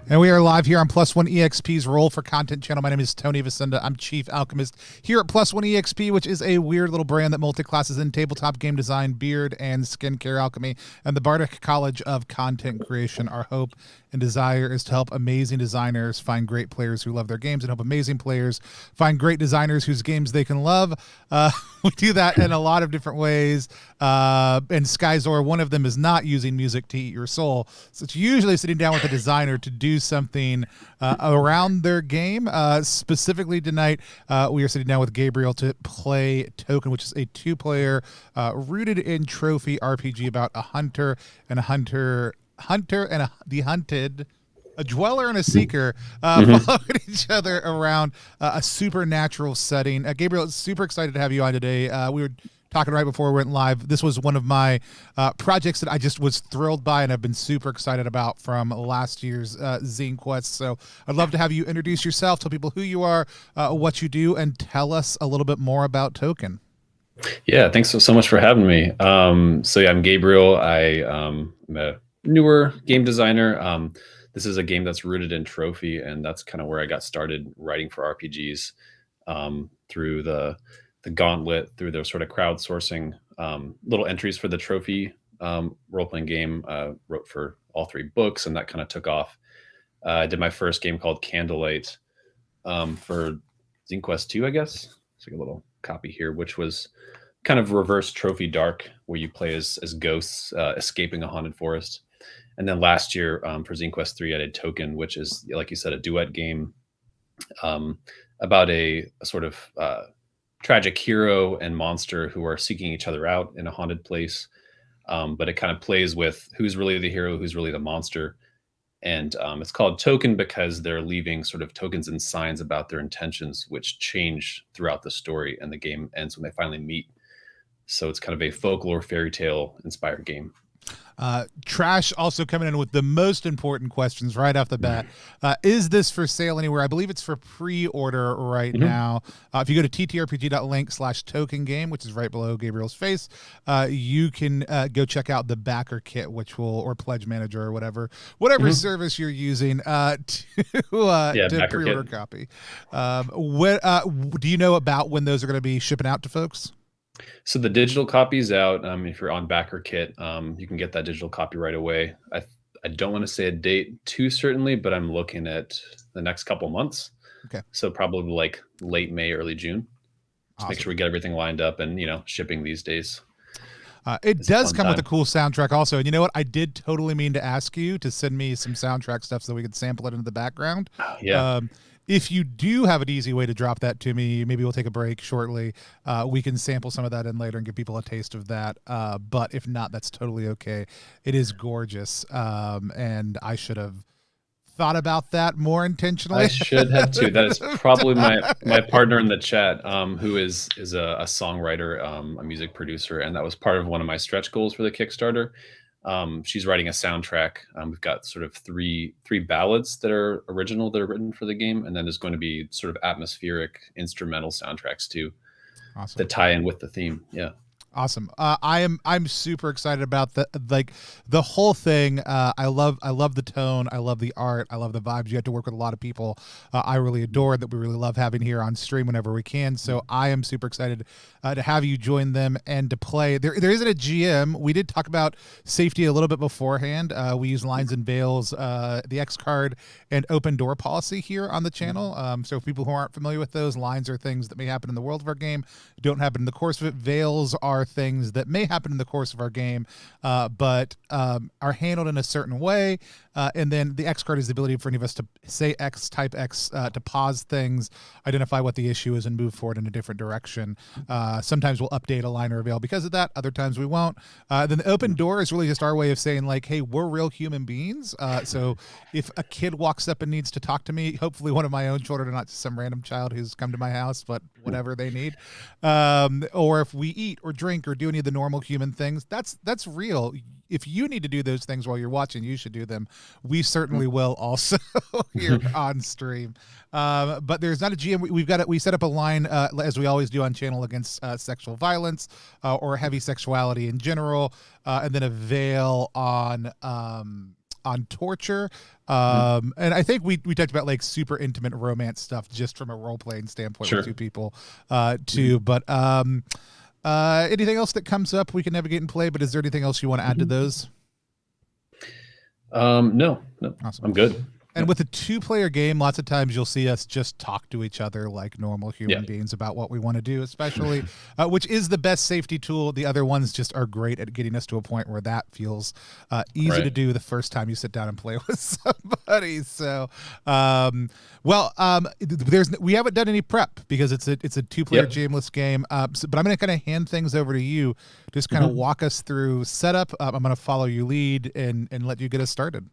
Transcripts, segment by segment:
And we are live here on Plus One EXP's Roll for Content channel. My name is Tony Vicenda. I'm Chief Alchemist here at Plus One EXP, which is a weird little brand that multi-classes in tabletop game design, beard, and skincare alchemy, and the Bardic College of Content Creation. Our hope and desire is to help amazing designers find great players who love their games and help amazing players find great designers whose games they can love. We do that in a lot of different ways. And Skyzor, one of them is not using music to eat your soul. So it's usually sitting down with a designer to do something around their game. Specifically tonight, we are sitting down with Gabriel to play Token, which is a two-player rooted in trophy RPG about a hunter and the hunted, a dweller and a seeker following each other around a supernatural setting. Gabriel, super excited to have you on today. We were talking right before we went live. This was one of my projects that I just was thrilled by and I've been super excited about from last year's Zine Quest. So I'd love to have you introduce yourself, tell people who you are, what you do, and tell us a little bit more about Token. Yeah, thanks so much for having me. So yeah, I'm Gabriel. I'm a newer game designer. This is a game that's rooted in trophy, and that's kind of where I got started writing for RPGs through the gauntlet, through the sort of crowdsourcing little entries for the trophy role-playing game. Wrote for all 3 books, and that kind of took off. I did my first game called Candlelight for Zine Quest 2, I guess. It's like a little copy here, which was kind of reverse trophy dark, where you play as ghosts escaping a haunted forest. And then last year for Zine Quest 3, I did Token, which is, like you said, a duet game about a sort of tragic hero and monster who are seeking each other out in a haunted place. But it kind of plays with who's really the hero, who's really the monster. And it's called Token because they're leaving sort of tokens and signs about their intentions, which change throughout the story, and the game ends when they finally meet. So it's kind of a folklore fairy tale inspired game. Trash also coming in with the most important questions right off the bat. Is this for sale anywhere? I believe it's for pre-order right now. If you go to ttrpg.link/TokenGame, which is right below Gabriel's face, you can go check out the backer kit, which will, or pledge manager or whatever service you're using to pre-order copy. Do you know about when those are going to be shipping out to folks? So the digital copy is out. If you're on backer kit, you can get that digital copy right away. I don't want to say a date too certainly, but I'm looking at the next couple months. Okay. So probably like late May, early June. Awesome. Make sure we get everything lined up, and shipping these days. It does come with a cool soundtrack also. And you know what? I did totally mean to ask you to send me some soundtrack stuff so we could sample it into the background. Yeah. If you do have an easy way to drop that to me, maybe we'll take a break shortly. We can sample some of that in later and give people a taste of that. But if not, that's totally okay. It is gorgeous. And I should have thought about that more intentionally. I should have too. That is probably my partner in the chat, who is a songwriter, a music producer. And that was part of one of my stretch goals for the Kickstarter. She's writing a soundtrack. We've got sort of three ballads that are original, that are written for the game, and then there's going to be sort of atmospheric instrumental soundtracks too. Awesome. That tie in with the theme. Yeah. Awesome. I'm super excited about the whole thing. I love the tone. I love the art. I love the vibes. You have to work with a lot of people I really adore, that we really love having here on stream whenever we can. So I am super excited to have you join them and to play. There isn't a GM. We did talk about safety a little bit beforehand. We use lines and veils, the X card, and open door policy here on the channel. So for people who aren't familiar with those, lines are things that may happen in the world of our game, don't happen in the course of it. Veils are things that may happen in the course of our game, but are handled in a certain way. And then the X card is the ability for any of us to say X, type X, to pause things, identify what the issue is, and move forward in a different direction. Sometimes we'll update a line or a veil because of that. Other times we won't. Then the open door is really just our way of saying, like, hey, we're real human beings. So if a kid walks up and needs to talk to me, hopefully one of my own children, and not just some random child who's come to my house, but whatever they need. Or if we eat or drink or do any of the normal human things, that's real. If you need to do those things while you're watching, you should do them. We certainly will also here on stream. But there's not a GM. We set up a line, as we always do on channel, against sexual violence or heavy sexuality in general, and then a veil on on torture. Mhm. And I think we talked about like super intimate romance stuff just from a role playing standpoint with Sure. two people, Mhm. too. But anything else that comes up we can navigate and play? But is there anything else you want to add to Mhm. those? No, Awesome. I'm good. And Yep. with a 2-player game, lots of times you'll see us just talk to each other like normal Yeah. human beings about what we want to do, especially, which is the best safety tool. The other ones just are great at getting us to a point where that feels easy to Right. do the first time you sit down and play with somebody. So, we haven't done any prep because it's a 2-player Yep. GMless game. But I'm going to kind of hand things over to you, just kind of Mhm. walk us through setup. I'm going to follow your lead and let you get us started.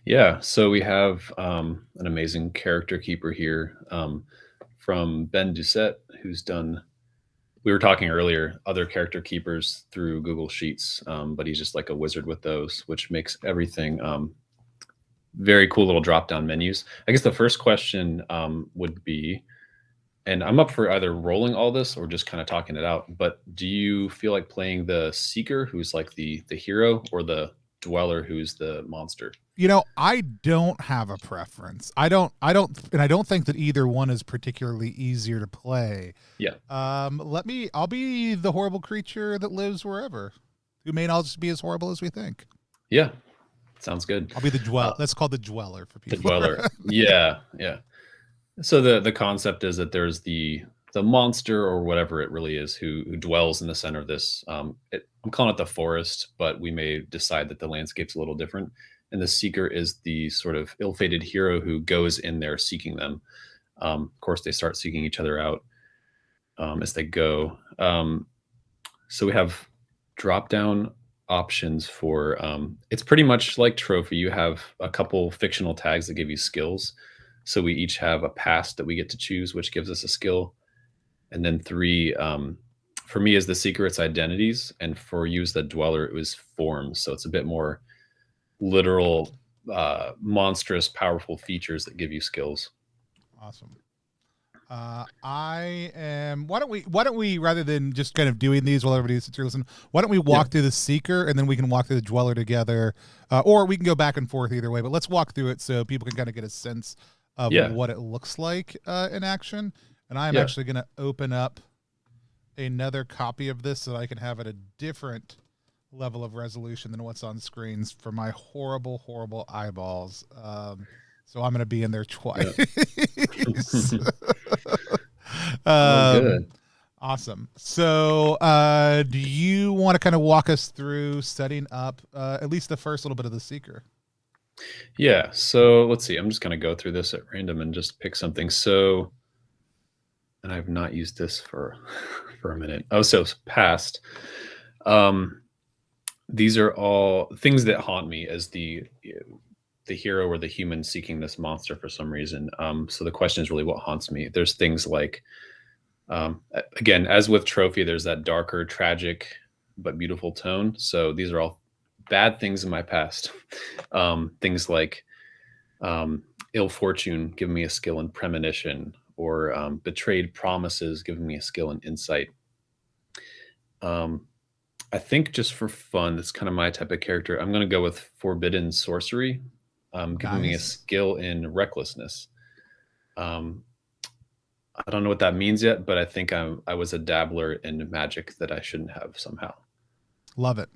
Yeah, so we have an amazing character keeper here from Ben Doucette, who's done. We were talking earlier, other character keepers through Google Sheets, but he's just like a wizard with those, which makes everything very cool little drop down menus. I guess the first question would be, and I'm up for either rolling all this or just kind of talking it out. But do you feel like playing the seeker, who's like the hero, or the dweller, who's the monster? I don't have a preference. And I don't think that either one is particularly easier to play. Yeah, I'll be the horrible creature that lives wherever, who may not just be as horrible as we think. yeah, sounds good. I'll be Uh, that's called the dweller for the people. dweller, yeah, yeah. So the concept is that there's the monster or whatever it really is who dwells in the center of this. I'm calling it the forest, but we may decide that the landscape's a little different. And the seeker is the sort of ill-fated hero who goes in there seeking them. Of course, they start seeking each other out as they go. So we have drop-down options for. It's pretty much like Trophy. You have a couple fictional tags that give you skills. So we each have a past that we get to choose, which gives us a skill, and then three. For me, as the seeker, it's identities, and for you as the dweller, it was forms. So it's a bit more literal, monstrous, powerful features that give you skills. Awesome. I am. Why don't we, rather than just kind of doing these while everybody sits here listen, why don't we Yeah, walk through the seeker and then we can walk through the dweller together, or we can go back and forth either way. But let's walk through it so people can kind of get a sense of yeah, what it looks like in action. And I am yeah. actually going to open up another copy of this so that I can have it a different level of resolution than what's on screens for my horrible, horrible eyeballs. So I'm going to be in there Yeah. twice. Oh, um, good. awesome. So, do you want to kind of walk us through setting up at least the first little bit of the seeker? Yeah. So let's see. I'm just going to go through this at random and just pick something. So, and I've not used this for for a minute. Oh, so past. Um, these are all things that haunt me as the hero or the human seeking this monster for some reason. So the question is really what haunts me. There's things like, again, as with Trophy, there's that darker, tragic, but beautiful tone. So these are all bad things in my past. Things like ill fortune giving me a skill in premonition, or betrayed promises giving me a skill in insight. Um, I think just for fun, that's kind of my type of character. I'm going to go with forbidden sorcery, giving me a Nice. skill in recklessness. Um, I don't know what that means yet, but I think I was a dabbler in magic that I shouldn't have somehow. Love it.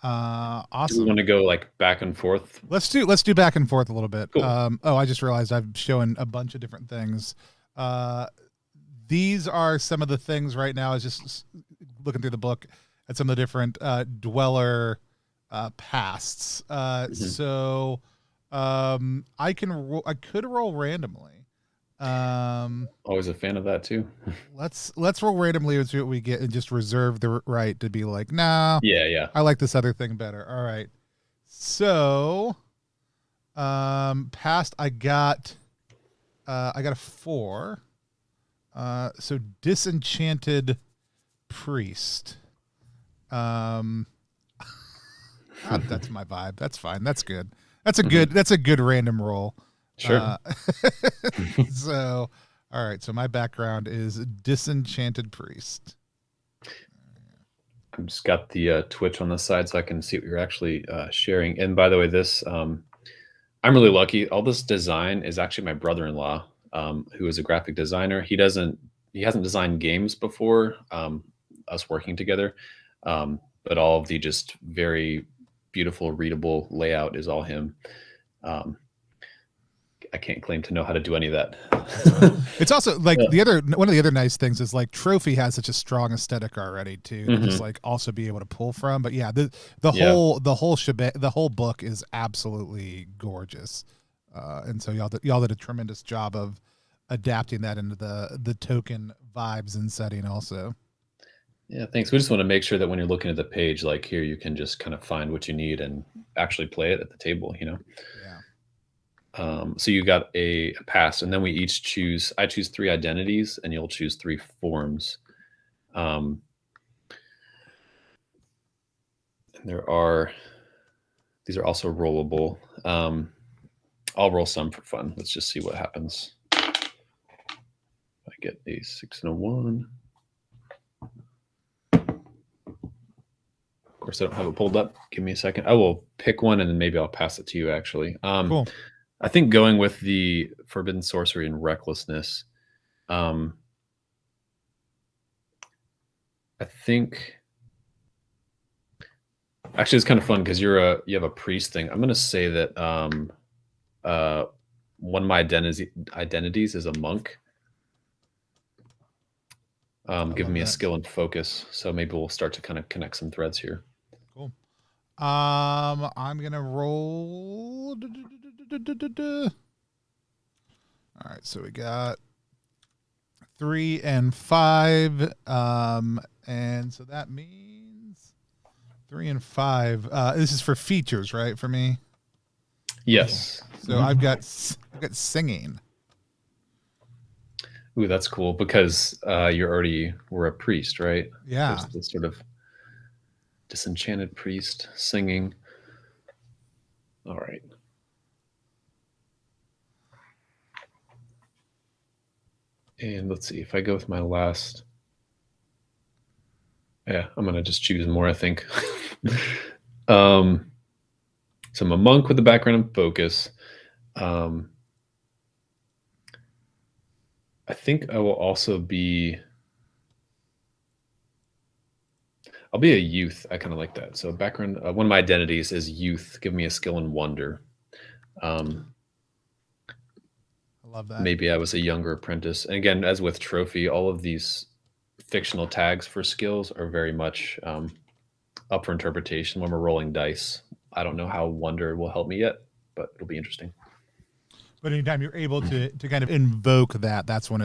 Do we want Awesome. to go like back and forth? Let's do back and forth a little bit. Cool. I just realized I've shown a bunch of different things. Uh, these are some of the things right now. I was just looking through the book at some of the different dweller pasts. Mhm. I could roll randomly. Always a fan of that too. Let's roll randomly and see what we get, and just reserve the right to be like, nah, Yeah, yeah. I like this other thing better. All right. So, past I got a 4. So disenchanted priest. Um, that's my vibe. That's fine. That's good. Mhm. That's a good random roll. Sure. So, all right. So my background is disenchanted priest. I've just got the Twitch on the side so I can see what you're actually sharing. And by the way, this I'm really lucky. All this design is actually my brother-in-law, who is a graphic designer. He hasn't designed games before us working together, but all of the just very beautiful, readable layout is all him. I can't claim to know how to do any of that. It's also like one of the other nice things is like Trophy has such a strong aesthetic already too, to just like also be able to pull from. But yeah, the whole book is absolutely gorgeous, and so y'all did a tremendous job of adapting that into the token vibes and setting also. Yeah, thanks. We just want to make sure that when you're looking at the page, like here, you can just kind of find what you need and actually play it at the table, you know? Yeah. So you got a pass, and then we each I choose 3 identities, and you'll choose 3 forms. And these are also rollable. I'll roll some for fun. Let's just see what happens. I get a 6 and a 1. Of course, I don't have it pulled up. Give me a second. I will pick one, and then maybe I'll pass it to you, actually. Cool. I think going with the Forbidden Sorcery and Recklessness, I think actually it's kind of fun because you have a priest thing. I'm going to say that one of my identities is a monk. Giving me a skill and focus. So maybe we'll start to kind of connect some threads here. Cool. I'm going to roll. All right, so we got 3 and 5, and so that means 3 and 5. This is for features, right? For me. Yes. So I've got singing. Ooh, that's cool because you already were a priest, right? Yeah. There's this sort of disenchanted priest singing. All right. And let's see if I go with my last. Yeah, I'm going to just choose more, I think. So I'm a monk with a background in focus. I think I will also be. I'll be a youth. I kind of like that. So background. One of my identities is youth. Give me a skill and wonder. I love that. Maybe I was a younger apprentice. And again, as with Trophy, all of these fictional tags for skills are very much up for interpretation when we're rolling dice. I don't know how wonder will help me yet, but it'll be interesting. But anytime you're able to kind of invoke that, that's when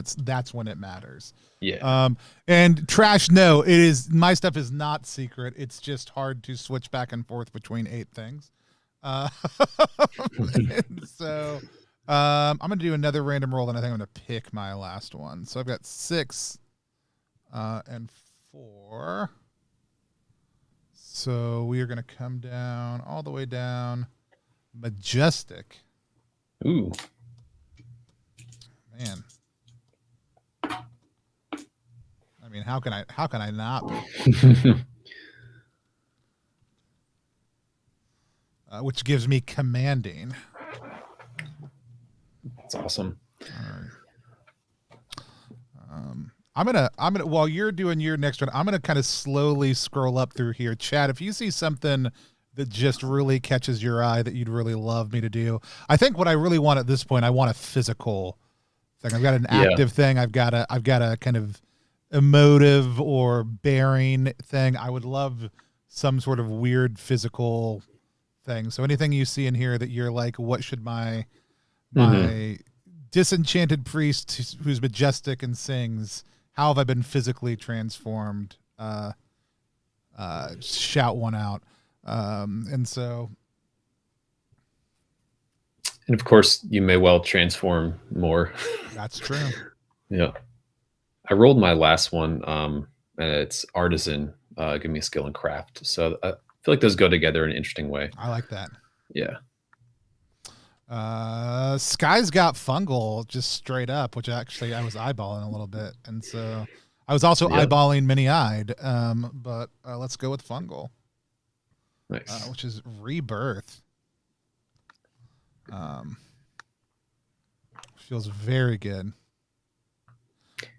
it matters. Yeah. And trash, no, it is, my stuff is not secret. It's just hard to switch back and forth between 8 things. So I'm gonna do another random roll, and I think I'm gonna pick my last one. So I've got 6 and 4. So we are gonna come down all the way down. Majestic. Ooh. Man. I mean, how can I not be? Which gives me commanding. That's awesome. I'm gonna while you're doing your next one, I'm gonna kind of slowly scroll up through here. Chad, if you see something that just really catches your eye that you'd really love me to do, I think what I really want at this point, I want a physical thing. I've got an active thing. I've got a kind of emotive or bearing thing. I would love some sort of weird physical thing. So anything you see in here that you're like, what should my disenchanted priest who's majestic and sings, how have I been physically transformed? Shout one out. And of course, you may well transform more. That's true. Yeah. I rolled my last one, and it's artisan. Give me a skill and craft. So I feel like those go together in an interesting way. I like that. Yeah. Sky's got fungal just straight up, which actually I was eyeballing a little bit. And so I was also Yeah. eyeballing Many-Eyed, but let's go with Fungal, Nice. which is Rebirth. Feels very good.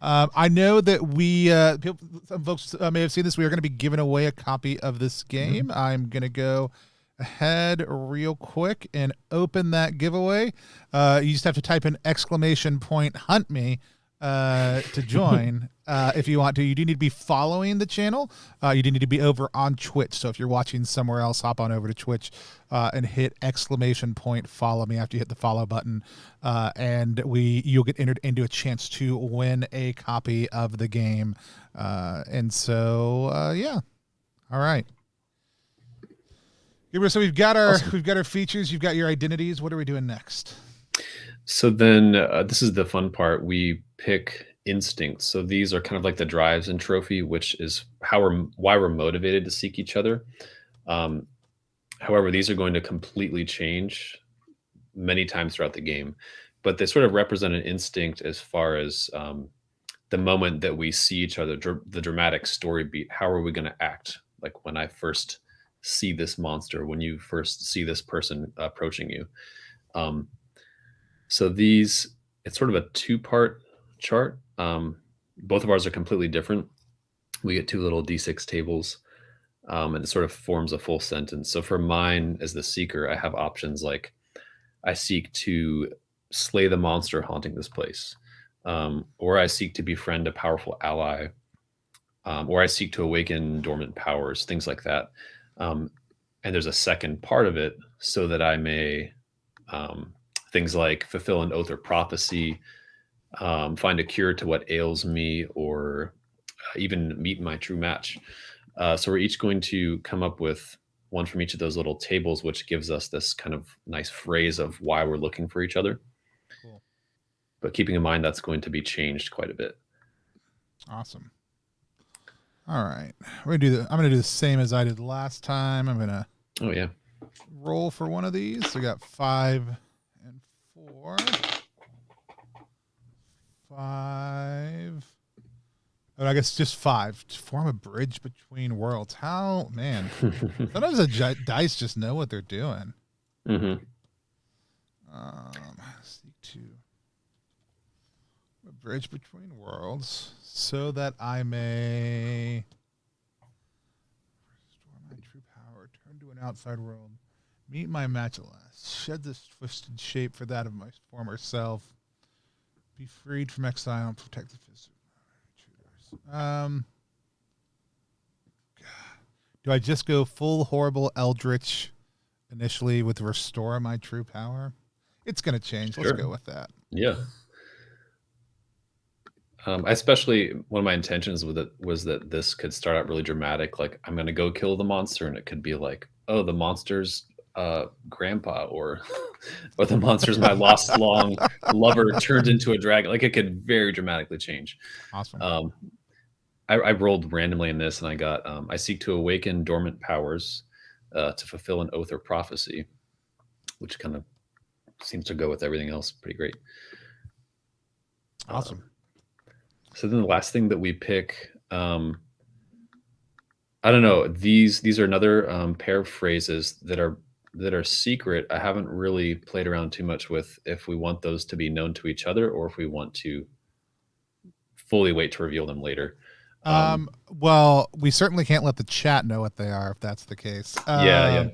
I know that some folks may have seen this. We are going to be giving away a copy of this game. Mm-hmm. I'm going to go ahead real quick and open that giveaway. You just have to type in !hunt me to join. If you want to, you do need to be following the channel. You do need to be over on Twitch. So if you're watching somewhere else, hop on over to Twitch and hit !follow me after you hit the follow button. And you'll get entered into a chance to win a copy of the game. And so, yeah. All right. So we've got our features. You've got your identities. What are we doing next? So then this is the fun part. We pick instincts. So these are kind of like the drives in Trophy, which is why we're motivated to seek each other. However, these are going to completely change many times throughout the game, but they sort of represent an instinct as far as the moment that we see each other, the dramatic story beat. How are we going to act? Like when I first see this monster, when you first see this person approaching you. So it's sort of a 2-part chart. Both of ours are completely different. We get 2 little D6 tables, and it sort of forms a full sentence. So for mine as the seeker, I have options like I seek to slay the monster haunting this place, or I seek to befriend a powerful ally, or I seek to awaken dormant powers, things like that. And there's a second part of it so that I may things like fulfill an oath or prophecy, find a cure to what ails me, or even meet my true match. So we're each going to come up with one from each of those little tables, which gives us this kind of nice phrase of why we're looking for each other. Cool. But keeping in mind that's going to be changed quite a bit. Awesome. All right, I'm gonna do the same as I did last time. I'm gonna roll for one of these. So we got 5 and 4. 5. Oh, I guess just 5 to form a bridge between worlds. How, man? Sometimes the dice just know what they're doing. Mm-hmm. Seek to a bridge between worlds so that I may restore my true power, turn to an outside world, meet my match at last, shed this twisted shape for that of my former self, be freed from exile and protect the physical intruders. Do I just go full horrible eldritch initially with restore my true power? It's going to change. Sure. Let's go with that. Yeah. Especially one of my intentions with it was that this could start out really dramatic. Like I'm going to go kill the monster, and it could be like, oh, the monster's grandpa, or the monster's my lost long lover turned into a dragon. Like it could very dramatically change. Awesome. I rolled randomly in this, and I got I seek to awaken dormant powers to fulfill an oath or prophecy, which kind of seems to go with everything else pretty great. Awesome. So then the last thing that we pick, I don't know, these are another pair of phrases that are secret. I haven't really played around too much with if we want those to be known to each other or if we want to fully wait to reveal them later. Well, we certainly can't let the chat know what they are if that's the case. Yeah.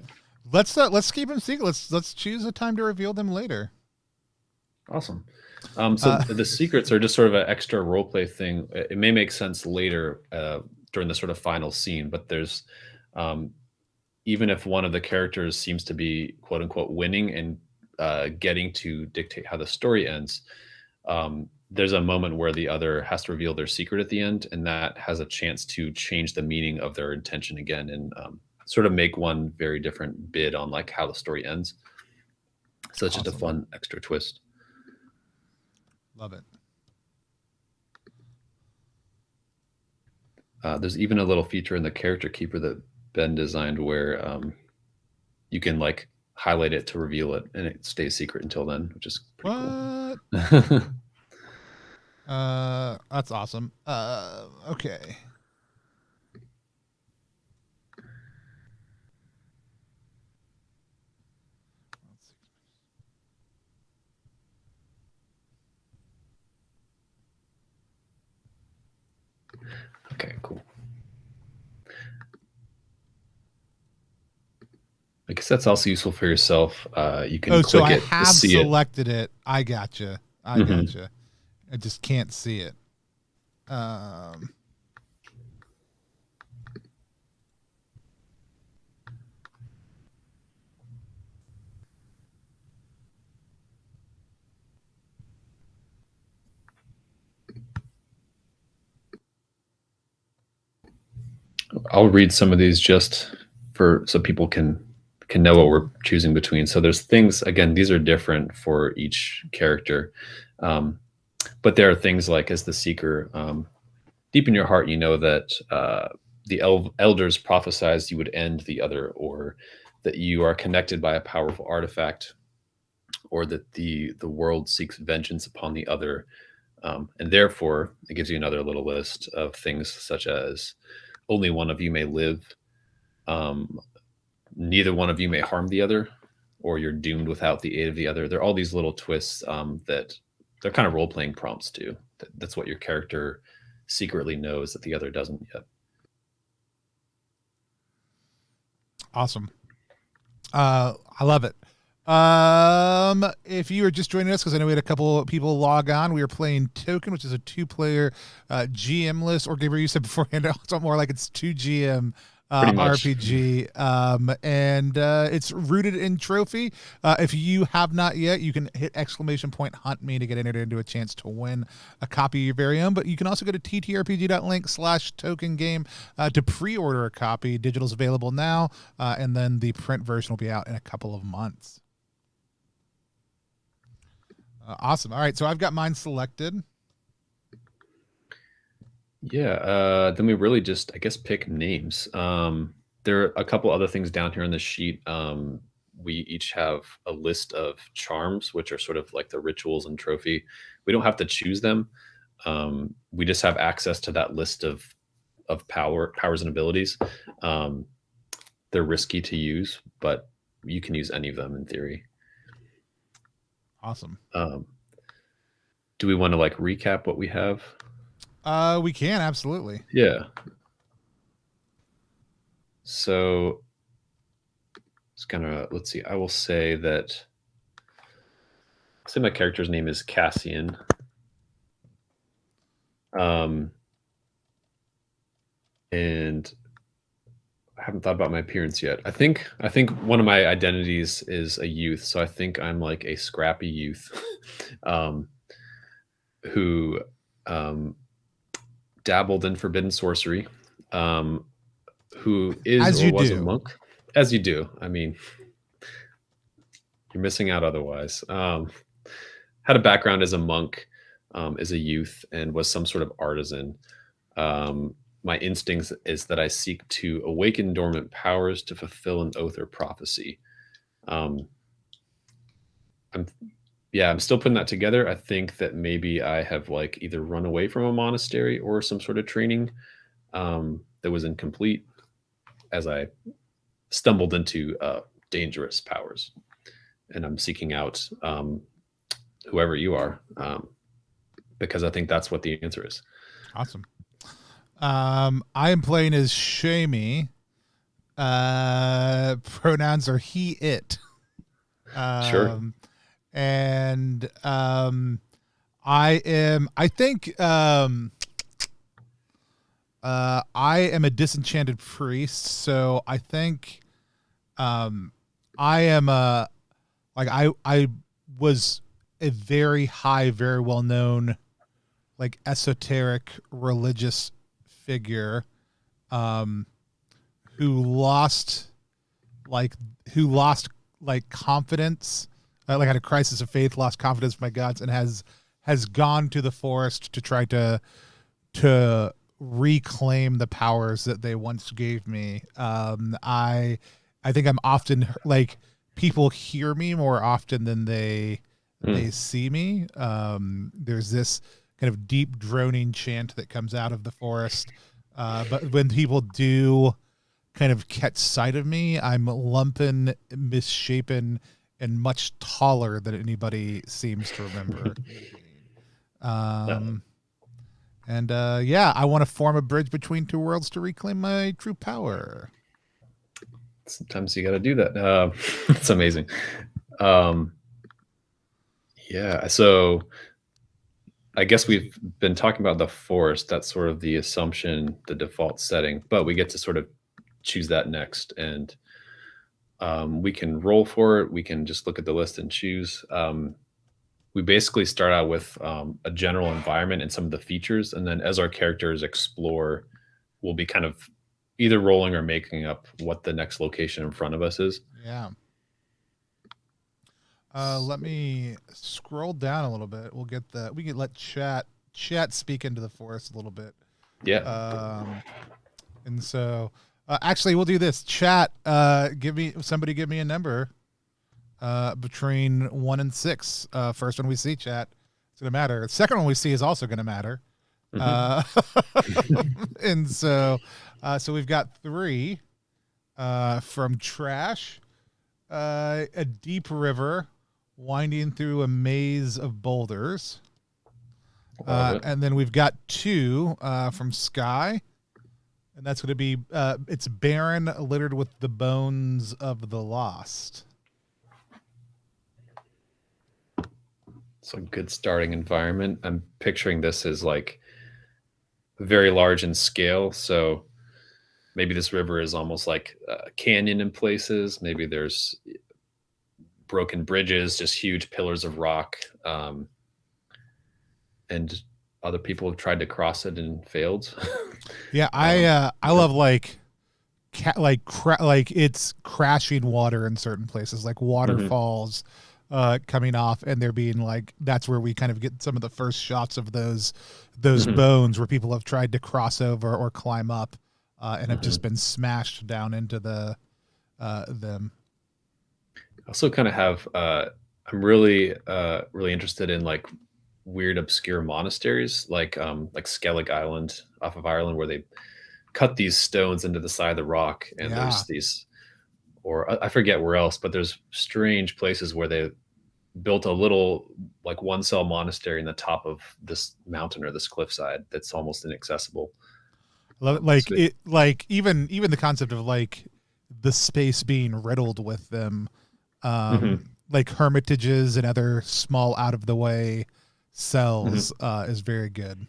Let's keep them secret. Let's choose a time to reveal them later. Awesome. So the secrets are just sort of an extra role play thing. It may make sense later during the sort of final scene, but there's even if one of the characters seems to be quote unquote winning and getting to dictate how the story ends, there's a moment where the other has to reveal their secret at the end, and that has a chance to change the meaning of their intention again and sort of make one very different bid on like how the story ends. So it's just a fun extra twist. Love it. There's even a little feature in the character keeper that Ben designed where you can like highlight it to reveal it, and it stays secret until then, which is pretty cool. That's awesome. Okay. Okay, cool. I guess that's also useful for yourself. You can So click I it to have see it. selected it. I gotcha. I gotcha. I just can't see it. I'll read some of these just for so people can know what we're choosing between. So there's things, again, these are different for each character. But there are things like, as the seeker, deep in your heart, you know that the elders prophesized you would end the other, or that you are connected by a powerful artifact, or that the world seeks vengeance upon the other. And therefore, it gives you another little list of things such as only one of you may live, um, neither one of you may harm the other, or you're doomed without the aid of the other. There are all these little twists that they're kind of role playing prompts too. That's what your character secretly knows that the other doesn't yet. Awesome. I love it. If you are just joining us, because I know we had a couple of people log on, we are playing Token, which is a 2-player GMless, or Gabriel, you said beforehand, it's more like it's 2GM Pretty much. RPG, and it's rooted in Trophy. If you have not yet, you can hit !hunt me to get entered into a chance to win a copy of your very own. But you can also go to ttrpg.link /TokenGame to pre-order a copy. Digital's available now, and then the print version will be out in a couple of months. Awesome. All right, so I've got mine selected. Yeah, then we really just, I guess, pick names. There are a couple other things down here on the sheet. We each have a list of charms, which are sort of like the rituals and trophy. We don't have to choose them. We just have access to that list of powers and abilities. They're risky to use, but you can use any of them in theory. Awesome. Do we want to like recap what we have? We can, absolutely. Yeah. So it's gonna, let's see, I will say that, I'll say my character's name is Cassian. And I haven't thought about my appearance yet. I think one of my identities is a youth. So I think I'm like a scrappy youth who dabbled in forbidden sorcery, who is as or you was do. a monk. As you do. I mean, you're missing out otherwise. Had a background as a monk, as a youth, and was some sort of artisan. My instincts is that I seek to awaken dormant powers to fulfill an oath or prophecy. I'm still putting that together. I think that maybe I have like either run away from a monastery or some sort of training that was incomplete as I stumbled into dangerous powers. And I'm seeking out whoever you are, because I think that's what the answer is. Awesome. I am playing as Shamey. Pronouns are he, it. Sure. And I am a disenchanted priest, so I think I am I was a very high, very well known, like esoteric religious figure who lost confidence, like had a crisis of faith, lost confidence in my gods, and has gone to the forest to try to reclaim the powers that they once gave me. I think I'm often like, people hear me more often than they see me. There's this kind of deep droning chant that comes out of the forest. But when people do kind of catch sight of me, I'm lumpin, misshapen, and much taller than anybody seems to remember. And yeah, I want to form a bridge between two worlds to reclaim my true power. Sometimes you got to do that. It's amazing. Yeah, so I guess we've been talking about the forest. That's sort of the assumption, the default setting, but we get to sort of choose that next. And we can roll for it. We can just look at the list and choose. We basically start out with a general environment and some of the features. And then as our characters explore, we'll be kind of either rolling or making up what the next location in front of us is. Yeah. Let me scroll down a little bit. We'll get we can let chat speak into the forest a little bit. Yeah. And so actually we'll do this. Chat, give me a number between 1 and 6. First one we see, chat, it's gonna matter. The second one we see is also gonna matter. And so we've got 3 from Trash, a deep river winding through a maze of boulders. And then we've got 2 from Sky, and that's going to be it's barren, littered with the bones of the lost. It's a good starting environment. I'm picturing this as like very large in scale. So maybe this river is almost like a canyon in places. Maybe there's broken bridges, just huge pillars of rock. And other people have tried to cross it and failed. Yeah, I love like it's crashing water in certain places, like waterfalls coming off, and there being like, that's where we kind of get some of the first shots of those bones where people have tried to cross over or climb up and have just been smashed down into them. I also kind of have I'm really interested in like weird obscure monasteries, like Skellig Island off of Ireland, where they cut these stones into the side of the rock, and there's these, or I forget where else, but there's strange places where they built a little like one cell monastery in the top of this mountain or this cliffside that's almost inaccessible. Like it, like even the concept of like the space being riddled with them, like hermitages and other small out of the way cells is very good.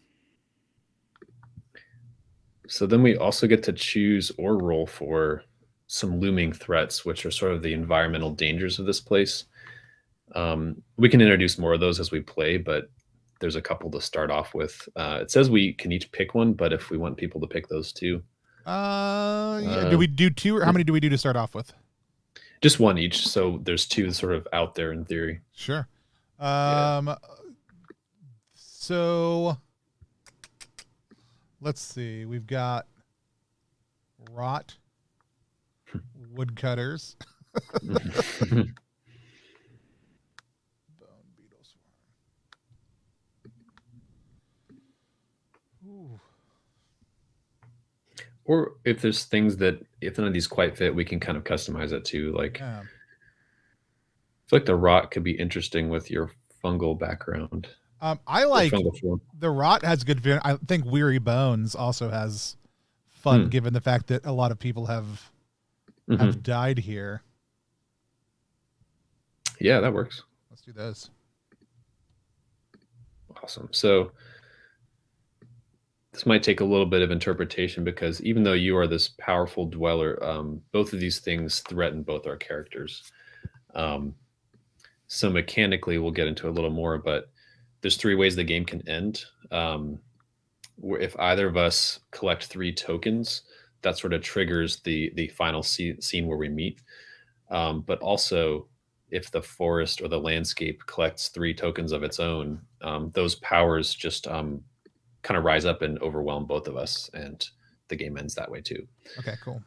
So then we also get to choose or roll for some looming threats, which are sort of the environmental dangers of this place. We can introduce more of those as we play, but there's a couple to start off with. It says we can each pick one, but if we want people to pick those 2. Yeah. Do we do 2, or how many do we do to start off with? Just one each. So there's 2 sort of out there in theory. Sure. So let's see. We've got rot, woodcutters, bone beetle swarm. Ooh. Or if there's things that, if none of these quite fit, we can kind of customize it too. Like, I feel like the rot could be interesting with your fungal background. I like the rot has good. I think Weary Bones also has fun, given the fact that a lot of people have died here. Yeah, that works. Let's do those. Awesome. So this might take a little bit of interpretation, because even though you are this powerful dweller, both of these things threaten both our characters. So mechanically, we'll get into a little more, but there's 3 ways the game can end. If either of us collect 3 tokens, that sort of triggers the final scene where we meet. But also, if the forest or the landscape collects 3 tokens of its own, those powers just kind of rise up and overwhelm both of us, and the game ends that way too. Okay, cool.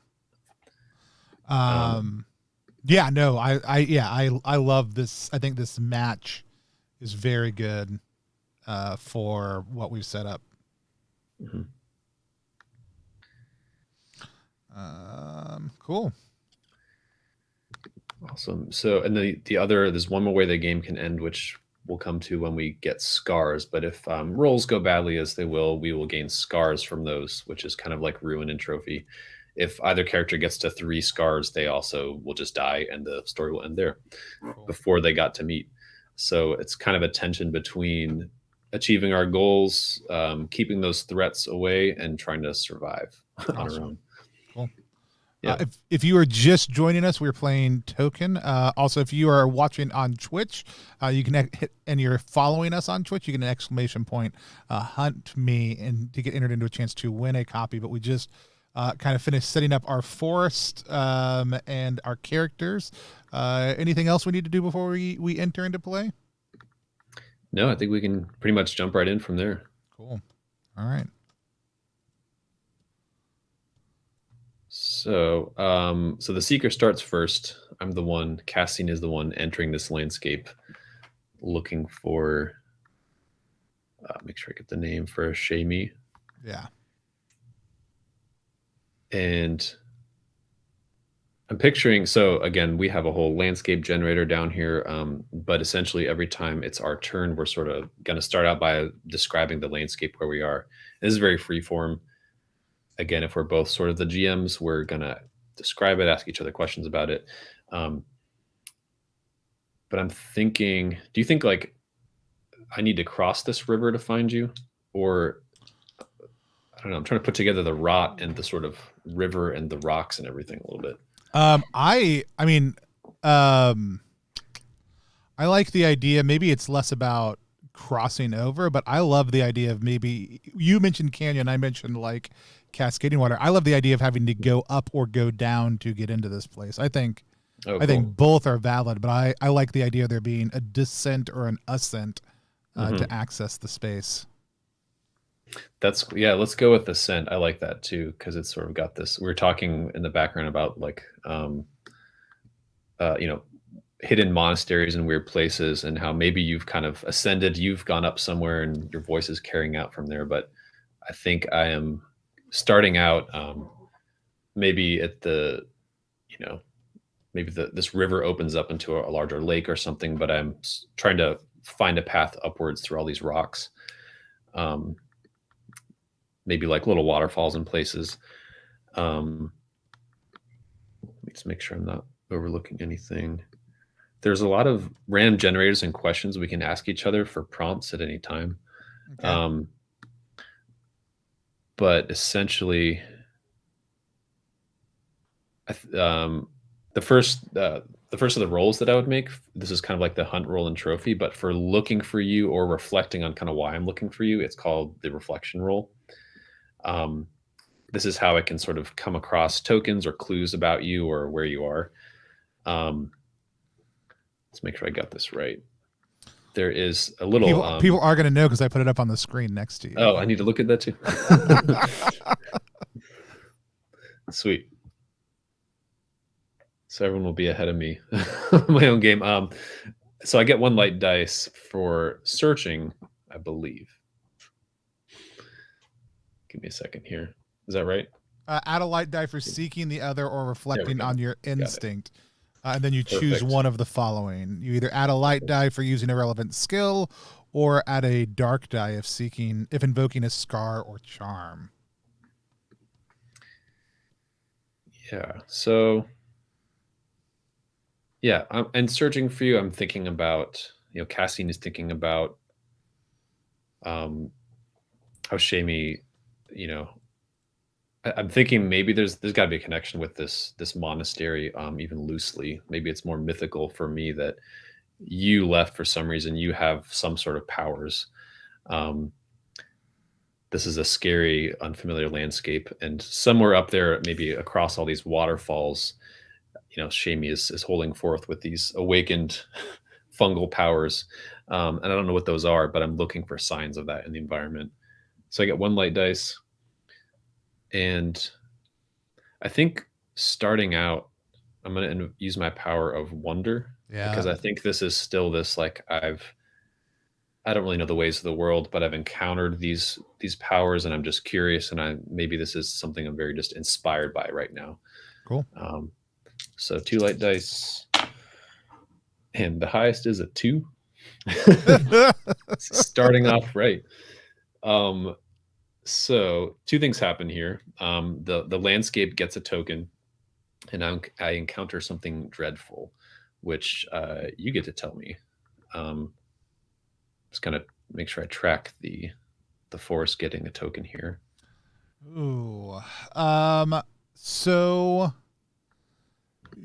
Yeah, no, I love this. I think this match is very good. for what we've set up. Mm-hmm. Cool. Awesome. So, and the other, there's one more way the game can end, which we'll come to when we get scars. But if rolls go badly, as they will, we will gain scars from those, which is kind of like ruin in trophy. If either character gets to 3 scars, they also will just die, and the story will end there before they got to meet. So it's kind of a tension between achieving our goals, keeping those threats away, and trying to survive on our own. Cool. Yeah. If you are just joining us, we're playing Token. Also, if you are watching on Twitch, you can hit, and you're following us on Twitch, you can exclamation point hunt me and to get entered into a chance to win a copy. But we just kind of finished setting up our forest and our characters. Anything else we need to do before we enter into play? No, I think we can pretty much jump right in from there. Cool. All right. So, so the seeker starts first. I'm the one, casting is the one entering this landscape, looking for, make sure I get the name for Shamey. Yeah. And I'm picturing, so again, we have a whole landscape generator down here, but essentially every time it's our turn, we're sort of going to start out by describing the landscape where we are. This is very free form. Again, if we're both sort of the GMs, we're going to describe it, ask each other questions about it. But I'm thinking, do you think like I need to cross this river to find you? Or I don't know, I'm trying to put together the rot and the sort of river and the rocks and everything a little bit. I mean, I like the idea. Maybe it's less about crossing over, but I love the idea of, maybe you mentioned canyon, I mentioned like cascading water. I love the idea of having to go up or go down to get into this place. I think think both are valid, but I like the idea of there being a descent or an ascent to access the space. That's, yeah, let's go with ascent. I like that too, because it's sort of got this, we were talking in the background about like you know, hidden monasteries in weird places, and how maybe you've kind of ascended, you've gone up somewhere and your voice is carrying out from there. But I think I am starting out maybe at the, you know, maybe this river opens up into a larger lake or something, but I'm trying to find a path upwards through all these rocks. Maybe like little waterfalls in places. Let me just make sure I'm not overlooking anything. There's a lot of random generators and questions we can ask each other for prompts at any time. Okay. But essentially, the first of the roles that I would make, this is kind of like the hunt roll and trophy, but for looking for you or reflecting on kind of why I'm looking for you, it's called the reflection roll. This is how I can sort of come across tokens or clues about you or where you are. Let's make sure I got this right. There is a little... People are going to know because I put it up on the screen next to you. Oh, I need to look at that too. Sweet. So everyone will be ahead of me. My own game. So I get 1 light dice for searching, I believe. Give me a second here. Is that right? Add a light die for seeking the other or reflecting on your instinct. And then you choose one of the following. You either add a light die for using a relevant skill, or add a dark die if invoking a scar or charm. Yeah. So, yeah, and searching for you, I'm thinking about, you know, casting is thinking about how Shamey, you know, I'm thinking maybe there's got to be a connection with this monastery, even loosely. Maybe it's more mythical for me that you left for some reason. You have some sort of powers. This is a scary, unfamiliar landscape, and somewhere up there, maybe across all these waterfalls, you know, Shamey is holding forth with these awakened fungal powers, and I don't know what those are, but I'm looking for signs of that in the environment. So I get 1 light dice. And I think starting out, I'm going to use my power of wonder, because I think this is still this, like, I don't really know the ways of the world, but I've encountered these powers, and I'm just curious, and maybe this is something I'm very just inspired by right now. Cool. So 2 light dice, and the highest is a 2. Starting off right. So 2 things happen here. The landscape gets a token, and I encounter something dreadful, which you get to tell me. Just kind of make sure I track the forest getting a token here. Ooh. So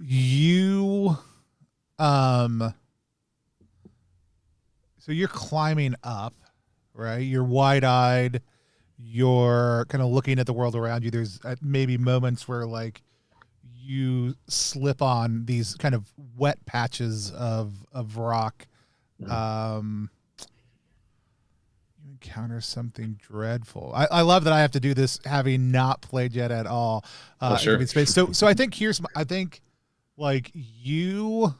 you so you're climbing up, right? You're wide-eyed. You're kind of looking at the world around you. There's maybe moments where like you slip on these kind of wet patches of rock. You encounter something dreadful. I love that I have to do this having not played yet at all. Sure. Space. So I think I think like you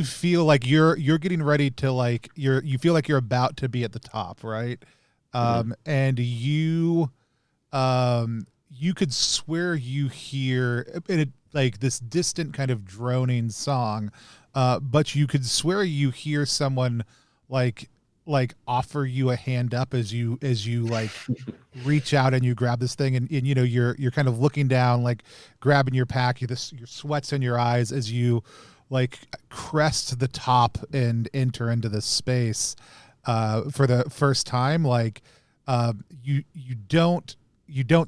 feel like you're getting ready to like you feel like you're about to be at the top, right? And you could swear you hear like this distant kind of droning song, but you could swear you hear someone like offer you a hand up as you like reach out and you grab this thing, and you know you're kind of looking down, like grabbing your pack. Your sweat's in your eyes as you like crest the top and enter into this space for the first time. Like you don't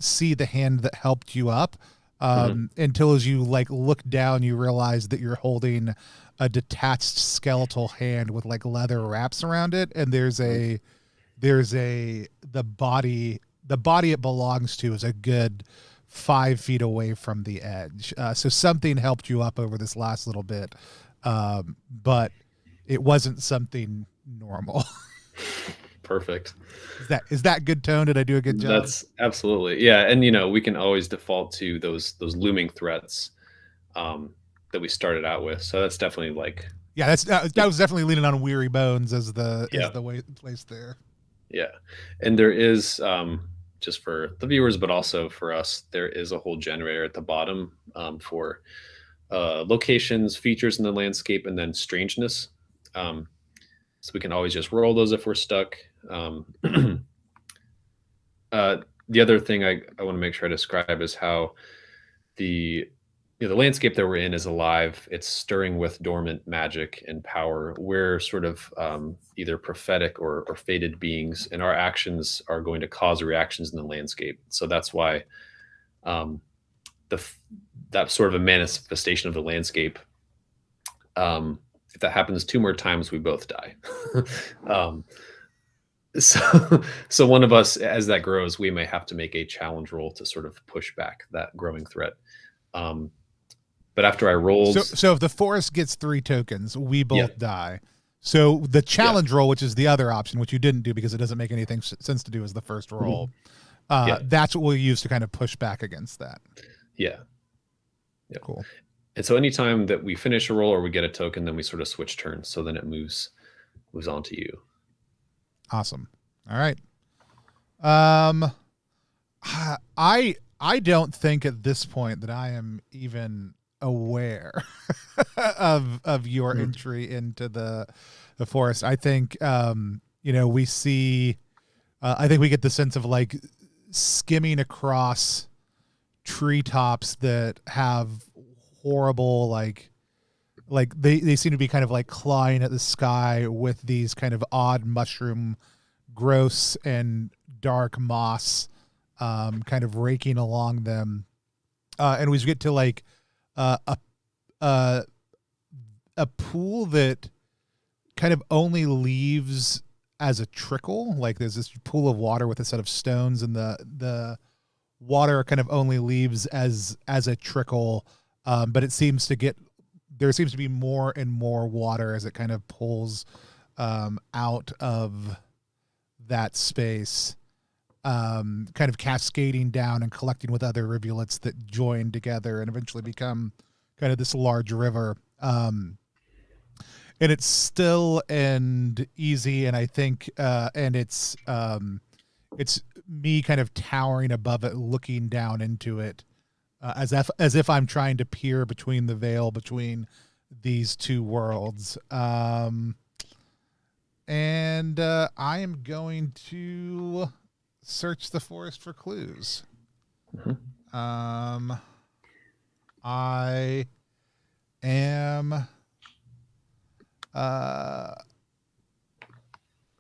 see the hand that helped you up until as you like look down, you realize that you're holding a detached skeletal hand with like leather wraps around it, and the body it belongs to is a good 5 feet away from the edge. So something helped you up over this last little bit, but it wasn't something normal. Perfect. Is that good tone? Did I do a good job? That's absolutely, yeah. And we can always default to those looming threats that we started out with. So that's definitely like, yeah, that was definitely leaning on weary bones as the way placed there. Yeah, and there is just for the viewers, but also for us, there is a whole generator at the bottom for locations, features in the landscape, and then strangeness. So we can always just roll those if we're stuck. The other thing I want to make sure I describe is how the landscape that we're in is alive. It's stirring with dormant magic and power. We're sort of either prophetic or fated beings, and our actions are going to cause reactions in the landscape. So that's why that's sort of a manifestation of the landscape. If that happens 2 more times, we both die. So one of us, as that grows, we may have to make a challenge roll to sort of push back that growing threat. But after I rolled, so if the forest gets 3 tokens, we both die. So the challenge roll, which is the other option, which you didn't do because it doesn't make anything sense to do as the first roll, that's what we'll use to kind of push back against that. Yeah. Cool. And so anytime that we finish a roll or we get a token, then we sort of switch turns. So then it moves on to you. Awesome. All right. I don't think at this point that I am even aware of your entry into the forest. I think we see I think we get the sense of like skimming across treetops that have horrible like they seem to be kind of like clawing at the sky with these kind of odd mushroom, gross and dark moss kind of raking along them, and we get to like a pool that kind of only leaves as a trickle. Like there's this pool of water with a set of stones, and the water kind of only leaves as a trickle, but there seems to be more and more water as it kind of pulls out of that space, kind of cascading down and collecting with other rivulets that join together and eventually become kind of this large river. and it's still and easy, and I think and it's me kind of towering above it, looking down into it, as if I'm trying to peer between the veil between these two worlds. And I am going to search the forest for clues. I am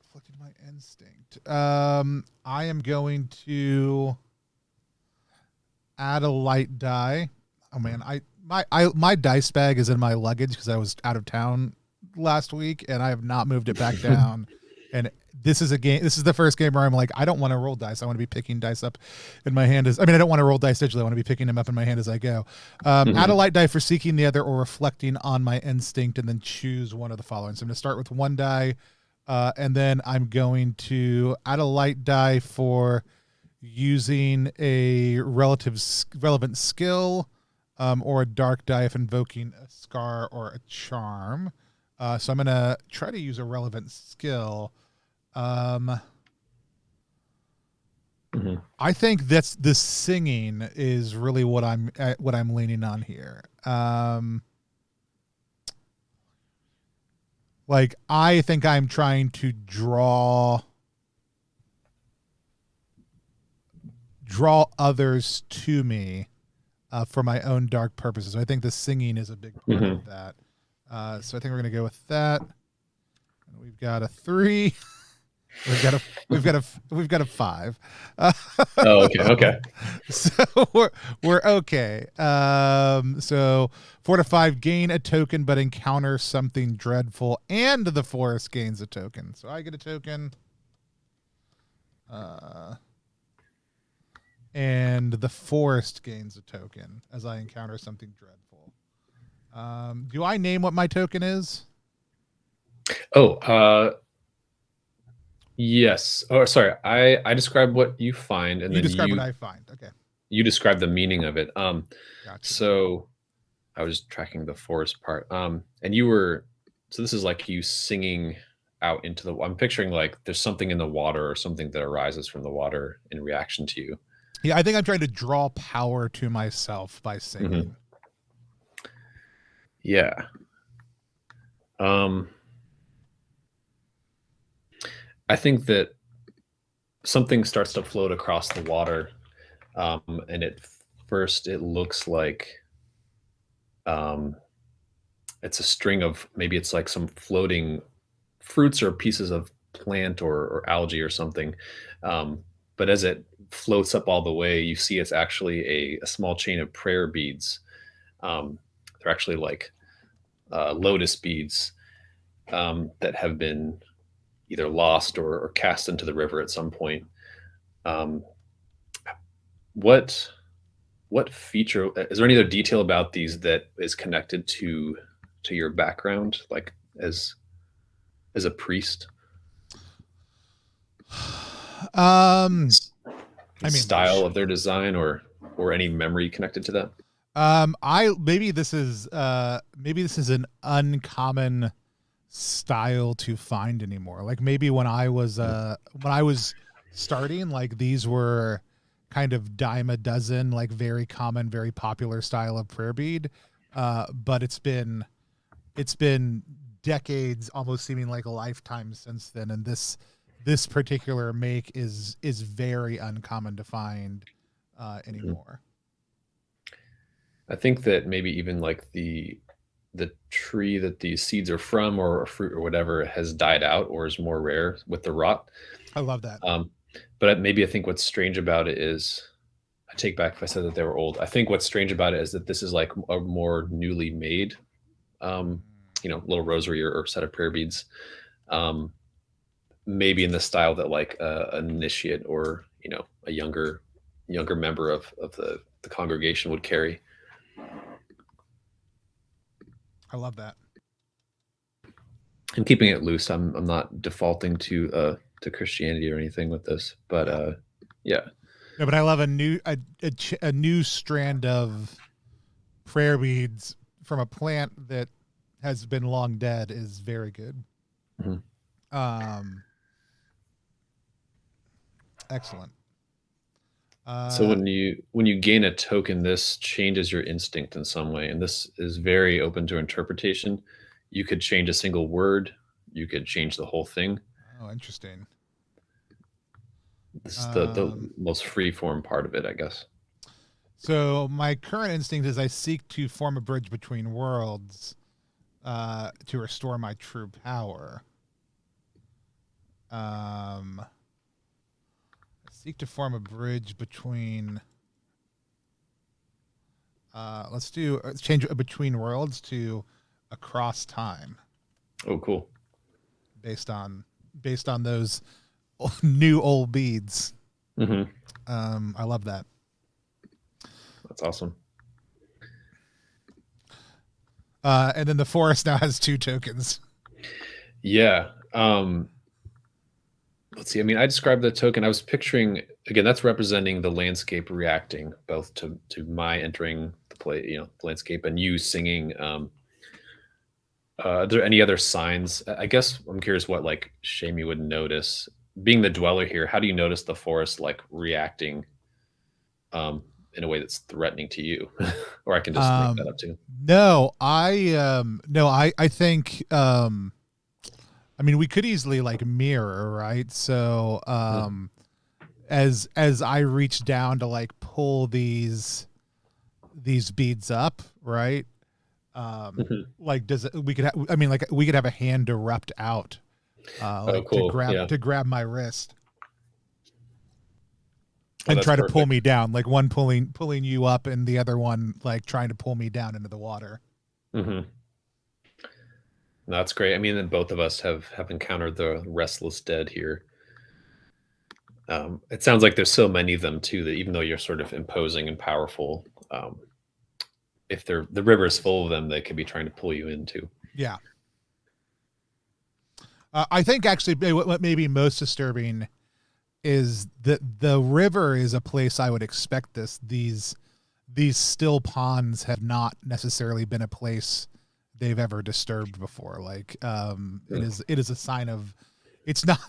reflecting my instinct. I am going to add a light die. Oh man, my dice bag is in my luggage because I was out of town last week and I have not moved it back down. And this is the first game where I'm like, I don't want to roll dice. I want to be picking dice up in my hand I don't want to roll dice digitally. I want to be picking them up in my hand as I go. Add a light die for seeking the other or reflecting on my instinct, and then choose one of the following. So I'm going to start with one die, and then I'm going to add a light die for using a relevant skill, or a dark die if invoking a scar or a charm. So I'm going to try to use a relevant skill. I think that's the singing is really what I'm leaning on here. Like, I think I'm trying to draw others to me for my own dark purposes. So I think the singing is a big part of that. So I think we're going to go with that. And we've got a 3. We've got a 5. Oh, okay. So we're okay. So 4 to 5 gain a token, but encounter something dreadful, and the forest gains a token. So I get a token. And the forest gains a token as I encounter something dreadful. Do I name what my token is? Yes. Oh, sorry. I describe what you find, and You then describe what I find. Okay. you describe the meaning of it. Gotcha. So I was tracking the forest part. And you were, so this is like you singing out into the, I'm picturing like there's something in the water or something that arises from the water in reaction to you. Yeah, I think I'm trying to draw power to myself by singing. Yeah. I think that something starts to float across the water, and at first it looks like it's a string of, maybe it's like some floating fruits or pieces of plant or algae or something. But as it floats up all the way, you see it's actually a small chain of prayer beads. They're actually like lotus beads that have been either lost or cast into the river at some point. What feature, is there any other detail about these that is connected to your background, like as a priest? I mean, style of their design or any memory connected to that? Maybe this is an uncommon style to find anymore. Like, maybe when I was starting, like, these were kind of dime a dozen, like very common, very popular style of prayer bead. But it's been decades, almost seeming like a lifetime since then. And this particular make is very uncommon to find anymore. I think that maybe even like the tree that these seeds are from, or a fruit or whatever, has died out or is more rare with the rot. I love that. But maybe I think what's strange about it is, I take back if I said that they were old. I think what's strange about it is that this is like a more newly made, little rosary or set of prayer beads. Maybe in the style that like an initiate or, a younger member of the congregation would carry. I love that. I'm keeping it loose. I'm not defaulting to Christianity or anything with this, but yeah. Yeah, but I love a new strand of prayer beads from a plant that has been long dead is very good. Excellent. So when you gain a token, this changes your instinct in some way, and this is very open to interpretation. You could change a single word. You could change the whole thing. Oh, interesting. This is the most free form part of it, I guess. So my current instinct is I seek to form a bridge between worlds to restore my true power. I seek to form a bridge between. Let's change it between worlds to across time. Oh, cool. Based on those new old beads. I love that. That's awesome. And then the forest now has 2 tokens. Yeah. Let's see. I mean, I described the token. I was picturing, again, that's representing the landscape reacting both to my entering the play, landscape, and you singing. Are there any other signs? I guess I'm curious what like shame you would notice. Being the dweller here, how do you notice the forest like reacting in a way that's threatening to you? Or I can just make that up too. No, I think I mean, we could easily like mirror, right? So as I reach down to like pull these beads up, right? Like we could have a hand erupt out cool. to grab my wrist. Oh, and try perfect. to pull me down, like one pulling you up and the other one like trying to pull me down into the water. That's great. I mean, then both of us have encountered the restless dead here. It sounds like there's so many of them too that even though you're sort of imposing and powerful, if the river is full of them, they could be trying to pull you in too. Yeah. I think actually what may be most disturbing is that the river is a place I would expect these still ponds have not necessarily been a place they've ever disturbed before. Like it is a sign of it's not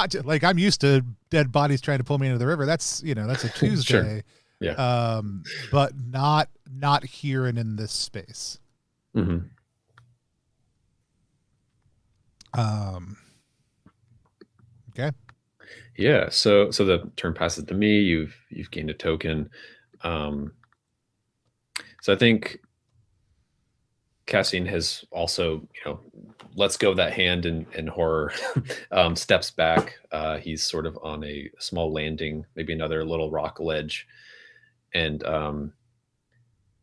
just, like I'm used to dead bodies trying to pull me into the river. That's that's a Tuesday. Sure. Yeah. But not here and in this space. Okay. Yeah, so the turn passes to me. You've gained a token. So I think Cassian has also, lets go of that hand in horror, steps back. He's sort of on a small landing, maybe another little rock ledge. And I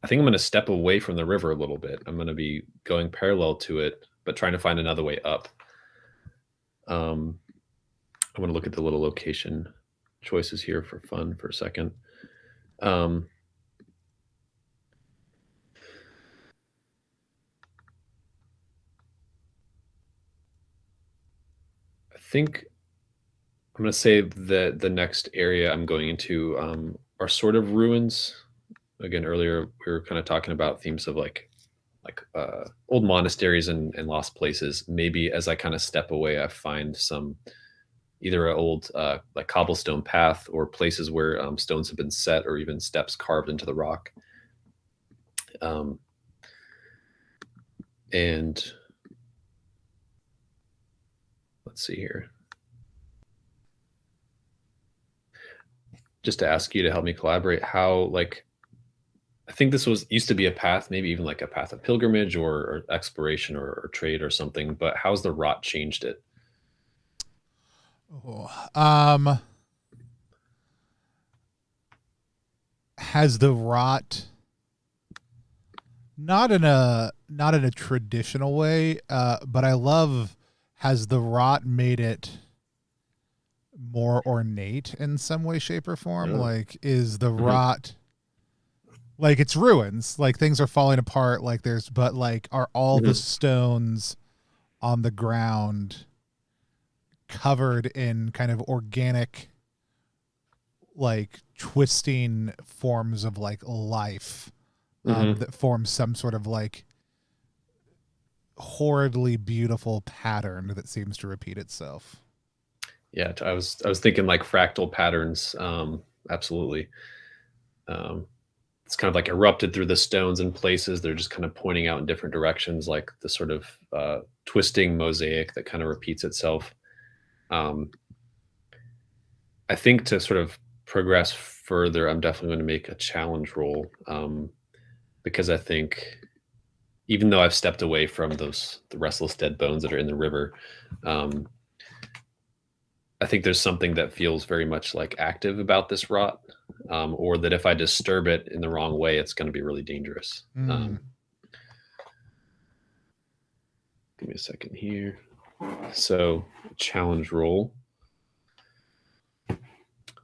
think I'm going to step away from the river a little bit. I'm going to be going parallel to it, but trying to find another way up. I want to look at the little location choices here for fun for a second. I think I'm going to say that the next area I'm going into are sort of ruins. Again, earlier we were kind of talking about themes of like old monasteries and lost places. Maybe as I kind of step away, I find some either an old like cobblestone path or places where stones have been set or even steps carved into the rock. And let's see here. Just to ask you to help me collaborate, how I think this used to be a path, maybe even like a path of pilgrimage or exploration or trade or something, but how's the rot changed it? Has the rot not in a traditional way, but I love, has the rot made it more ornate in some way, shape, or form? Yeah. Like, is the rot like it's ruins, like things are falling apart, like but like are all the stones on the ground covered in kind of organic, like twisting forms of like life that form some sort of like horridly beautiful pattern that seems to repeat itself. Yeah, I was thinking like fractal patterns. Absolutely. It's kind of like erupted through the stones in places. They're just kind of pointing out in different directions, like the sort of twisting mosaic that kind of repeats itself. I think to sort of progress further, I'm definitely going to make a challenge roll, because I think even though I've stepped away from the restless dead bones that are in the river, um, I think there's something that feels very much like active about this rot, or that if I disturb it in the wrong way, it's going to be really dangerous. Give me a second here. So, challenge roll.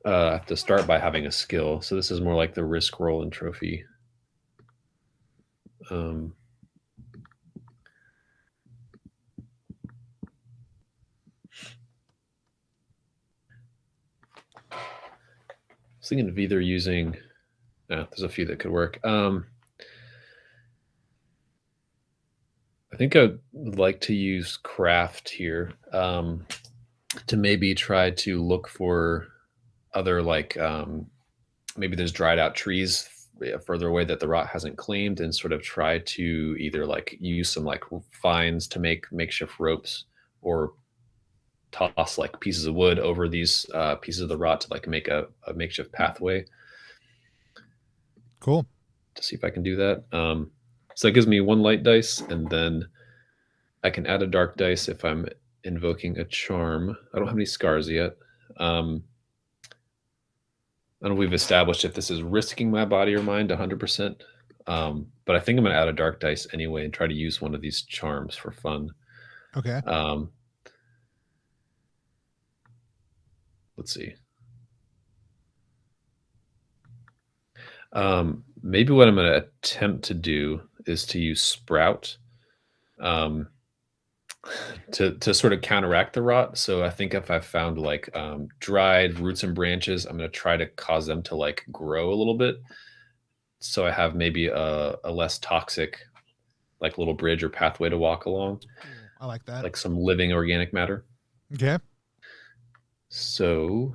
I have to start by having a skill. So this is more like the risk roll in Trophy. I was thinking of either using, there's a few that could work. I think I'd like to use craft here, to maybe try to look for other, like, maybe there's dried out trees further away that the rot hasn't claimed, and sort of try to either like use some like vines to make makeshift ropes, or toss like pieces of wood over these pieces of the rot to like make a makeshift pathway. Cool. To see if I can do that. So that gives me 1 light dice, and then I can add a dark dice if I'm invoking a charm. I don't have any scars yet. I don't know if we've established if this is risking my body or mind 100%. But I think I'm going to add a dark dice anyway and try to use one of these charms for fun. Okay. Let's see. Maybe what I'm going to attempt to do is to use Sprout, to sort of counteract the rot. So I think if I found like dried roots and branches, I'm going to try to cause them to like grow a little bit. So I have maybe a less toxic, like little bridge or pathway to walk along. I like that. Like some living organic matter. Okay. So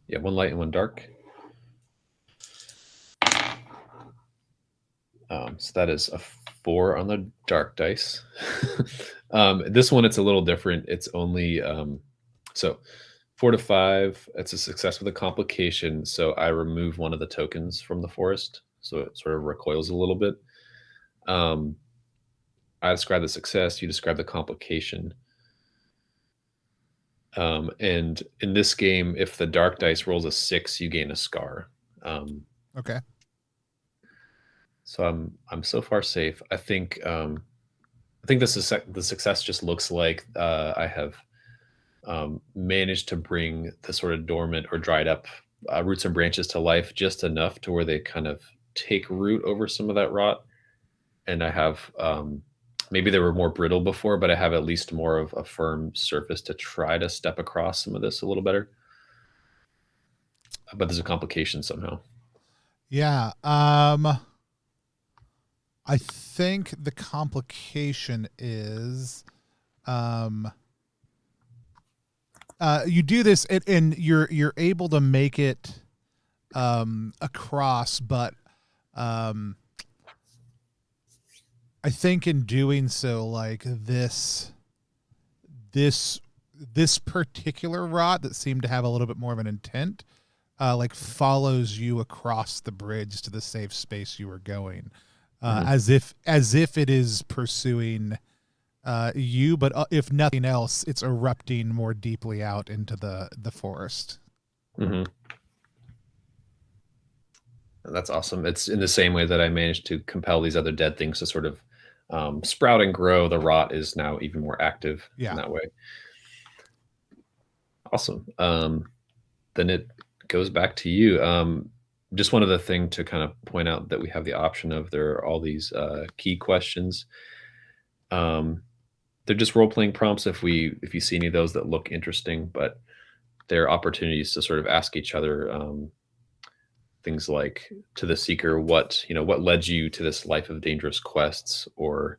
yeah, 1 light and 1 dark. So that is a 4 on the dark dice. This one, it's a little different. It's only so 4 to 5. It's a success with a complication. So I remove one of the tokens from the forest, so it sort of recoils a little bit. I describe the success. You describe the complication. And in this game, if the dark dice rolls a 6, you gain a scar. Okay. So I'm so far safe. I think this is the success just looks like I have managed to bring the sort of dormant or dried up roots and branches to life just enough to where they kind of take root over some of that rot. And I have maybe they were more brittle before, but I have at least more of a firm surface to try to step across some of this a little better. But there's a complication somehow. Yeah. I think the complication is you do this and you're able to make it across, but I think in doing so, like this particular rot that seemed to have a little bit more of an intent, like follows you across the bridge to the safe space you were going. As if it is pursuing you, but if nothing else, it's erupting more deeply out into the forest. Mm-hmm. That's awesome. It's in the same way that I managed to compel these other dead things to sort of sprout and grow. The rot is now even more active in that way. Awesome. Then it goes back to you. Just one other thing to kind of point out that we have the option of, there are all these key questions. They're just role-playing prompts if you see any of those that look interesting, but they're opportunities to sort of ask each other things like, to the seeker, what led you to this life of dangerous quests, or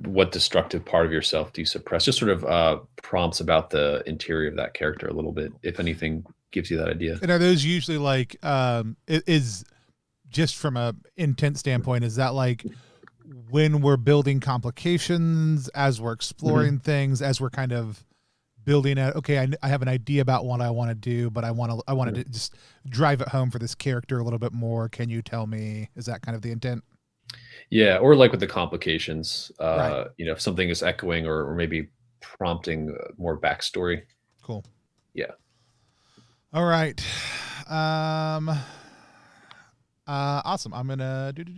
what destructive part of yourself do you suppress? Just sort of prompts about the interior of that character a little bit, if anything gives you that idea. And are those usually like, is just from a intent standpoint, is that like when we're building complications, as we're exploring things, as we're kind of building out, okay, I have an idea about what I want to do, but I want to just drive it home for this character a little bit more. Can you tell me, is that kind of the intent? Yeah, or like with the complications, Right. if something is echoing or maybe prompting more backstory. Cool. Yeah. All right. Awesome. I'm gonna just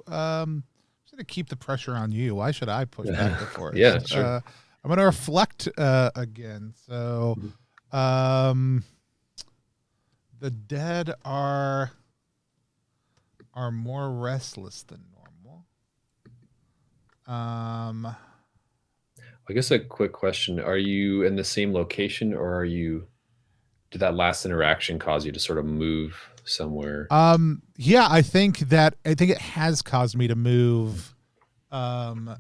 gonna keep the pressure on you. Why should I push back the forest? Yeah, sure. I'm gonna reflect again. So, the dead are more restless than normal. I guess a quick question: are you in the same location, or did that last interaction cause you to sort of move somewhere? Yeah, I think it has caused me to move down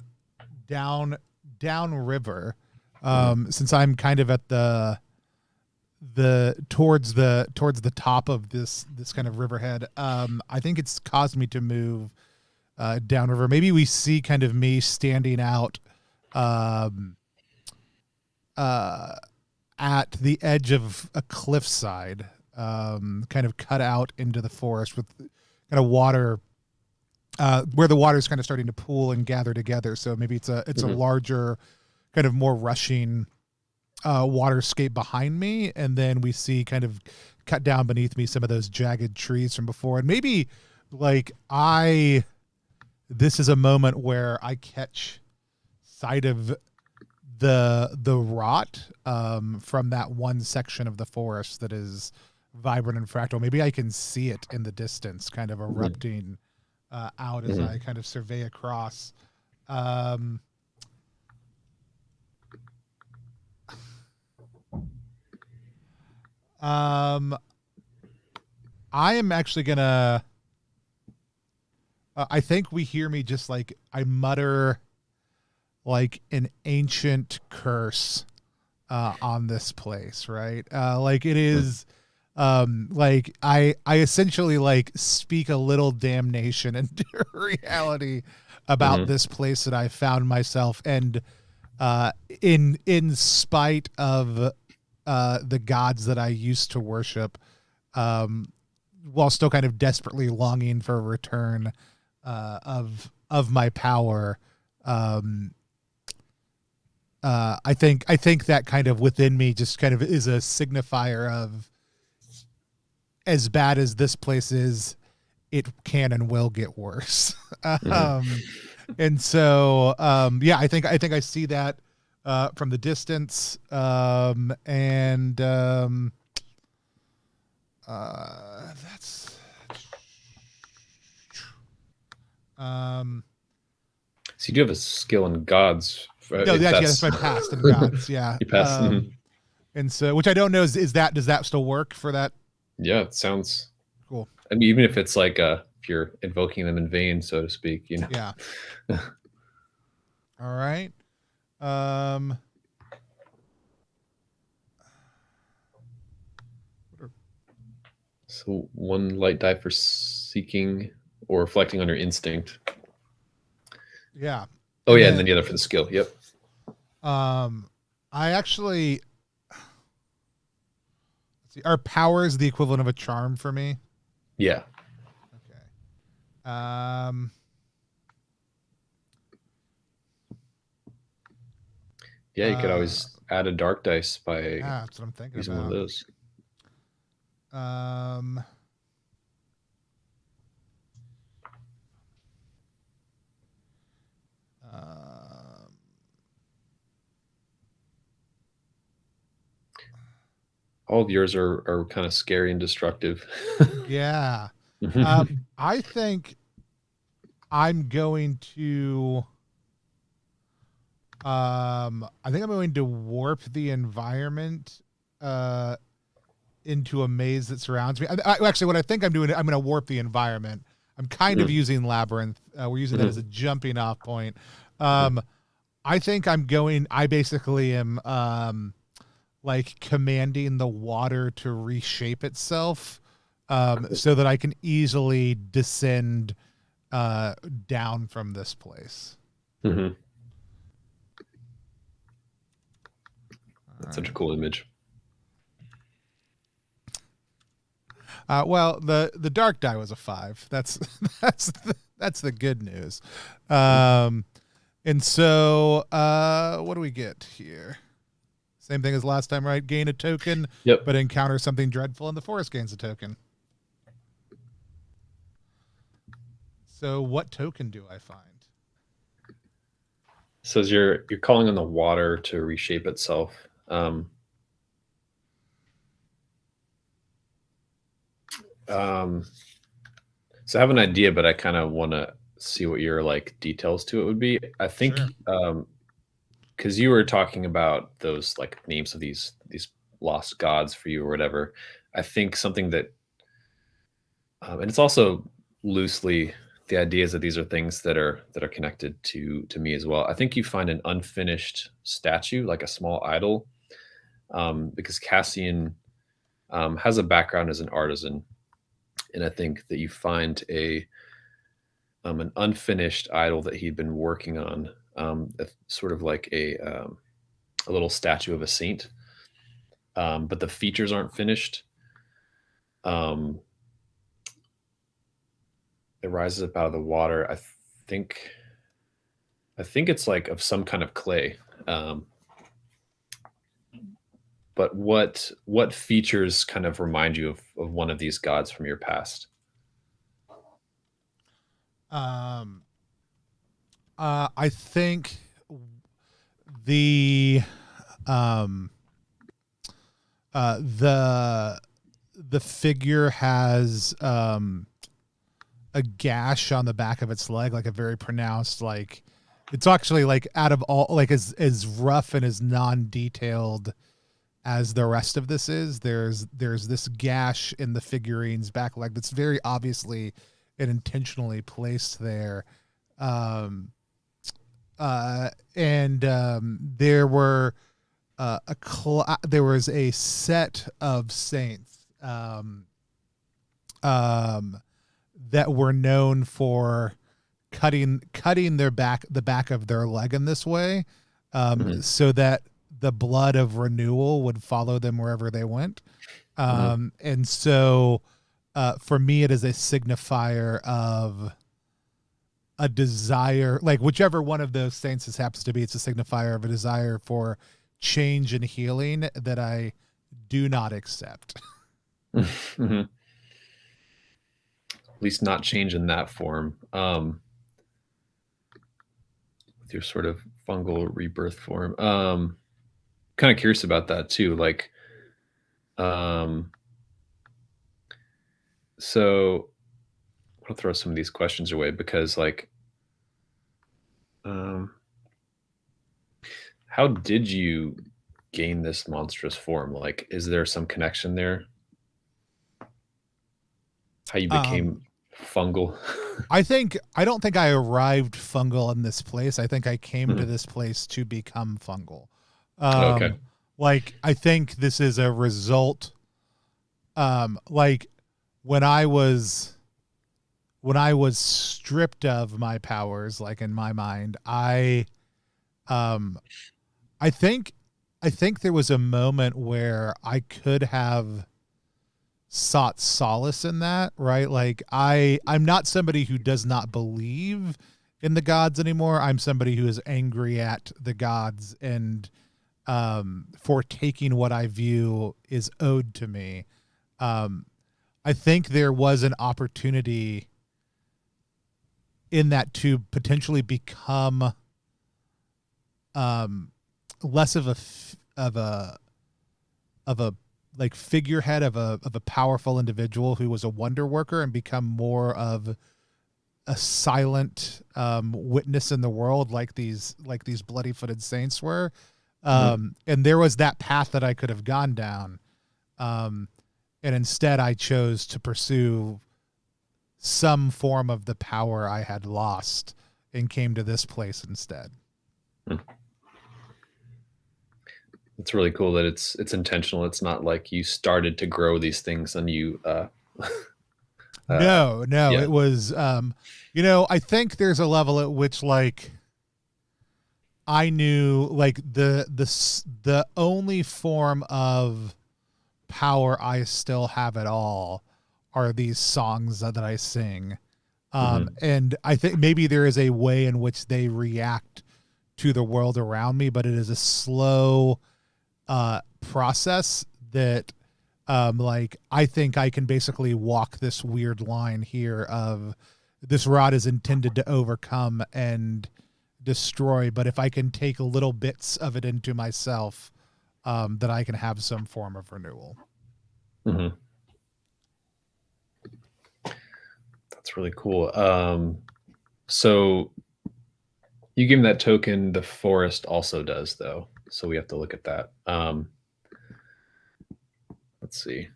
river. Since I'm kind of at the towards the top of this kind of riverhead. I think it's caused me to move down river. Maybe we see kind of me standing out at the edge of a cliffside, kind of cut out into the forest with kind of water, where the water is kind of starting to pool and gather together. So maybe it's a larger, kind of more rushing waterscape behind me, and then we see kind of cut down beneath me some of those jagged trees from before, and maybe like this is a moment where I catch sight of the rot from that one section of the forest that is vibrant and fractal. Maybe I can see it in the distance, kind of erupting out as I kind of survey across. I am actually gonna. I think we hear me just like I mutter like an ancient curse on this place, right? Like it is, like I essentially like speak a little damnation into reality about this place that I found myself, and in spite of the gods that I used to worship, while still kind of desperately longing for a return of my power. I think that kind of within me just kind of is a signifier of, as bad as this place is, it can and will get worse. And so, yeah, I think I see that from the distance, and that's. So you do have a skill in gods. No, that's my past in gods. Yeah, you passed. And so, which I don't know does that still work for that? Yeah, it sounds cool. I mean, even if it's like if you're invoking them in vain, so to speak, Yeah. All right. So one light die for seeking or reflecting on your instinct. Yeah. Oh, yeah, and then the other for the skill. Yep. I actually, let's see, our power is the equivalent of a charm for me. Yeah. Okay. Yeah, you could always add a dark dice by that's what I'm thinking using about. one of those. All of yours are kind of scary and destructive. Yeah. I think I'm going to warp the environment into a maze that surrounds me. Actually, what I think I'm doing, I'm going to warp the environment. I'm kind of using Labyrinth. We're using that as a jumping off point. I think I basically am like commanding the water to reshape itself so that I can easily descend down from this place. That's such a cool image. Well, the dark die was a 5. That's the good news. And so what do we get here? Same thing as last time, right? Gain a token, but encounter something dreadful, and the forest gains a token. So what token do I find? It says you're calling on the water to reshape itself. So I have an idea, but I kind of want to see what your like details to it would be. I think because you were talking about those like names of these lost gods for you or whatever. I think something that and it's also loosely the idea is that these are things that are connected to me as well. I think you find an unfinished statue, like a small idol, because Cassian has a background as an artisan. And I think that you find an unfinished idol that he'd been working on, sort of like a little statue of a saint, but the features aren't finished. It rises up out of the water. I think it's like of some kind of clay. But what features kind of remind you of one of these gods from your past? I think the figure has a gash on the back of its leg, like a very pronounced, like it's actually like out of all, like as rough and as non-detailed as the rest of this is. There's this gash in the figurine's back leg that's very obviously and intentionally placed there. There were there was a set of saints that were known for cutting the back of their leg in this way, so that the blood of renewal would follow them wherever they went. And so for me, it is a signifier of a desire, like whichever one of those saints this happens to be, it's a signifier of a desire for change and healing that I do not accept. At least not change in that form. With your sort of fungal rebirth form. Kind of curious about that too. Like, so I'll throw some of these questions away because like, how did you gain this monstrous form? Like, is there some connection there? How you became fungal? I don't think I arrived fungal in this place. I think I came to this place to become fungal. Okay. Like, I think this is a result. Like when I was stripped of my powers, like in my mind, I think there was a moment where I could have sought solace in that, right? Like I'm not somebody who does not believe in the gods anymore. I'm somebody who is angry at the gods and for taking what I view is owed to me. I think there was an opportunity in that to potentially become less of a like figurehead of a powerful individual who was a wonder worker and become more of a silent witness in the world, like these bloody-footed saints were. And there was that path that I could have gone down. And instead I chose to pursue some form of the power I had lost and came to this place instead. It's really cool that it's intentional. It's not like you started to grow these things and you No, yeah. it was you know, I think there's a level at which like I knew like the only form of power I still have at all are these songs that I sing. And I think maybe there is a way in which they react to the world around me, but it is a slow process that like I think I can basically walk this weird line here of this rod is intended to overcome and destroy, but if I can take little bits of it into myself, that I can have some form of renewal. That's really cool. So you give me that token. The forest also does, though, so we have to look at that. Let's see.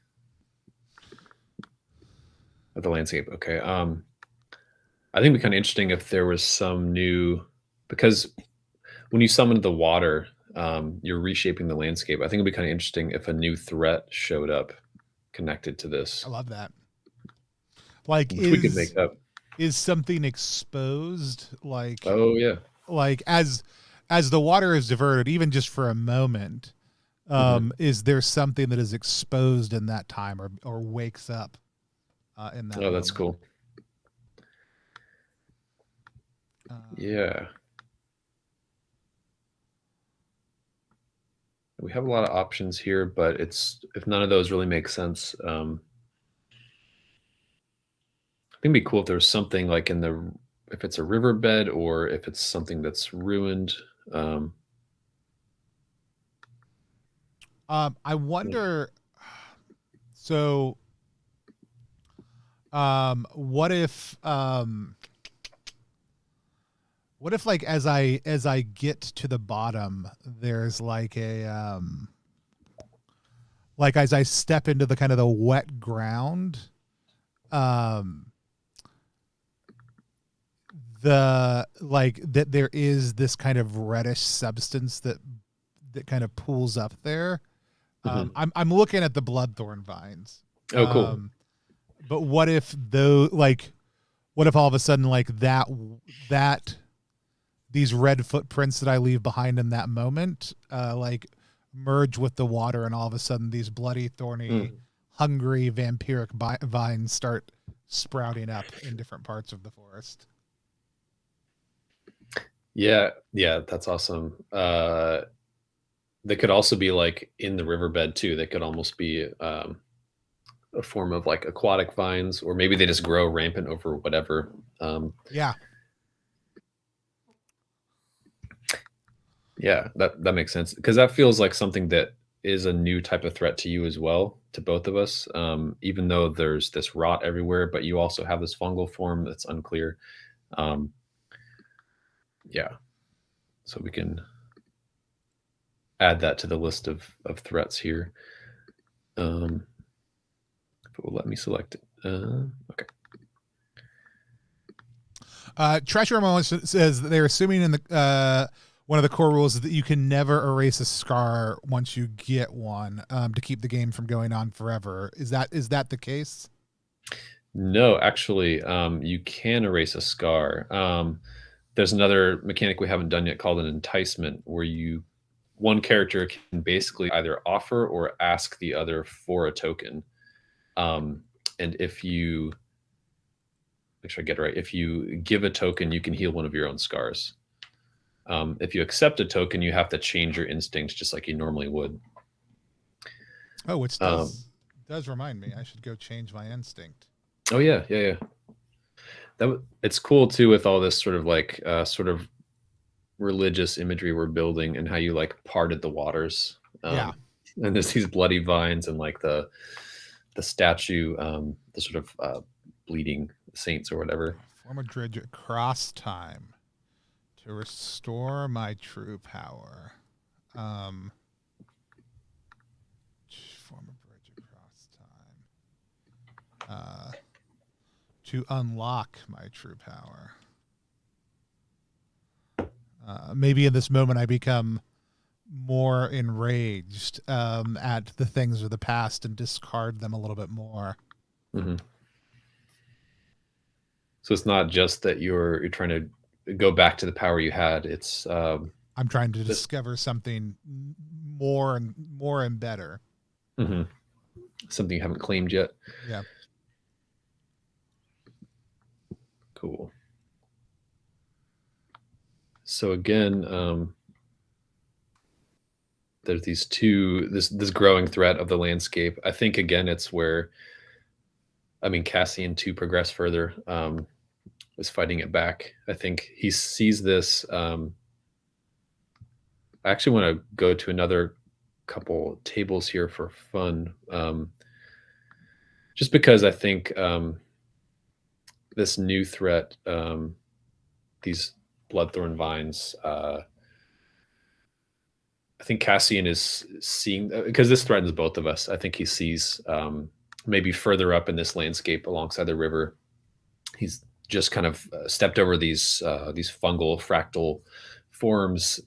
At the landscape, okay. I think it'd be kind of interesting if there was some new, because when you summon the water, you're reshaping the landscape. I think it'd be kind of interesting if a new threat showed up connected to this. I love that. Like, which we could make up. Is something exposed? Like, oh yeah, like as the water is diverted, even just for a moment, is there something that is exposed in that time or wakes up in that? Oh, that's moment? cool. Yeah. We have a lot of options here, but it's if none of those really make sense. I think it'd be cool if there was something like in the if it's a riverbed or if it's something that's ruined. I wonder. So, what if like as I get to the bottom, there's like a like as I step into the kind of the wet ground, the like that there is this kind of reddish substance that kind of pools up there. I'm looking at the bloodthorn vines. Oh, cool. But what if what if all of a sudden like that these red footprints that I leave behind in that moment, like merge with the water, and all of a sudden these bloody, thorny, hungry, vampiric vines start sprouting up in different parts of the forest. Yeah, that's awesome. They could also be like in the riverbed too. They could almost be a form of like aquatic vines, or maybe they just grow rampant over whatever. Yeah. Yeah, that makes sense, because that feels like something that is a new type of threat to you as well, to both of us. Even though there's this rot everywhere, but you also have this fungal form that's unclear. Yeah, so we can add that to the list of threats here. If it will let me select it. Okay. Treasure Ramon says that they're assuming in the one of the core rules is that you can never erase a scar once you get one, to keep the game from going on forever. Is that the case? No, actually, you can erase a scar. There's another mechanic we haven't done yet called an enticement, where one character can basically either offer or ask the other for a token. And if you make sure I get it right, if you give a token, you can heal one of your own scars. If you accept a token, you have to change your instincts just like you normally would. Oh, which does remind me, I should go change my instinct. Oh yeah. It's cool too, with all this sort of like sort of religious imagery we're building, and how you like parted the waters. Yeah. And there's these bloody vines, and like the statue, the sort of bleeding saints or whatever. Form a dredge across time to restore my true power. Form a bridge across time to unlock my true power. Maybe in this moment I become more enraged at the things of the past and discard them a little bit more. Mm-hmm. So it's not just that you're trying to go back to the power you had. It's I'm trying to discover something more and better. Mm-hmm. Something you haven't claimed yet. Yeah. Cool. So again, there's these this growing threat of the landscape. I think again, it's where, I mean, Cassian to progress further is fighting it back. I think he sees this. I actually want to go to another couple tables here for fun, just because I think this new threat, these bloodthorn vines. I think Cassian is seeing, because this threatens both of us. I think he sees maybe further up in this landscape alongside the river. He's just kind of stepped over these fungal fractal forms,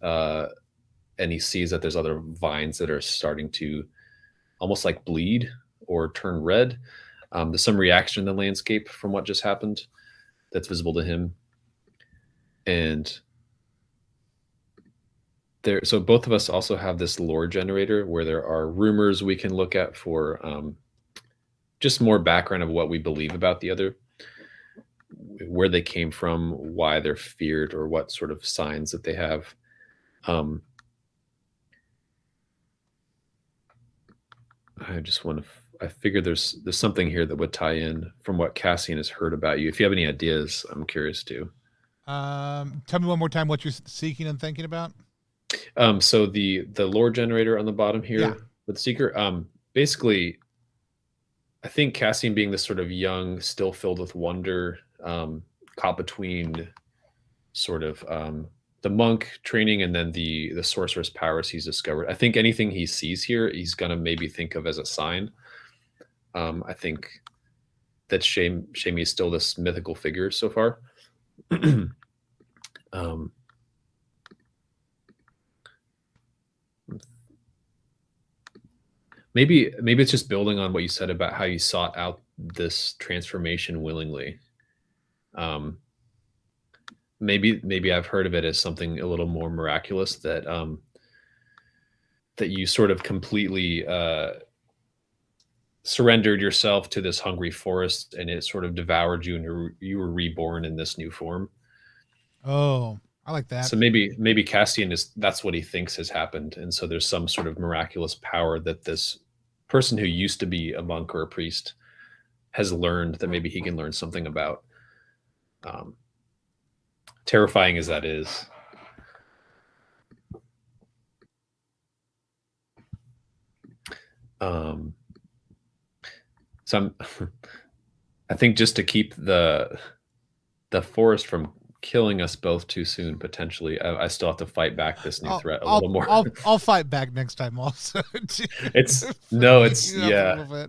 and he sees that there's other vines that are starting to almost like bleed or turn red. There's some reaction in the landscape from what just happened that's visible to him. And so both of us also have this lore generator where there are rumors we can look at for just more background of what we believe about the other, where they came from, why they're feared, or what sort of signs that they have. I just want to, I figured there's something here that would tie in from what Cassian has heard about you. If you have any ideas, I'm curious too. Tell me one more time what you're seeking and thinking about. So the lore generator on the bottom here with Seeker, basically, I think Cassian being this sort of young, still filled with wonder, caught between sort of the monk training and then the sorcerer's powers he's discovered. I think anything he sees here, he's gonna maybe think of as a sign. I think that Shamey is still this mythical figure so far. Maybe it's just building on what you said about how you sought out this transformation willingly. Maybe I've heard of it as something a little more miraculous, that that you sort of completely surrendered yourself to this hungry forest, and it sort of devoured you, and you were reborn in this new form. Oh, I like that. So maybe Cassian that's what he thinks has happened, and so there's some sort of miraculous power that this person who used to be a monk or a priest has learned that maybe he can learn something about. Terrifying as that is. So I think just to keep the forest from killing us both too soon, potentially, I still have to fight back this new threat a little more. I'll fight back next time also. It's yeah.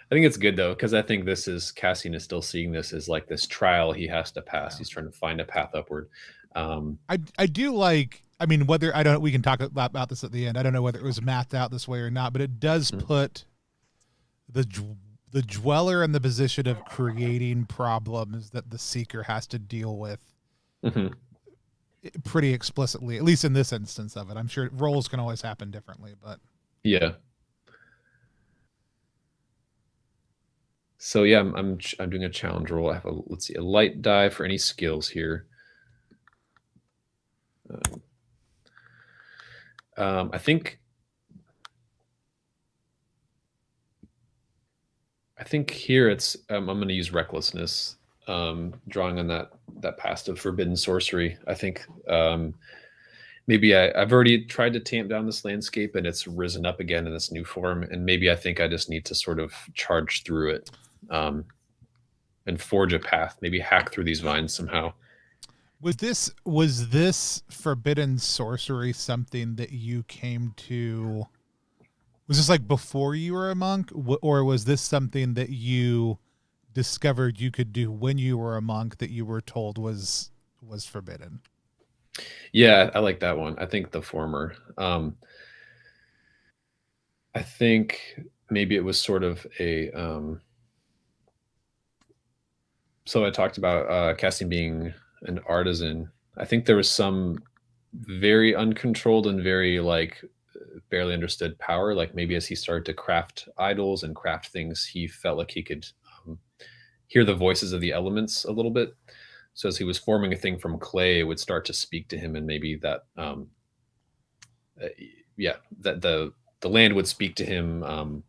I think it's good though, because I think Cassian is still seeing this as like this trial he has to pass. Yeah. He's trying to find a path upward. I do like, I mean, whether we can talk about this at the end. I don't know whether it was mapped out this way or not, but it does put the dweller in the position of creating problems that the seeker has to deal with pretty explicitly, at least in this instance of it. I'm sure roles can always happen differently, but yeah. So yeah, I'm doing a challenge roll. I have let's see, a light die for any skills here. I think here it's I'm going to use recklessness, drawing on that past of forbidden sorcery. I think maybe I've already tried to tamp down this landscape, and it's risen up again in this new form, and maybe I think I just need to sort of charge through it. And forge a path, maybe hack through these vines somehow. Was this forbidden sorcery something that you came to? Was this like before you were a monk, or was this something that you discovered you could do when you were a monk that you were told was forbidden? Yeah, I like that one. I think the former. I think maybe it was sort of a so I talked about casting being an artisan. I think there was some very uncontrolled and very like barely understood power. Like maybe as he started to craft idols and craft things, he felt like he could um, hear the voices of the elements a little bit. So as he was forming a thing from clay, it would start to speak to him, and maybe that, uh, yeah, that the land would speak to him.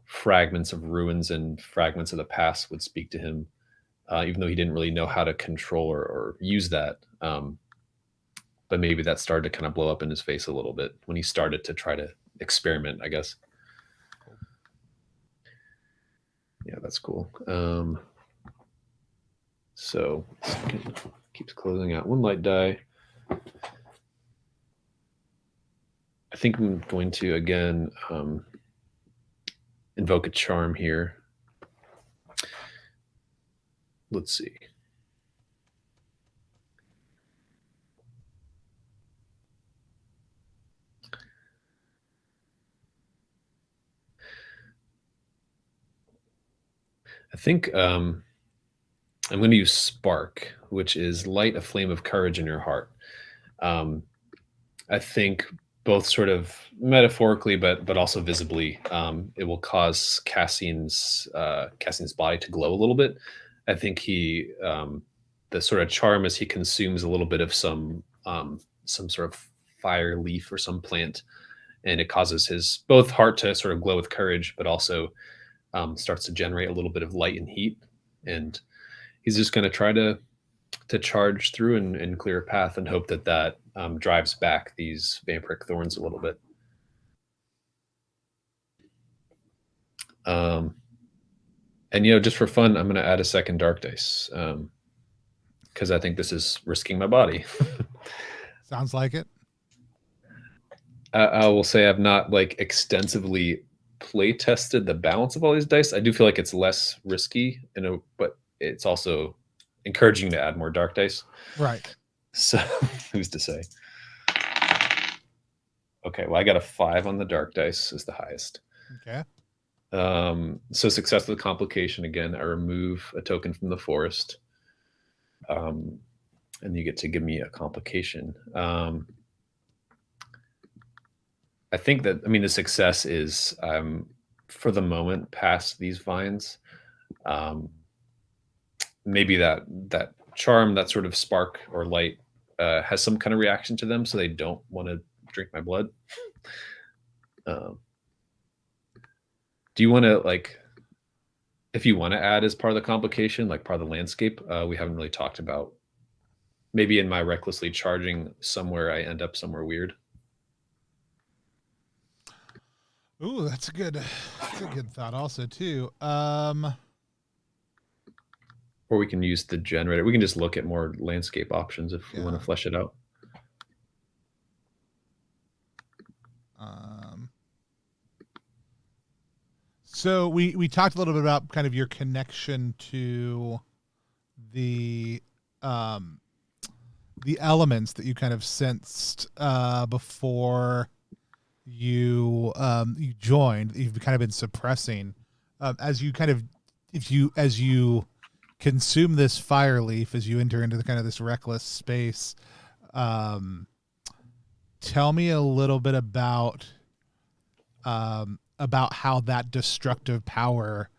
Fragments of ruins and fragments of the past would speak to him, even though he didn't really know how to control or use that. But maybe that started to kind of blow up in his face a little bit when he started to try to experiment, I guess. Yeah, that's cool. So keeps closing out one light die. I think I'm going to again invoke a charm here. Let's see. I think I'm going to use Spark, which is light a flame of courage in your heart. I think both sort of metaphorically, but also visibly, it will cause Cassian's body to glow a little bit. I think the sort of charm is he consumes a little bit of some sort of fire leaf or some plant, and it causes his both heart to sort of glow with courage, but also starts to generate a little bit of light and heat. And he's just going to try to charge through and clear a path and hope that drives back these vampiric thorns a little bit. And just for fun, I'm going to add a second dark dice because I think this is risking my body. Sounds like it. I will say I've not like extensively play tested the balance of all these dice. I do feel like it's less risky, but it's also encouraging to add more dark dice. Right. So who's to say? Okay, well, I got a 5 on the dark dice is the highest. Okay. So success with the complication again. I remove a token from the forest, and you get to give me a complication. I think that the success is for the moment past these vines. Maybe that charm, that sort of spark or light, has some kind of reaction to them, so they don't want to drink my blood. Do you want to if you want to add as part of the complication, like part of the landscape? We haven't really talked about. Maybe in my recklessly charging somewhere, I end up somewhere weird. Ooh, that's a good thought also too. Or we can use the generator. We can just look at more landscape options if we want to flesh it out. So we talked a little bit about kind of your connection to the elements that you kind of sensed before you joined. You've kind of been suppressing as you consume this fire leaf, as you enter into the kind of this reckless space. Tell me a little bit about how that destructive power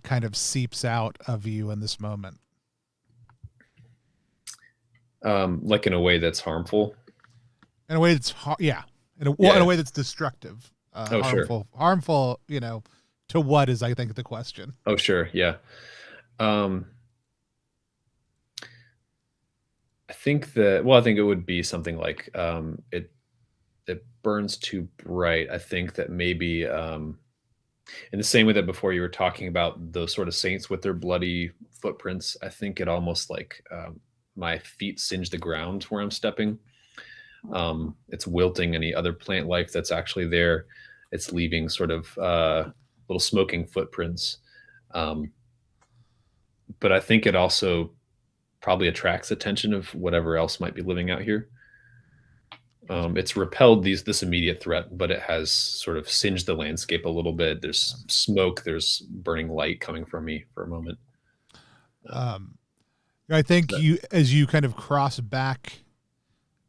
kind of seeps out of you in this moment. Like in a way that's harmful. In a way that's in a way that's destructive. Harmful. Sure. Harmful. To what is, I think, the question. Oh, sure. Yeah. I think it would be something like it burns too bright. I think that maybe in the same way that before you were talking about those sort of saints with their bloody footprints, I think it almost like my feet singe the ground where I'm stepping. It's wilting any other plant life that's actually there. It's leaving sort of little smoking footprints. but I think it also probably attracts attention of whatever else might be living out here. It's repelled this immediate threat, but it has sort of singed the landscape a little bit. There's smoke, there's burning light coming from me for a moment. I think as you kind of cross back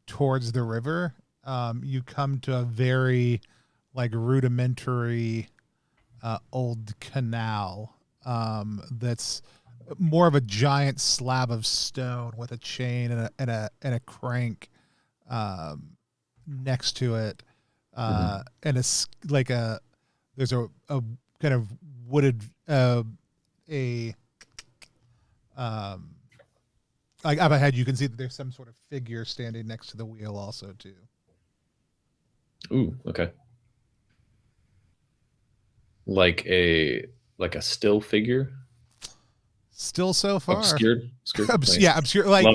towards the river, you come to a very like rudimentary old canal that's more of a giant slab of stone with a chain and a crank next to it, and it's like there's a kind of wooded like up ahead you can see that there's some sort of figure standing next to the wheel also too. Ooh, okay. Like a still figure. Still so far obscured. Nice. Yeah, obscure, like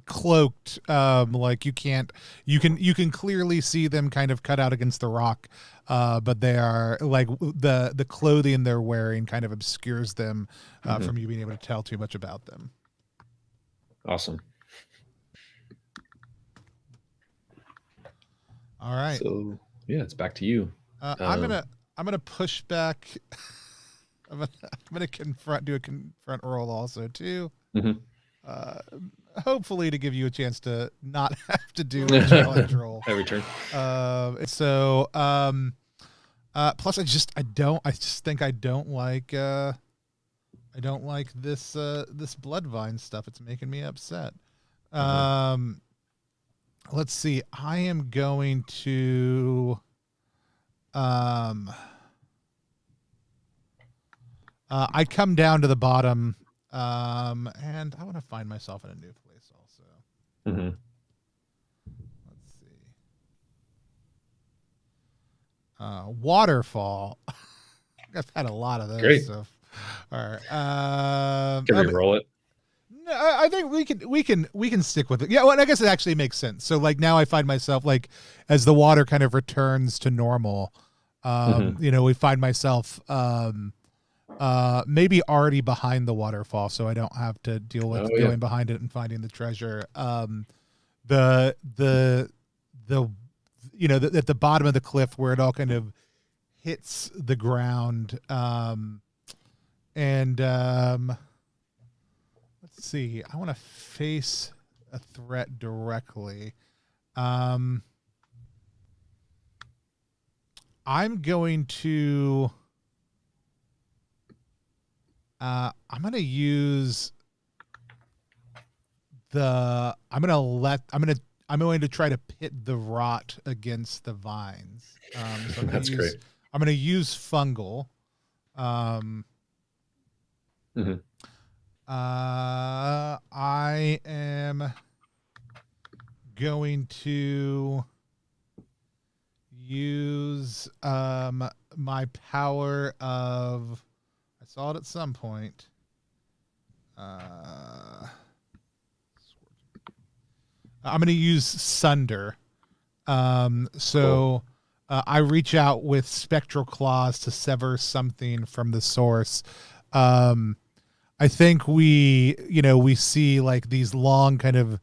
cloaked, like you can clearly see them kind of cut out against the rock, but they are like the clothing they're wearing kind of obscures them from you being able to tell too much about them. Awesome. All right, so yeah, it's back to you. I'm gonna push back. I'm gonna do a confront roll also too. Hopefully to give you a chance to not have to do a challenge roll every turn. Plus I just think I don't like this this bloodvine stuff. It's making me upset. Let's see. I am going to I come down to the bottom, and I want to find myself in a new place also. Let's see. Waterfall. I've had a lot of those. Great. So. All right. Can we roll it? No, I think we can stick with it. Yeah, well, and I guess it actually makes sense. So like now I find myself like as the water kind of returns to normal, we find myself maybe already behind the waterfall, so I don't have to deal with going behind it and finding the treasure. At the bottom of the cliff where it all kind of hits the ground, let's see. I want to face a threat directly. I'm going to. I'm going to use I'm going to try to pit the rot against the vines. So That's great. I'm going to use fungal. I am going to use my power of. I saw it at some point. I'm going to use Sunder. Cool. I reach out with spectral claws to sever something from the source. I think we see like these long kind of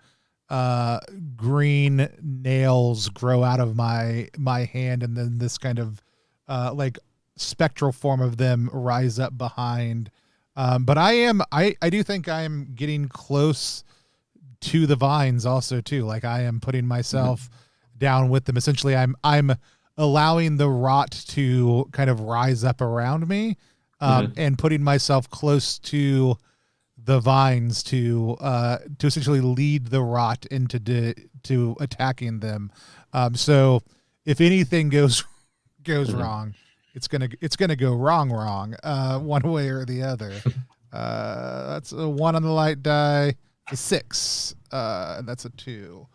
green nails grow out of my hand, and then this kind of like spectral form of them rise up behind. But I do think I am getting close to the vines also too. Like I am putting myself down with them. Essentially, I'm allowing the rot to kind of rise up around me, and putting myself close to the vines to essentially lead the rot into attacking them. So if anything goes wrong, it's gonna go wrong, one way or the other. That's a 1 on the light die, a 6, and that's a 2.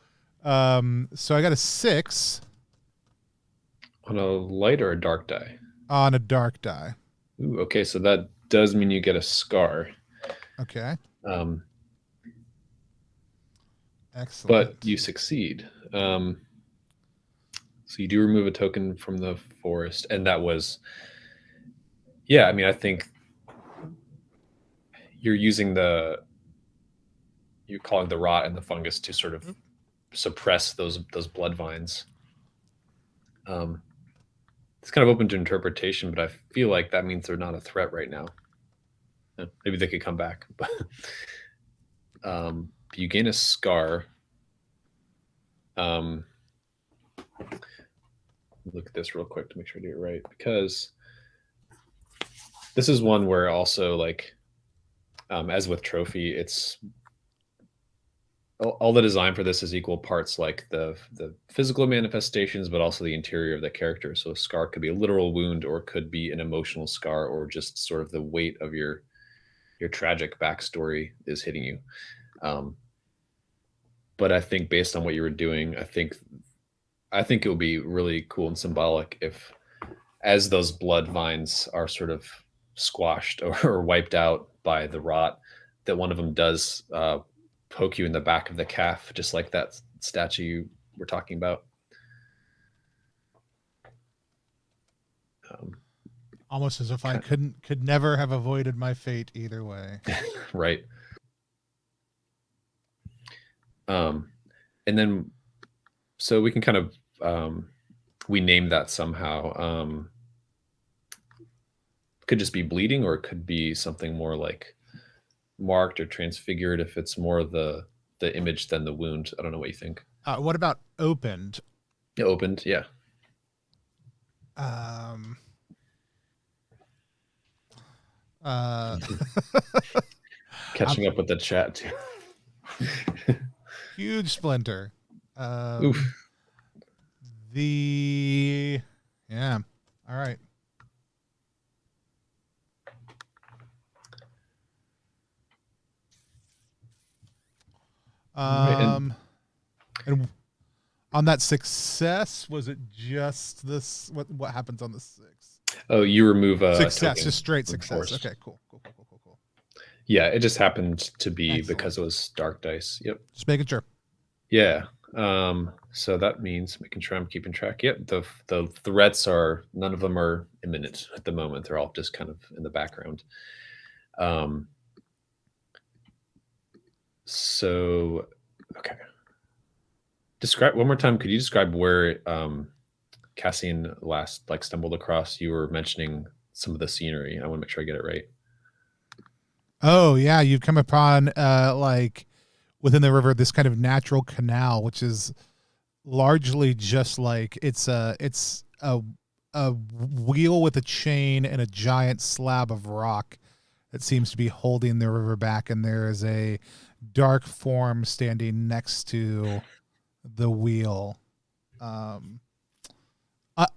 So I got a 6 on a light or a dark die. On a dark die. Ooh, okay, so that does mean you get a scar. Okay. Excellent. But you succeed. So you do remove a token from the forest, and that was, I think you're using you're calling the rot and the fungus to sort of suppress those blood vines. It's kind of open to interpretation, but I feel like that means they're not a threat right now. Maybe they could come back. But you gain a scar. Look at this real quick to make sure I do it right, because this is one where also, like, as with Trophy, it's all the design for this is equal parts like the physical manifestations, but also the interior of the character. So a scar could be a literal wound, or could be an emotional scar, or just sort of the weight of your tragic backstory is hitting you. But I think based on what you were doing, I think it would be really cool and symbolic if, as those blood vines are sort of squashed or wiped out by the rot, that one of them does poke you in the back of the calf, just like that statue you were talking about. Almost as if I could never have avoided my fate either way. Right. And then, so we can kind of, we name that somehow. Could just be bleeding, or it could be something more like marked or transfigured if it's more the image than the wound. I don't know what you think. What about opened? Yeah, opened, yeah. Catching up with the chat too. Huge splinter. Oof. Yeah. All right. And on that success, was it just this? What happens on the 6? Oh, you remove success, just straight success. Forced. Okay, cool. Yeah, it just happened to be excellent, because it was dark dice. Yep. Just making sure. Yeah. So that means making sure I'm keeping track. Yep. The threats are, none of them are imminent at the moment. They're all just kind of in the background. So, okay. Describe one more time. Could you describe where Cassian last stumbled across? You were mentioning some of the scenery. I want to make sure I get it right. Oh yeah, you've come upon like within the river this kind of natural canal, which is largely just like it's a wheel with a chain and a giant slab of rock that seems to be holding the river back, and there is a dark form standing next to the wheel,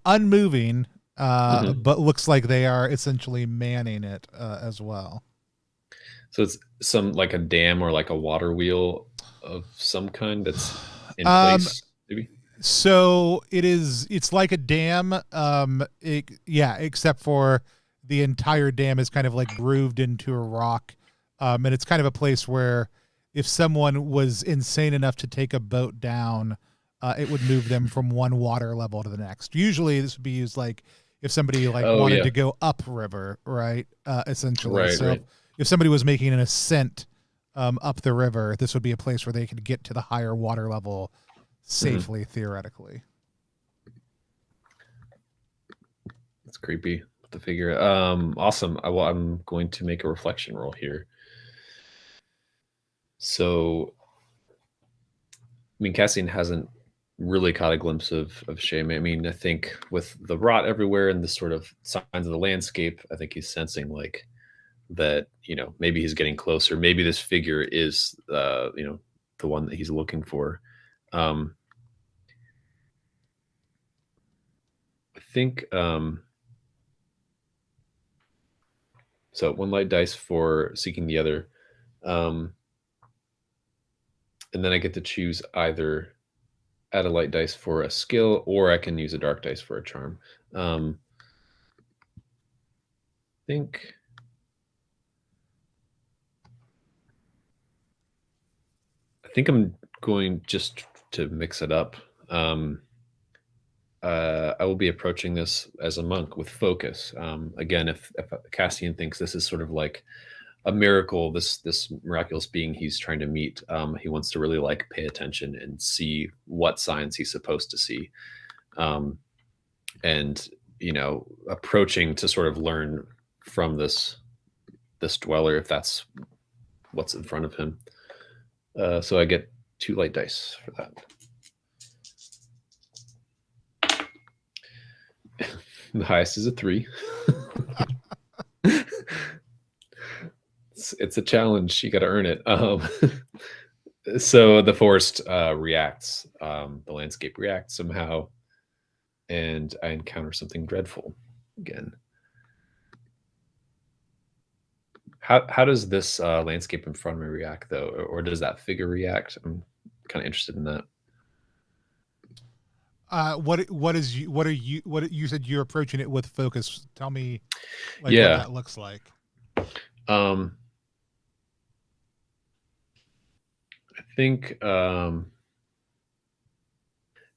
unmoving, but looks like they are essentially manning it as well. So it's some like a dam or like a water wheel of some kind that's in place, maybe? So it's like a dam. Except for the entire dam is kind of like grooved into a rock. And it's kind of a place where if someone was insane enough to take a boat down, it would move them from one water level to the next. Usually this would be used like if somebody wanted to go upriver, right? Essentially. Right, so if somebody was making an ascent up the river, this would be a place where they could get to the higher water level safely, theoretically. That's creepy to figure. Awesome. I'm going to make a reflection roll here. So, I mean, Cassian hasn't really caught a glimpse of shame. I mean, I think with the rot everywhere and the sort of signs of the landscape, I think he's sensing like that, maybe he's getting closer. Maybe this figure is, the one that he's looking for. I think, so 1 light dice for seeking the other. And then I get to choose either add a light dice for a skill, or I can use a dark dice for a charm. I think I'm going just to mix it up. I will be approaching this as a monk with focus. Again, if Cassian thinks this is sort of like a miracle, this miraculous being he's trying to meet. He wants to really like pay attention and see what signs he's supposed to see, and approaching to sort of learn from this dweller if that's what's in front of him. So I get 2 light dice for that. The highest is a 3. It's a challenge. You got to earn it. So the forest reacts. The landscape reacts somehow, and I encounter something dreadful again. How does this landscape in front of me react, though, or does that figure react? I'm kind of interested in that. What you said you're approaching it with focus. Tell me, what that looks like. I think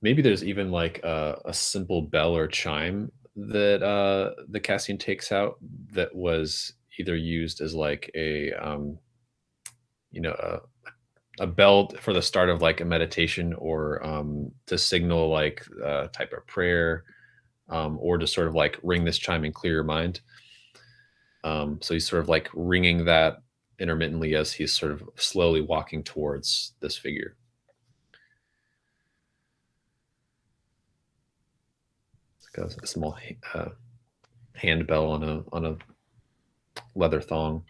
maybe there's even like a simple bell or chime that the Cassian takes out that was either used as like a bell for the start of like a meditation, or to signal like a type of prayer, or to sort of like ring this chime and clear your mind. So he's sort of like ringing that intermittently as he's sort of slowly walking towards this figure. It's like a small handbell on a leather thong.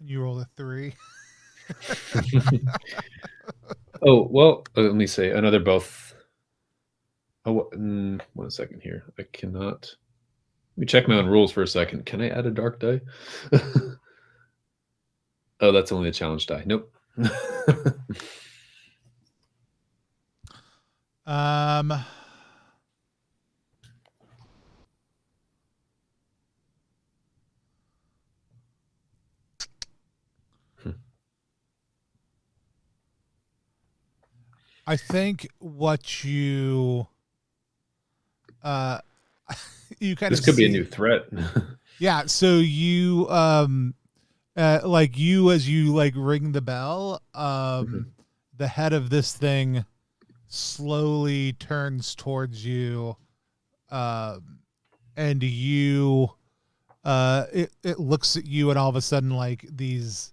You roll a 3. Oh, well, let me say another both. Oh, 1 second here. I cannot. Let me check my own rules for a second. Can I add a dark die? Oh, that's only a challenge die. Nope. I think what you you kind this of could be a new threat. Yeah, so you like you as you like ring the bell, the head of this thing slowly turns towards you, and you it looks at you, and all of a sudden like these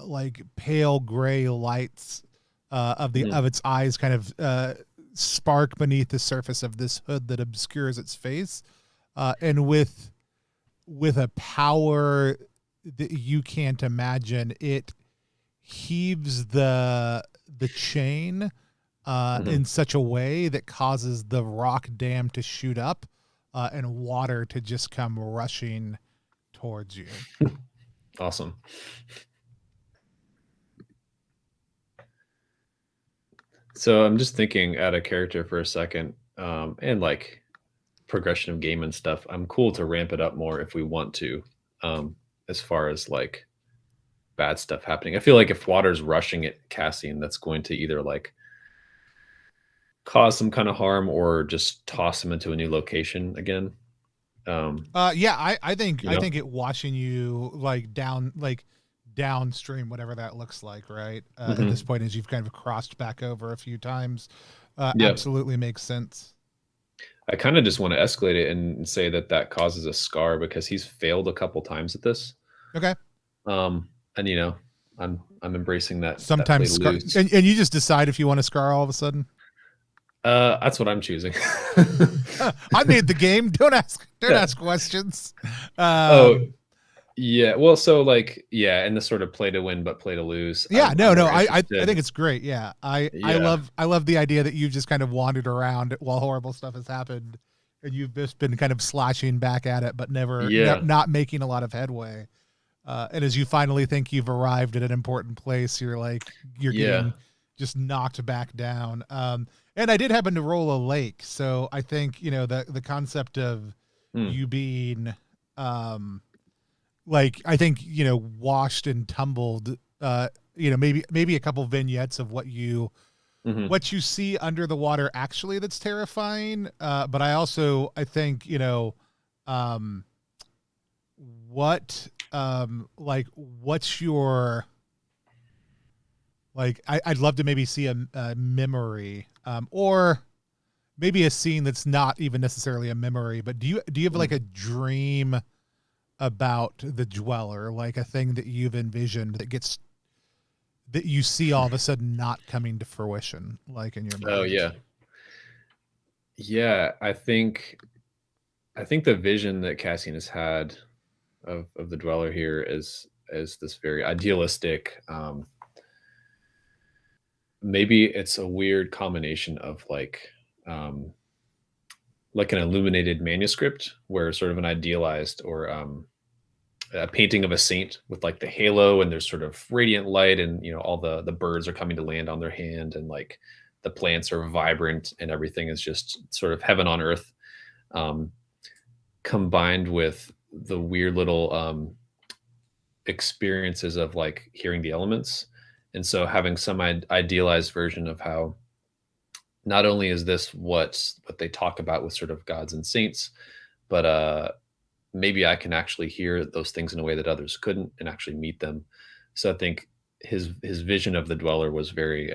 like pale gray lights of its eyes kind of spark beneath the surface of this hood that obscures its face, and with a power that you can't imagine, it heaves the chain in such a way that causes the rock dam to shoot up, and water to just come rushing towards you. Awesome. So I'm just thinking out of character for a second, and like progression of game and stuff. I'm cool to ramp it up more if we want to, as far as like bad stuff happening. I feel like if water's rushing at Cassian, that's going to either like cause some kind of harm or just toss him into a new location again. Yeah, I think it washing you like downstream, whatever that looks like, right? At this point, as you've kind of crossed back over a few times, absolutely makes sense. I kind of just want to escalate it and say that causes a scar because he's failed a couple times at this. Okay. And I'm embracing that. Sometimes that scar, and you just decide if you want to scar all of a sudden. That's what I'm choosing. I made the game. Don't ask questions. Yeah. Well, so like, yeah, and the sort of play to win but play to lose. Yeah, I think it's great. Yeah. I love the idea that you've just kind of wandered around while horrible stuff has happened, and you've just been kind of slashing back at it, but never not making a lot of headway. And as you finally think you've arrived at an important place, you're getting just knocked back down. And I did happen to roll a lake, so I think the concept of you being like, I think washed and tumbled, maybe a couple vignettes of what you see under the water actually that's terrifying, but I think what like what's your like I'd love to maybe see a memory or maybe a scene that's not even necessarily a memory, but do you have like a dream about the dweller, like a thing that you've envisioned that you see all of a sudden not coming to fruition, like in your mind? Oh yeah. Yeah, I think the vision that Cassian has had of the dweller here is this very idealistic, maybe it's a weird combination of like an illuminated manuscript where sort of an idealized or a painting of a saint with like the halo and there's sort of radiant light and all the birds are coming to land on their hand and like the plants are vibrant and everything is just sort of heaven on earth, um, combined with the weird little experiences of like hearing the elements. And so having some idealized version of how not only is this what they talk about with sort of gods and saints, but maybe I can actually hear those things in a way that others couldn't and actually meet them. So I think his vision of the dweller was very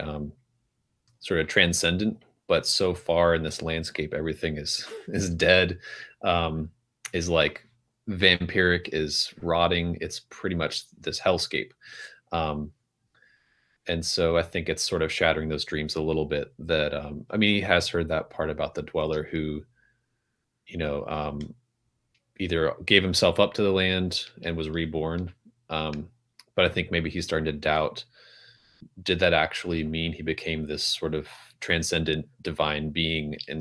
sort of transcendent, but so far in this landscape, everything is is dead, is like vampiric, is rotting. It's pretty much this hellscape. Um, and so I think it's sort of shattering those dreams a little bit. That I mean, he has heard that part about the dweller who, you know, um, either gave himself up to the land and was reborn. But I think maybe he's starting to doubt, did that actually mean he became this sort of transcendent divine being? And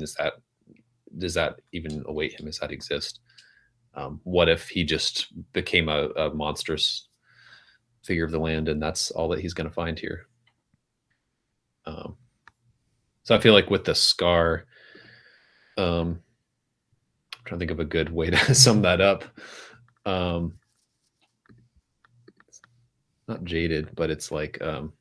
does that even await him? Does that exist? What if he just became a monstrous figure of the land and that's all that he's going to find here? Um, so I feel like with the scar, I'm trying to think of a good way to sum that up. Um, not jaded, but it's like I'm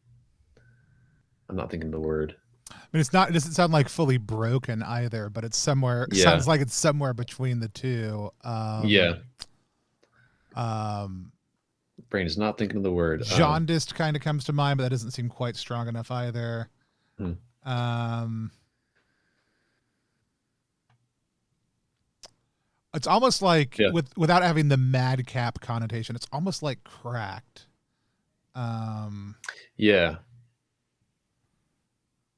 not thinking the word. I mean, it doesn't sound like fully broken either, but it's somewhere. It Yeah, sounds like it's somewhere between the two. yeah. Um, Brain is not thinking of the word. Jaundiced kind of comes to mind, but that doesn't seem quite strong enough either. Hmm. Um, it's almost like Yeah. without having the madcap connotation, it's almost like cracked. Yeah.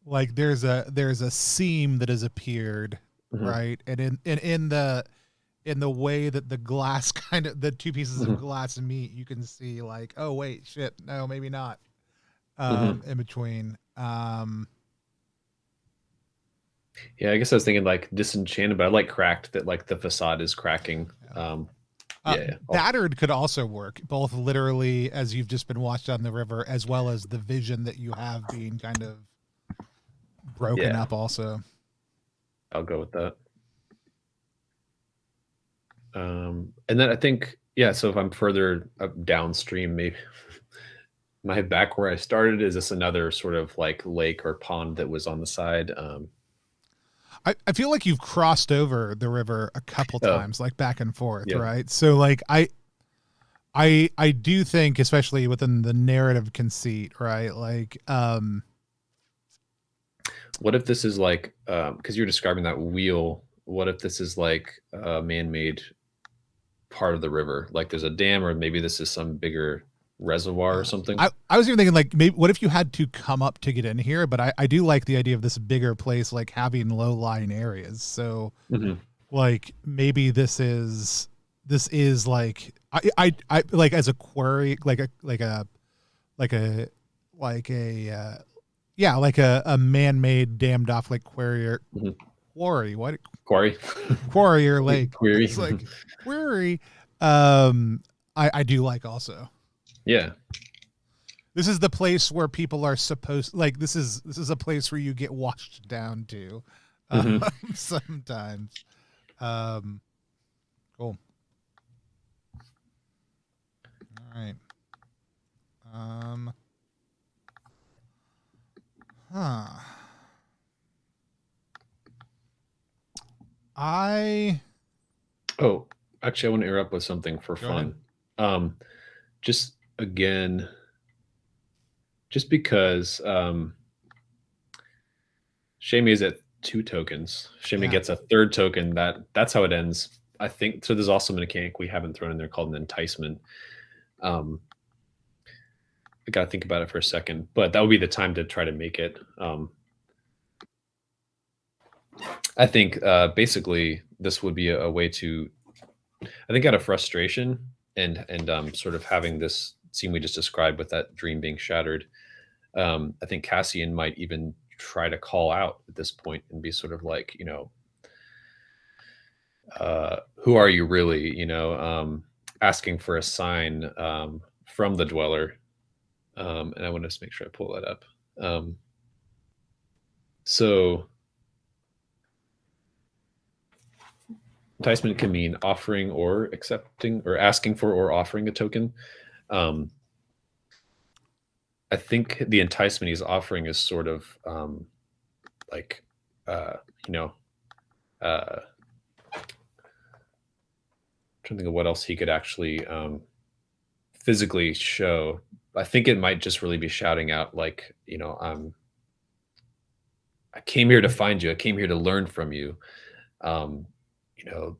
Like there's a seam that has appeared, Mhm. right? And in the way that the glass kind of the two pieces of Mhm. glass meet, you can see like, oh wait, shit, no, maybe not. Mhm. In between. Yeah, I guess I was thinking like disenchanted, but I like cracked, that like the facade is cracking. Yeah, yeah. Battered could also work, both literally as you've just been washed down the river, as well as the vision that you have being kind of broken Yeah, up also. I'll go with that. And then I think, yeah, so if I'm further up downstream, maybe my back where I started, is this another sort of like lake or pond that was on the side? I feel like you've crossed over the river a couple Oh, times, like back and forth, yeah. right? So like I do think, especially within the narrative conceit, right? Like What if this is like, because you're describing that wheel, what if this is like a man-made part of the river? Like there's a dam, or maybe this is some bigger reservoir or something? I was even thinking like maybe what if you had to come up to get in here, but I do like the idea of this bigger place like having low lying areas. So Mhm. like maybe this is like I like as a quarry like a like a yeah, like a man-made dammed off like Mhm. quarry what Quarry. quarry or lake. Query. It's like quarry. I do like also. Yeah. This is the place where people are supposed like this is a place where you get washed down to Mhm. sometimes. Um cool. All right. Um huh. I Oh, actually, I want to interrupt with something for Go ahead. fun. Just again, just because Shamey is at 2 tokens. Shamey Yeah. gets a third token. That's how it ends. I think so. There's also a mechanic we haven't thrown in there called an enticement. I gotta think about it for a second, but that would be the time to try to make it. I think basically this would be a way to, I think, out of frustration and sort of having this scene we just described with that dream being shattered. I think Cassian might even try to call out at this point and be sort of like, who are you really? Asking for a sign from the dweller. And I want to just make sure I pull that up. So enticement can mean offering or accepting or asking for or offering a token. I think the enticement he's offering is sort of like, you know, trying to think of what else he could actually physically show. I think it might just really be shouting out like, I came here to find you. I came here to learn from you. You know,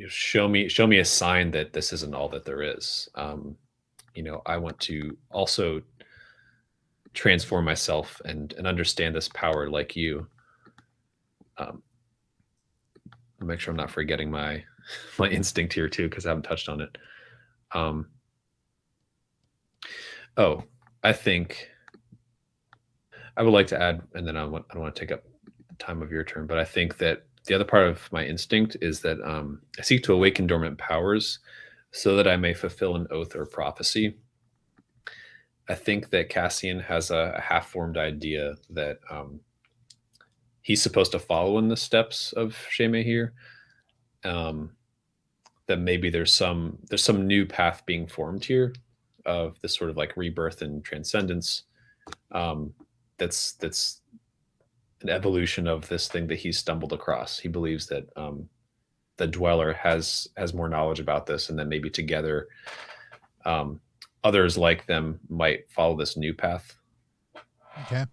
show me a sign that this isn't all that there is. I want to also transform myself and understand this power like you. I'll make sure I'm not forgetting my instinct here too, because I haven't touched on it. I think I would like to add, and then I don't want to take up the time of your turn, but I think that the other part of my instinct is that I seek to awaken dormant powers so that I may fulfill an oath or prophecy. I think that Cassian has a half-formed idea that he's supposed to follow in the steps of Shamey here. That maybe there's some new path being formed here of this sort of like rebirth and transcendence. That's an evolution of this thing that he's stumbled across. He believes that the dweller has more knowledge about this, and then maybe together others like them might follow this new path. Okay.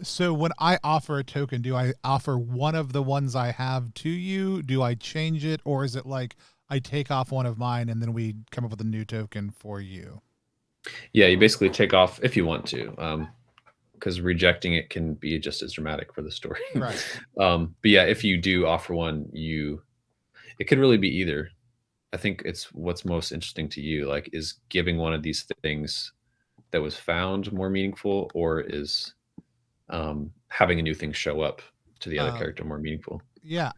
So when I offer a token, do I offer one of the ones I have to you? Do I change it, or is it like I take off one of mine and then we come up with a new token for you? Yeah, you basically take off if you want to, because rejecting it can be just as dramatic for the story. Right. But yeah, if you do offer one, it could really be either. I think it's what's most interesting to you, like, is giving one of these things that was found more meaningful, or is having a new thing show up to the other character more meaningful? Yeah,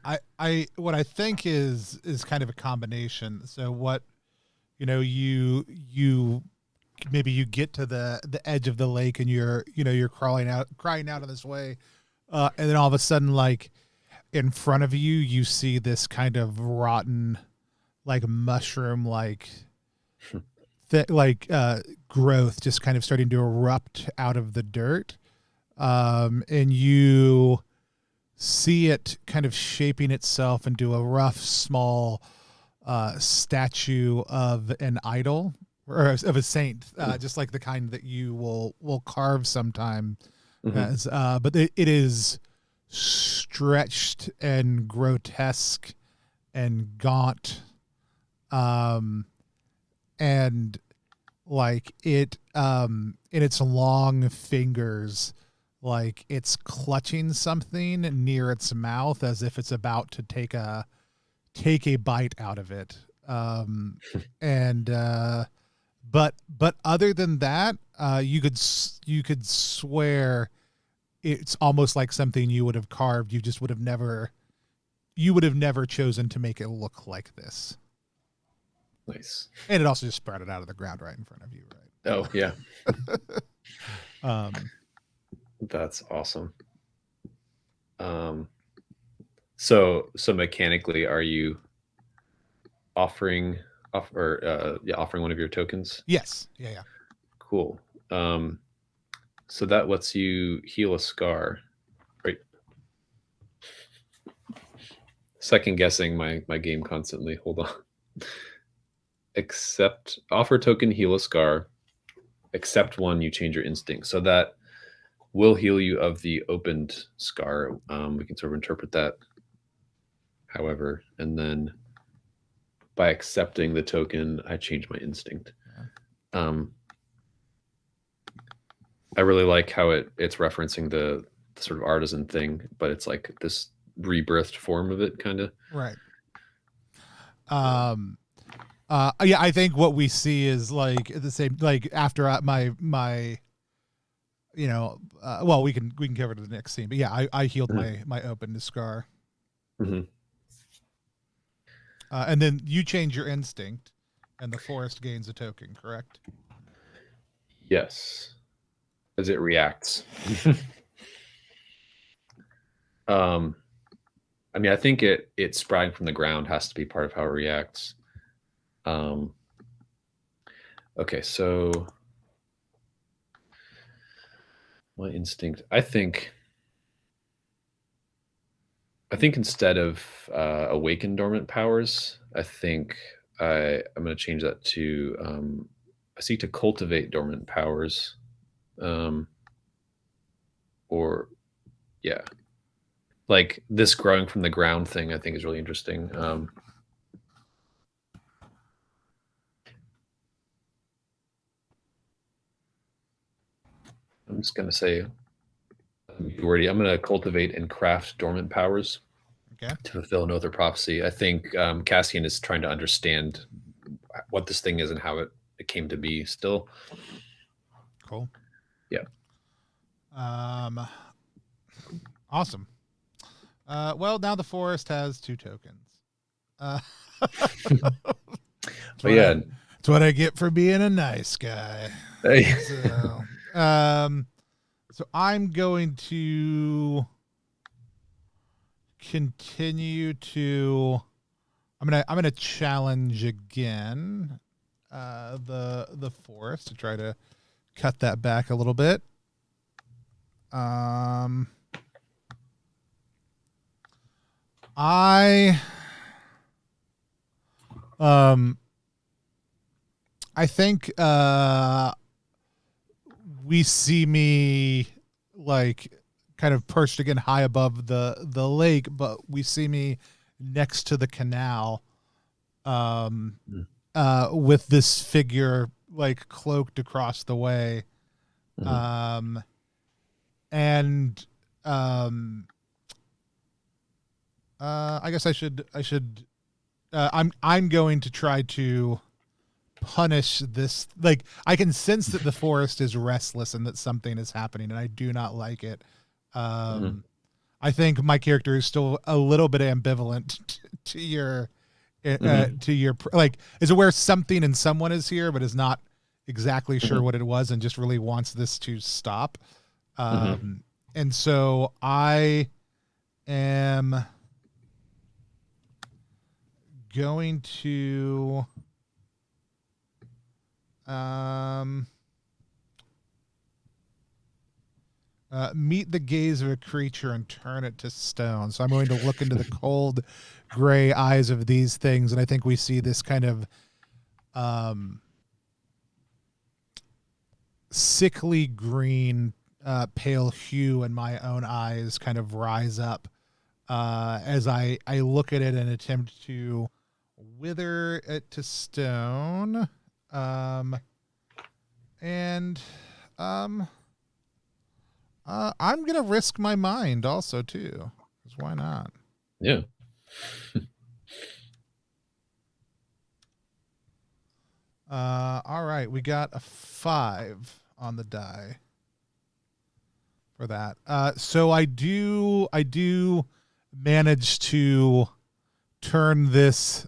what I think is kind of a combination. So what, you maybe you get to the edge of the lake and you're crying out in this way, and then all of a sudden, like, in front of you, you see this kind of rotten, like, mushroom, like growth just kind of starting to erupt out of the dirt, and you see it kind of shaping itself into a rough, small statue of an idol, or of a saint, just like the kind that you will carve sometime. As but it is stretched and grotesque and gaunt, and like it in its long fingers, like it's clutching something near its mouth as if it's about to take a bite out of it. And but other than that, you could swear it's almost like something you would have carved. You just would have never chosen to make it look like this. Nice. And it also just sprouted out of the ground right in front of you, right? Oh yeah. That's awesome. So mechanically, are you offering one of your tokens? Yes. Yeah. Cool. So that lets you heal a scar, right? second guessing my game constantly. Hold on. Accept offer token, heal a scar. Accept one, you change your instinct. So that will heal you of the opened scar. We can sort of interpret that however, and then by accepting the token, I change my instinct. I really like how it's referencing the sort of artisan thing, but it's like this rebirthed form of it, kind of. Right. Yeah, I think what we see is like the same, like after my well, we can cover it in the next scene, but yeah, I healed my open scar. And then you change your instinct and the forest gains a token, correct? Yes, as it reacts. I mean, I think it sprouting from the ground has to be part of how it reacts. Okay, so my instinct, I think instead of awaken dormant powers, I think I'm going to change that to I seek to cultivate dormant powers. Or yeah, like this growing from the ground thing, I think is really interesting. I'm just going to say, I'm going to cultivate and craft dormant powers to fulfill another prophecy. I think Cassian is trying to understand what this thing is and how it came to be still. Cool. Yeah. Awesome. Well, now the forest has 2 tokens. It's what I get for being a nice guy. Hey. So I'm going to continue to. I'm gonna challenge again the forest to try to cut that back a little bit. I think we see me like kind of perched again high above the lake, but we see me next to the canal with this figure like cloaked across the way. I guess I should I'm going to try to punish this. Like, I can sense that the forest is restless and that something is happening, and I do not like it. I think my character is still a little bit ambivalent to your like, is aware something and someone is here, but is not exactly sure what it was and just really wants this to stop. And so I am going to meet the gaze of a creature and turn it to stone. So I'm going to look into the cold gray eyes of these things, and I think we see this kind of sickly green pale hue in my own eyes kind of rise up as I look at it and attempt to wither it to stone. I'm gonna risk my mind also too, because why not? Yeah. All right, we got a 5 on the die for that. So I do manage to turn this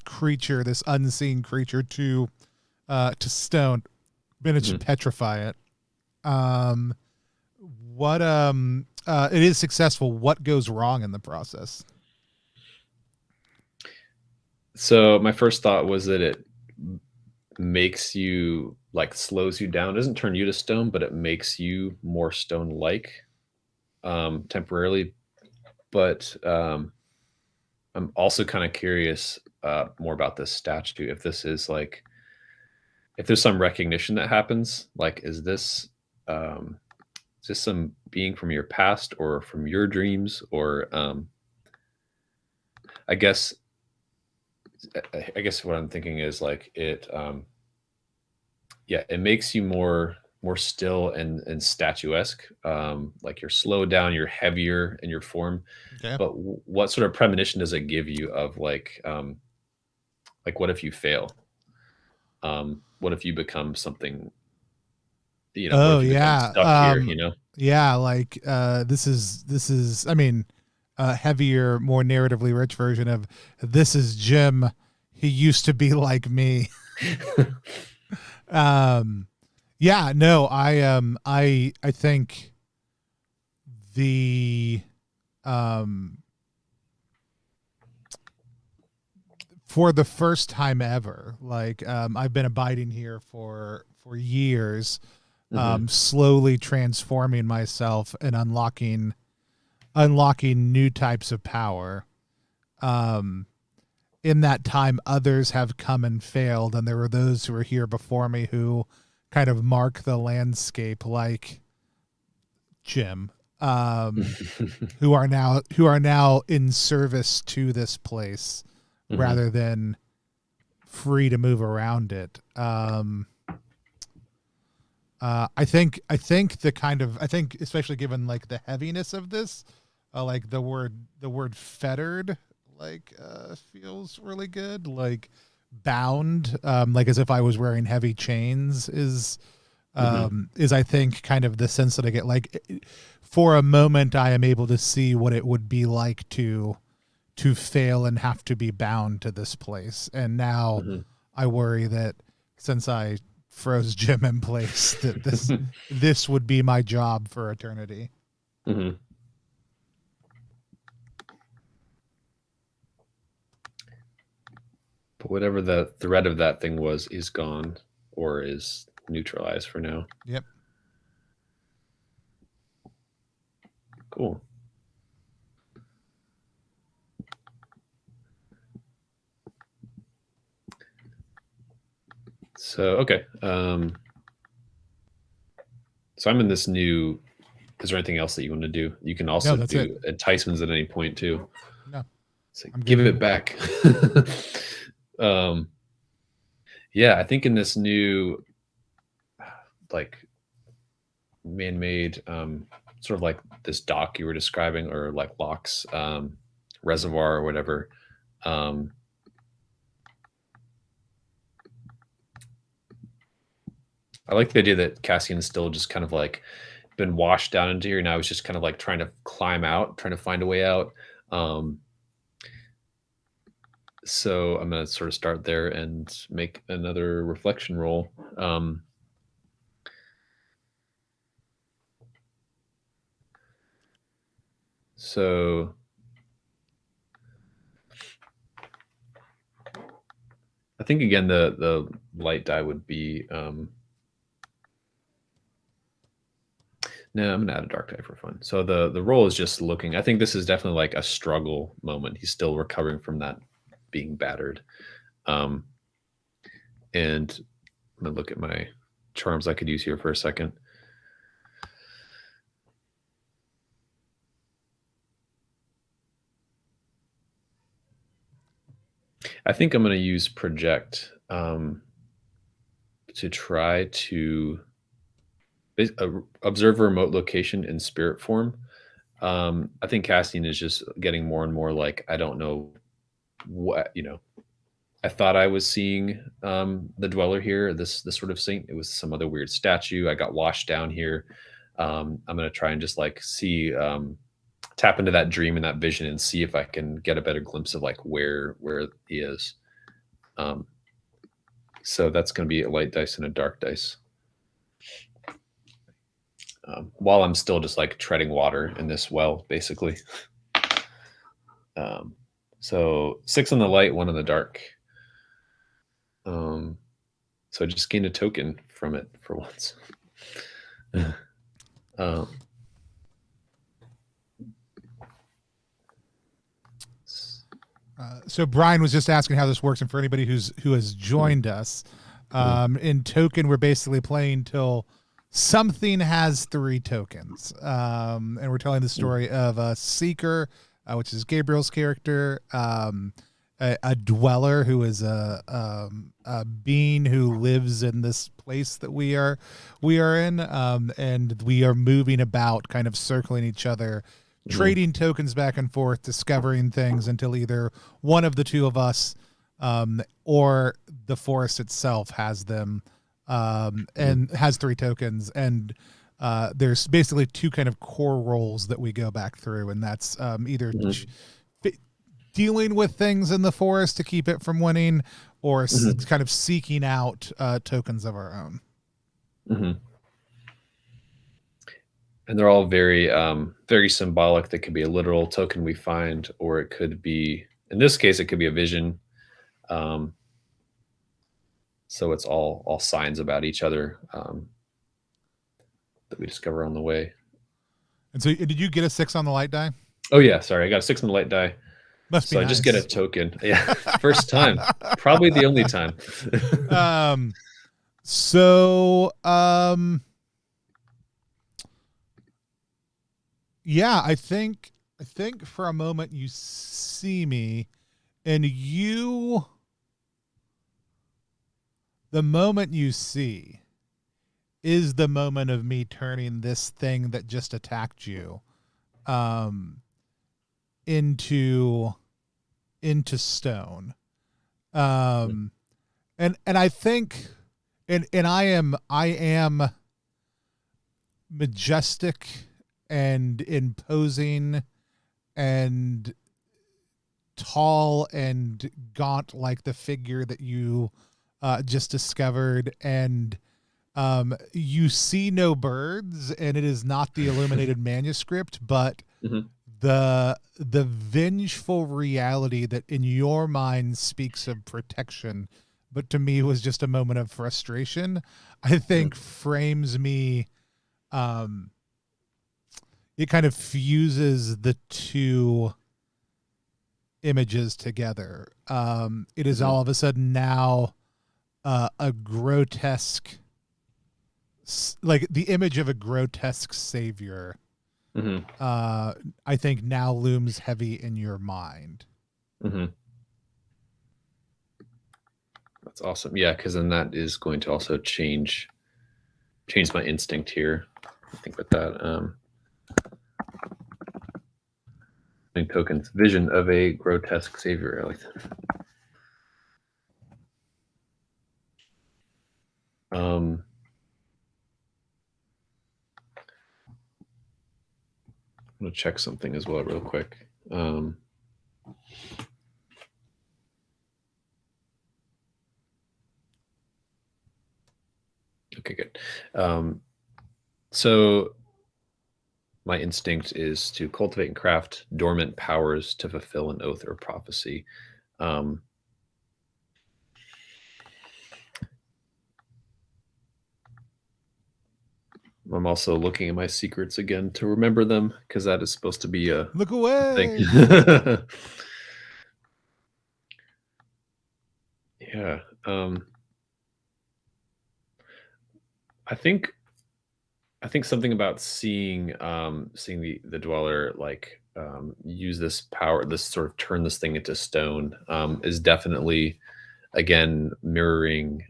creature, this unseen creature, to stone. Manage to petrify it. It is successful. What goes wrong in the process? So my first thought was that it makes you, like, slows you down. It doesn't turn you to stone, but it makes you more stone-like temporarily. But I'm also kind of curious more about this statue. If this is like, if there's some recognition that happens, like, is this some being from your past or from your dreams, or I guess what I'm thinking is like yeah, it makes you more still and statuesque. Like you're slowed down, you're heavier in your form. Okay. But what sort of premonition does it give you of like what if you fail? What if you become something? What Oh if you become yeah. stuck here? Yeah, like this is I mean, a heavier, more narratively rich version of this is Jim. He used to be like me. um yeah, no, I think the um for the first time ever, like I've been abiding here for years, Hmm. slowly transforming myself and unlocking new types of power. Um, in that time, others have come and failed, and there were those who were here before me who kind of mark the landscape, like Jim, who are now in service to this place Hmm. rather than free to move around it. I think especially given like the heaviness of this, like the word fettered feels really good. Like bound, like as if I was wearing heavy chains Hmm. is I think kind of the sense that I get. Like for a moment, I am able to see what it would be like to fail and have to be bound to this place. And now Hmm. I worry that since I froze Jim in place, that this would be my job for eternity. Hmm. But whatever the threat of that thing was is gone, or is neutralized for now. Yep. Cool. So okay. So I'm in this new. Is there anything else that you want to do? You can No, also that's it. do enticements at any point too. No, It's like I'm give good. it back. um, yeah, I think in this new like man-made sort of like this dock you were describing, or like locks reservoir or whatever. Um, I like the idea that Cassian is still just kind of like been washed down into here. Now he's just kind of like trying to climb out, trying to find a way out. Um, so I'm going to sort of start there and make another reflection roll. So I think again the light die would be no, I'm gonna add a dark die for fun. So the roll is just looking. I think this is definitely like a struggle moment. He's still recovering from that being battered. Um, and I'm gonna look at my charms I could use here for a second. I think I'm gonna use project to try to observe a remote location in spirit form. I think casting is just getting more and more like I don't know what I thought I was seeing the dweller here, this sort of saint. It was some other weird statue. I got washed down here. I'm gonna try and just like see tap into that dream and that vision and see if I can get a better glimpse of like where he is. Um, so that's gonna be a light dice and a dark dice. While I'm still just like treading water in this well, basically. Um, so 6 on the light, 1 on the dark. So I just gained a token from it for once. um, So Brian was just asking how this works, and for anybody who has joined us, in Token, we're basically playing till something has 3 tokens, and we're telling the story of a seeker, which is Gabriel's character, a dweller who is a being who lives in this place that we are in, and we are moving about, kind of circling each other, trading tokens back and forth, discovering things until either one of the two of us or the forest itself has them, and has 3 tokens. And there's basically 2 kind of core roles that we go back through, and that's either dealing with things in the forest to keep it from winning, or kind of seeking out tokens of our own. And they're all very, very symbolic. That could be a literal token we find, or it could be, in this case, it could be a vision. So it's all signs about each other that we discover on the way. And so, did you get a 6 on the light die? Oh yeah, sorry, I got a 6 on the light die. Must be so nice. I just get a token. Yeah, first time, probably the only time. Yeah, I think for a moment you see me, and the moment you see is the moment of me turning this thing that just attacked you into stone. And I think and I am majestic and imposing and tall and gaunt, like the figure that you just discovered, and you see no birds, and it is not the illuminated manuscript, but the vengeful reality that in your mind speaks of protection, but to me was just a moment of frustration, I think frames me. It kind of fuses the 2 images together. It is all of a sudden now a grotesque, like the image of a grotesque savior, I think now looms heavy in your mind. That's awesome. Yeah, because then that is going to also change my instinct here. I think with that. Tokens, vision of a grotesque savior. I like that. I'm gonna check something as well real quick. Okay, good. So my instinct is to cultivate and craft dormant powers to fulfill an oath or prophecy. I'm also looking at my secrets again to remember them, because that is supposed to be a look away thing. Yeah. I think something about seeing the dweller like use this power, this sort of turn this thing into stone, is definitely, again, mirroring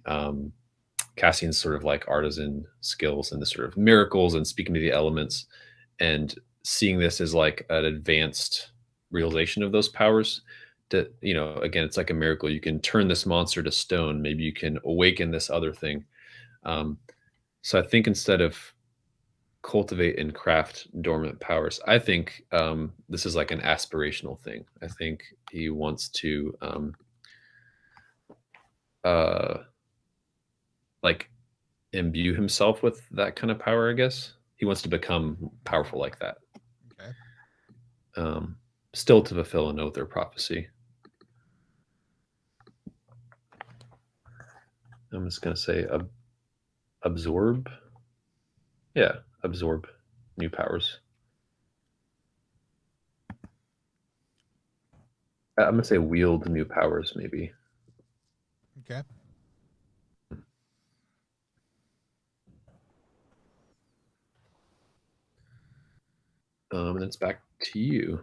Cassian's sort of like artisan skills and the sort of miracles and speaking to the elements, and seeing this as like an advanced realization of those powers. To, again, it's like a miracle. You can turn this monster to stone. Maybe you can awaken this other thing. So I think instead of cultivate and craft dormant powers, I think this is like an aspirational thing. I think he wants to like imbue himself with that kind of power. I guess he wants to become powerful like that. Okay. Still to fulfill an oath or prophecy. I'm just gonna say absorb. Yeah, absorb new powers. I'm gonna say wield new powers, maybe. Okay. And it's back to you.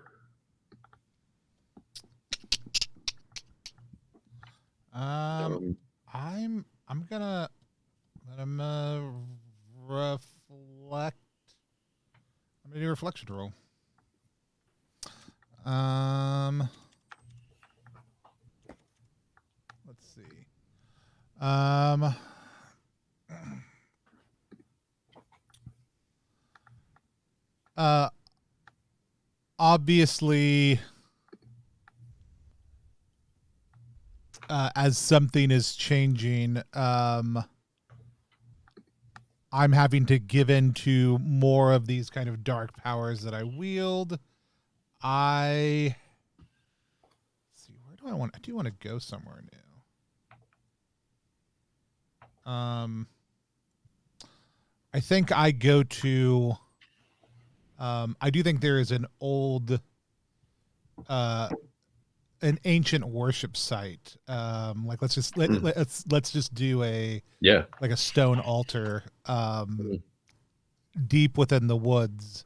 I'm gonna let him reflect. I'm gonna do a reflection roll. Let's see. Obviously, as something is changing, I'm having to give in to more of these kind of dark powers that I wield. Let's see, where do I want? I do want to go somewhere new. I think I go to. I do think there is an old, an ancient worship site. Like let's just let's just do a like a stone altar, deep within the woods,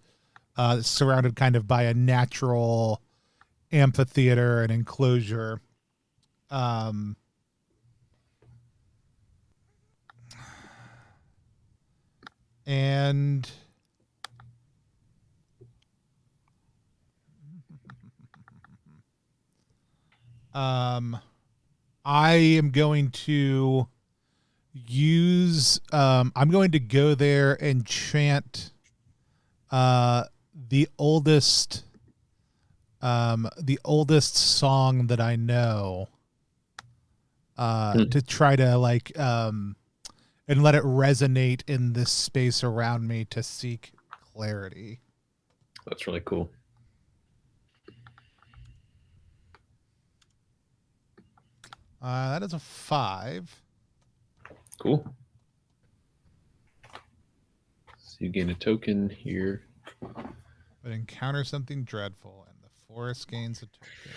surrounded kind of by a natural amphitheater and enclosure. And I am going to I'm going to go there and chant the oldest song that I know, to try to like and let it resonate in this space around me to seek clarity. That's really cool. That is a 5. Cool. So you gain a token here. But encounter something dreadful, and the forest gains a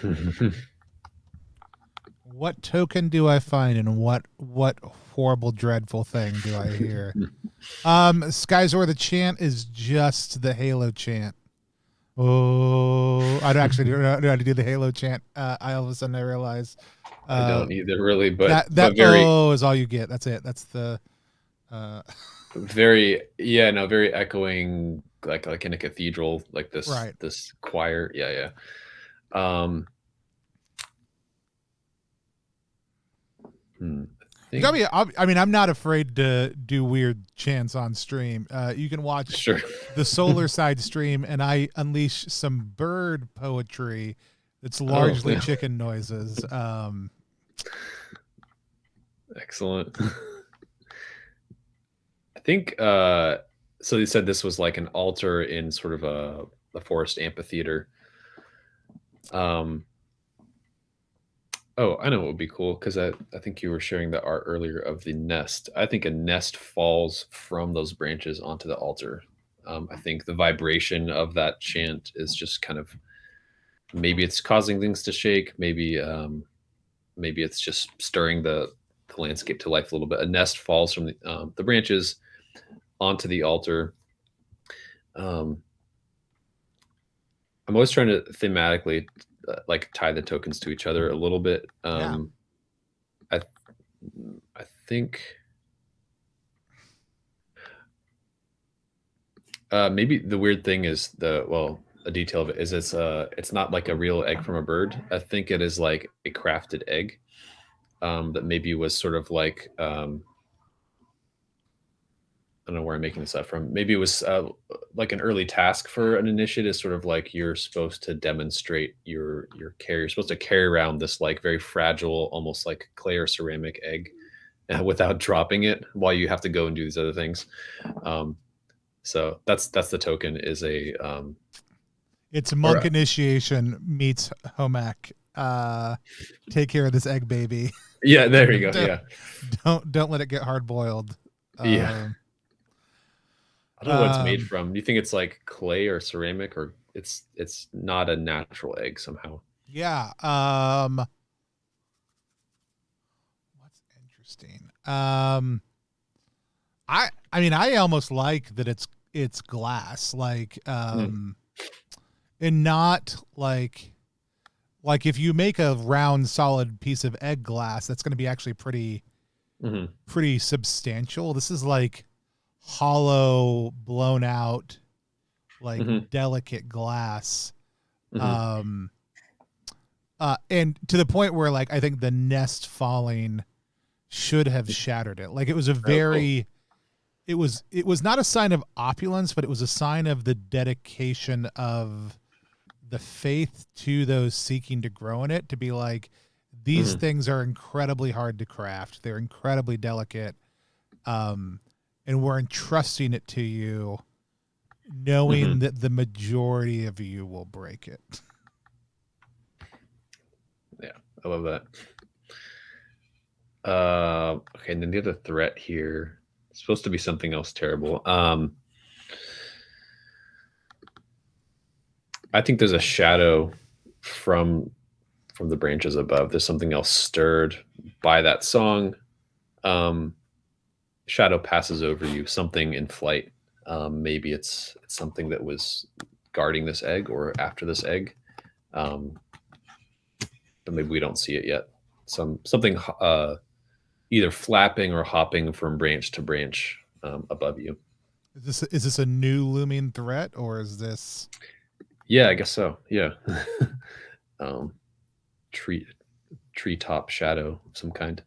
token. What token do I find, and what horrible, dreadful thing do I hear? Skyzor, the chant is just the Halo chant. Oh, I don't actually know how to do the Halo chant. I all of a sudden I realize I don't either, really, but that very is all you get. That's it. That's the very echoing, like in a cathedral, like this right. This choir. Yeah. I mean, I'm not afraid to do weird chants on stream. You can watch the Solar Side stream, and I unleash some bird poetry that's largely chicken noises. Excellent. I think so you said this was like an altar in sort of a forest amphitheater. Oh, I know what would be cool, because I think you were sharing the art earlier of the nest. I think a nest falls from those branches onto the altar. I think the vibration of that chant is just kind of, maybe it's causing things to shake. Maybe it's just stirring the landscape to life a little bit. A nest falls from the branches onto the altar. I'm always trying to thematically like tie the tokens to each other a little bit. I think maybe the weird thing is a detail of it is it's not like a real egg from a bird. I think it is like a crafted egg that maybe was sort of like I don't know where I'm making this up from. Maybe it was like an early task for an initiate, is sort of like you're supposed to demonstrate your care. You're supposed to carry around this like very fragile, almost like clay or ceramic egg without dropping it, while you have to go and do these other things. So that's the token, is a it's monk initiation meets home ec. Take care of this egg baby. Yeah, there you go. Don't let it get hard boiled. Yeah. I don't know what it's made from. Do you think it's like clay or ceramic, or it's not a natural egg somehow? Yeah. What's interesting? I mean, I almost like that it's glass, like and not like if you make a round solid piece of egg glass, that's going to be actually pretty substantial. This is like hollow, blown out, like delicate glass. And to the point where like I think the nest falling should have shattered it. Like it was a Oh, cool. very it was not a sign of opulence, but it was a sign of the dedication of the faith to those seeking to grow in it, to be like, these things are incredibly hard to craft. They're incredibly delicate. And we're entrusting it to you, knowing that the majority of you will break it. Yeah, I love that. Okay, and then the other threat here is supposed to be something else terrible. I think there's a shadow from the branches above. There's something else stirred by that song. Shadow passes over you, something in flight. Maybe it's something that was guarding this egg or after this egg. But maybe we don't see it yet. Something either flapping or hopping from branch to branch above you. Is this a new looming threat, or is this? Yeah, I guess so. Yeah. Treetop shadow of some kind.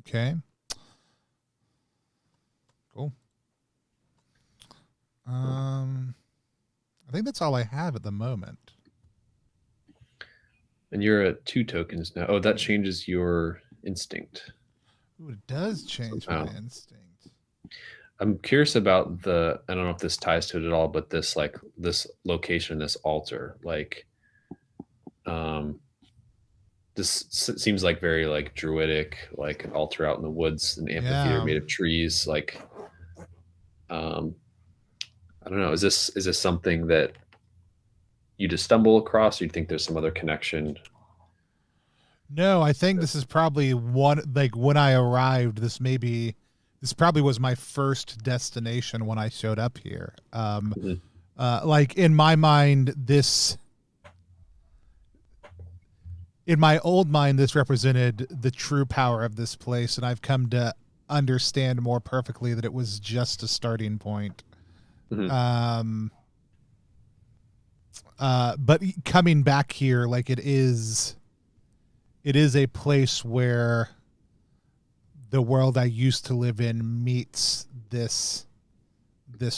Okay. Cool. I think that's all I have at the moment. And you're at 2 tokens now. Oh, that changes your instinct. Ooh, it does change my instinct. I'm curious about I don't know if this ties to it at all, but this location, this altar, like, this seems like very like druidic, like an altar out in the woods, an amphitheater made of trees. Like, I don't know. Is this something that you just stumble across, or you think there's some other connection? No, I think this is probably one, like when I arrived, this probably was my first destination when I showed up here. Like in my mind, in my old mind, this represented the true power of this place, and I've come to understand more perfectly that it was just a starting point. But coming back here, like it is a place where the world I used to live in meets this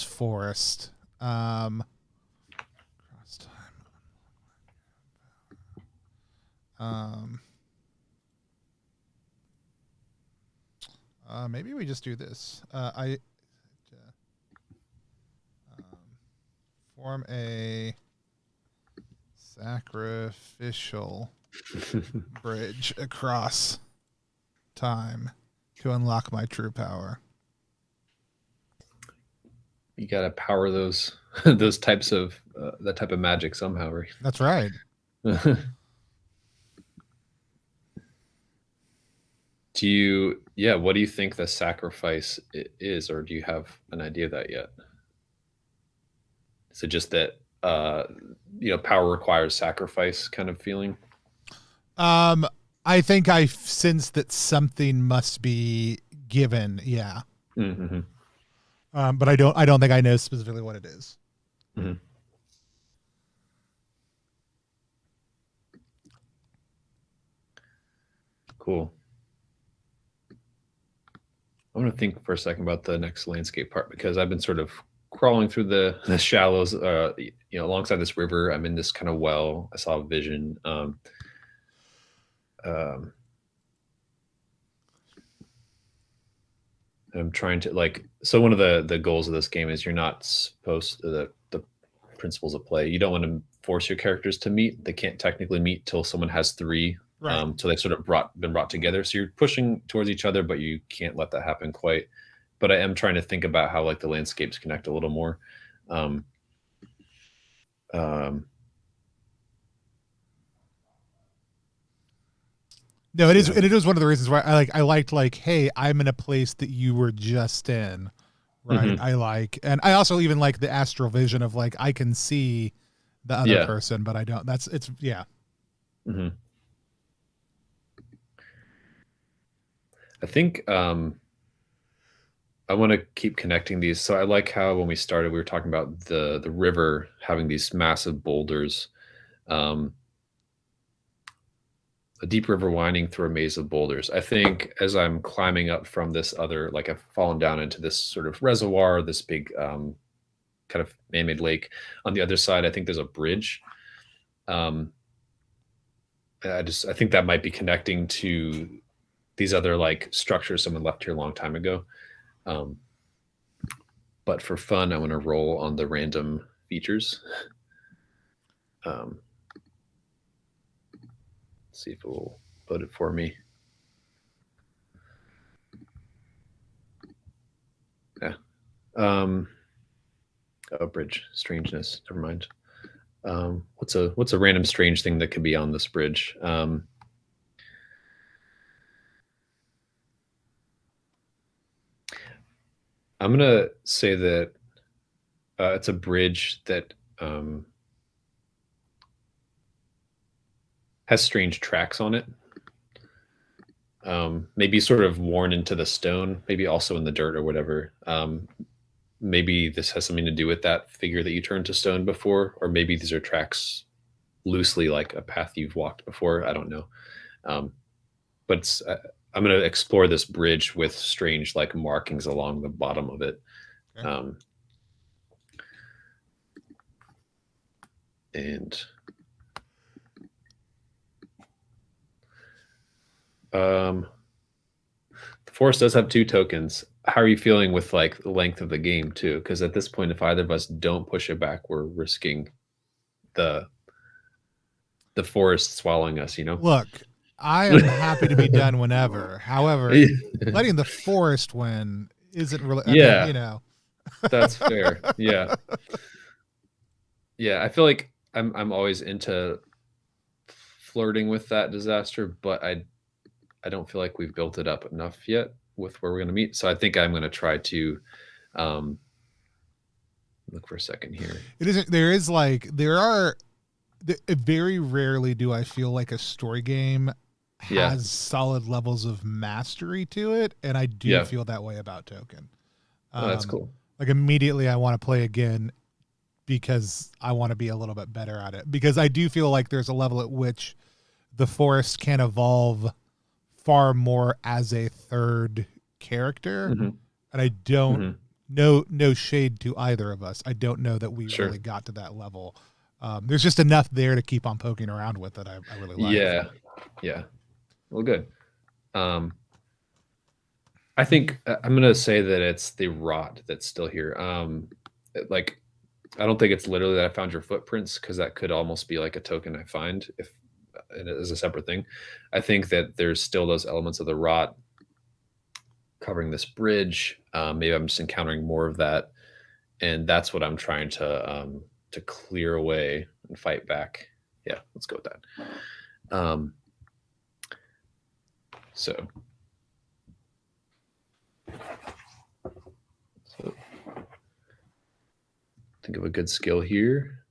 forest. Cross time. Maybe we just do this. Form a sacrificial bridge across time to unlock my true power. You gotta power those types of that type of magic somehow, right? That's right. What do you think the sacrifice is, or do you have an idea of that yet? Is it just that power requires sacrifice kind of feeling? I think I sense that something must be given. Yeah. But I don't think I know specifically what it is. Cool. I'm going to think for a second about the next landscape part, because I've been sort of crawling through the shallows, alongside this river. I'm in this kind of well. I saw a vision. I'm trying to so one of the goals of this game is you're not supposed to, the principles of play, you don't want to force your characters to meet. They can't technically meet till someone has 3. Right. So they've sort of been brought together. So you're pushing towards each other, but you can't let that happen quite. but I am trying to think about how like the landscapes connect a little more. Um, um, No, it so is, yeah. and it is one of the reasons why I liked like, hey, I'm in a place that you were just in, right? Mhm. I like, and I also even like the astral vision of like I can see the other Yeah. person, but I don't. That's it's yeah. Hmm. I think I want to keep connecting these. So I like how when we started, we were talking about the river having these massive boulders, um, a deep river winding through a maze of boulders. I think as I'm climbing up from this other, like I've fallen down into this sort of reservoir, this big kind of man-made lake. On the other side, I think there's a bridge. Um, I think that might be connecting to these other like structures someone left here a long time ago. Um, but for fun, I want to roll on the random features. Um, see if it will load it for me. Yeah. Oh, bridge strangeness. Never mind. What's a random strange thing that could be on this bridge? I'm gonna say that it's a bridge that has strange tracks on it. Maybe sort of worn into the stone, maybe also in the dirt or whatever. Maybe this has something to do with that figure that you turned to stone before, or maybe these are tracks loosely like a path you've walked before. I don't know. Um, but I'm going to explore this bridge with strange like markings along the bottom of it. Okay. And the forest does have 2 tokens. How are you feeling with like the length of the game too? Because at this point, if either of us don't push it back, we're risking the forest swallowing us. You know. Look, I am happy to be done whenever. However, letting the forest win isn't really. I mean, Yeah, you know. that's fair. Yeah. Yeah, I feel like I'm always into flirting with that disaster, but I don't feel like we've built it up enough yet with where we're going to meet. So I think I'm going to try to um, look for a second here. It isn't. There is like there are. Very rarely do I feel like a story game Yeah. has solid levels of mastery to it, and I do Yeah. feel that way about Token. Oh, that's cool. Like immediately, I want to play again because I want to be a little bit better at it. Because I do feel like there's a level at which the forest can evolve far more as a third character, Mm-hmm. and I don't. Mm-hmm. No shade to either of us. I don't know that we Sure. really got to that level. There's just enough there to keep on poking around with that I really like. Yeah. Yeah. Well, good. I think I'm going to say that it's the rot that's still here. Like, I don't think it's literally that I found your footprints, because that could almost be like a token I find if it is a separate thing. I think that there's still those elements of the rot covering this bridge. Maybe I'm just encountering more of that, and that's what I'm trying to clear away and fight back. Yeah, let's go with that. So think of a good skill here.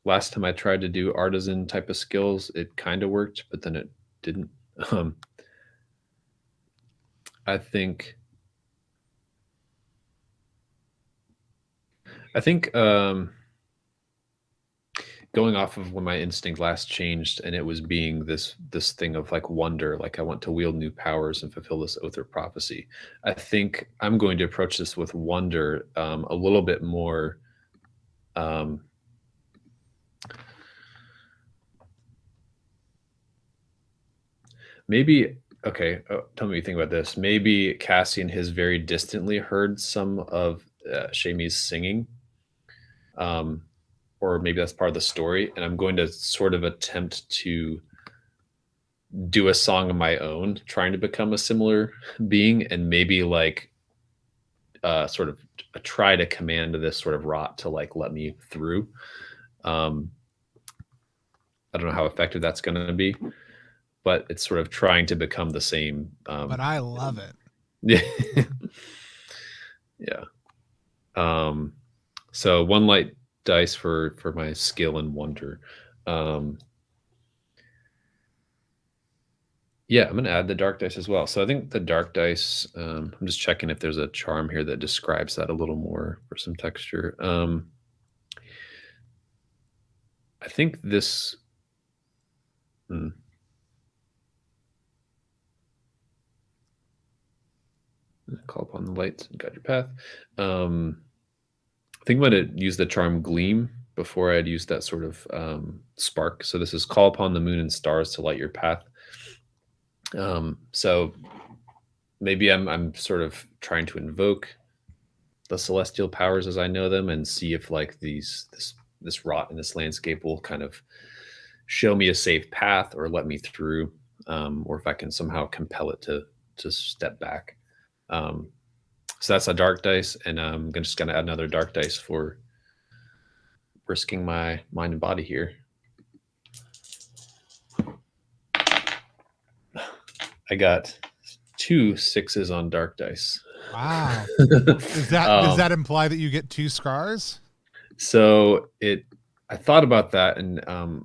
Last time I tried to do artisan type of skills, it kind of worked, but then it didn't. I think going off of when my instinct last changed, and it was being this thing of like wonder, like I want to wield new powers and fulfill this oath or prophecy. I think I'm going to approach this with wonder a little bit more. Maybe okay. Tell me what you think about this. Maybe Cassian has very distantly heard some of Shami's singing, or maybe that's part of the story, and I'm going to sort of attempt to do a song of my own, trying to become a similar being, and maybe like sort of try to command this sort of rot to like let me through. I don't know how effective that's going to be, but it's sort of trying to become the same. But I love it. Yeah. Yeah. So 1 light dice for my skill and wonder. Yeah, I'm gonna add the dark dice as well. So I think the dark dice, I'm just checking if there's a charm here that describes that a little more for some texture. I think this. Call upon the lights and guide your path. I think I'm going to use the charm Gleam before I'd use that sort of spark. So this is call upon the moon and stars to light your path. So maybe I'm sort of trying to invoke the celestial powers as I know them and see if like this rot in this landscape will kind of show me a safe path or let me through, or if I can somehow compel it to step back. So that's a dark dice, and I'm just going to add another dark dice for risking my mind and body here. I got 2 6s on dark dice. Wow. Does that imply that you get 2 scars? So I thought about that, and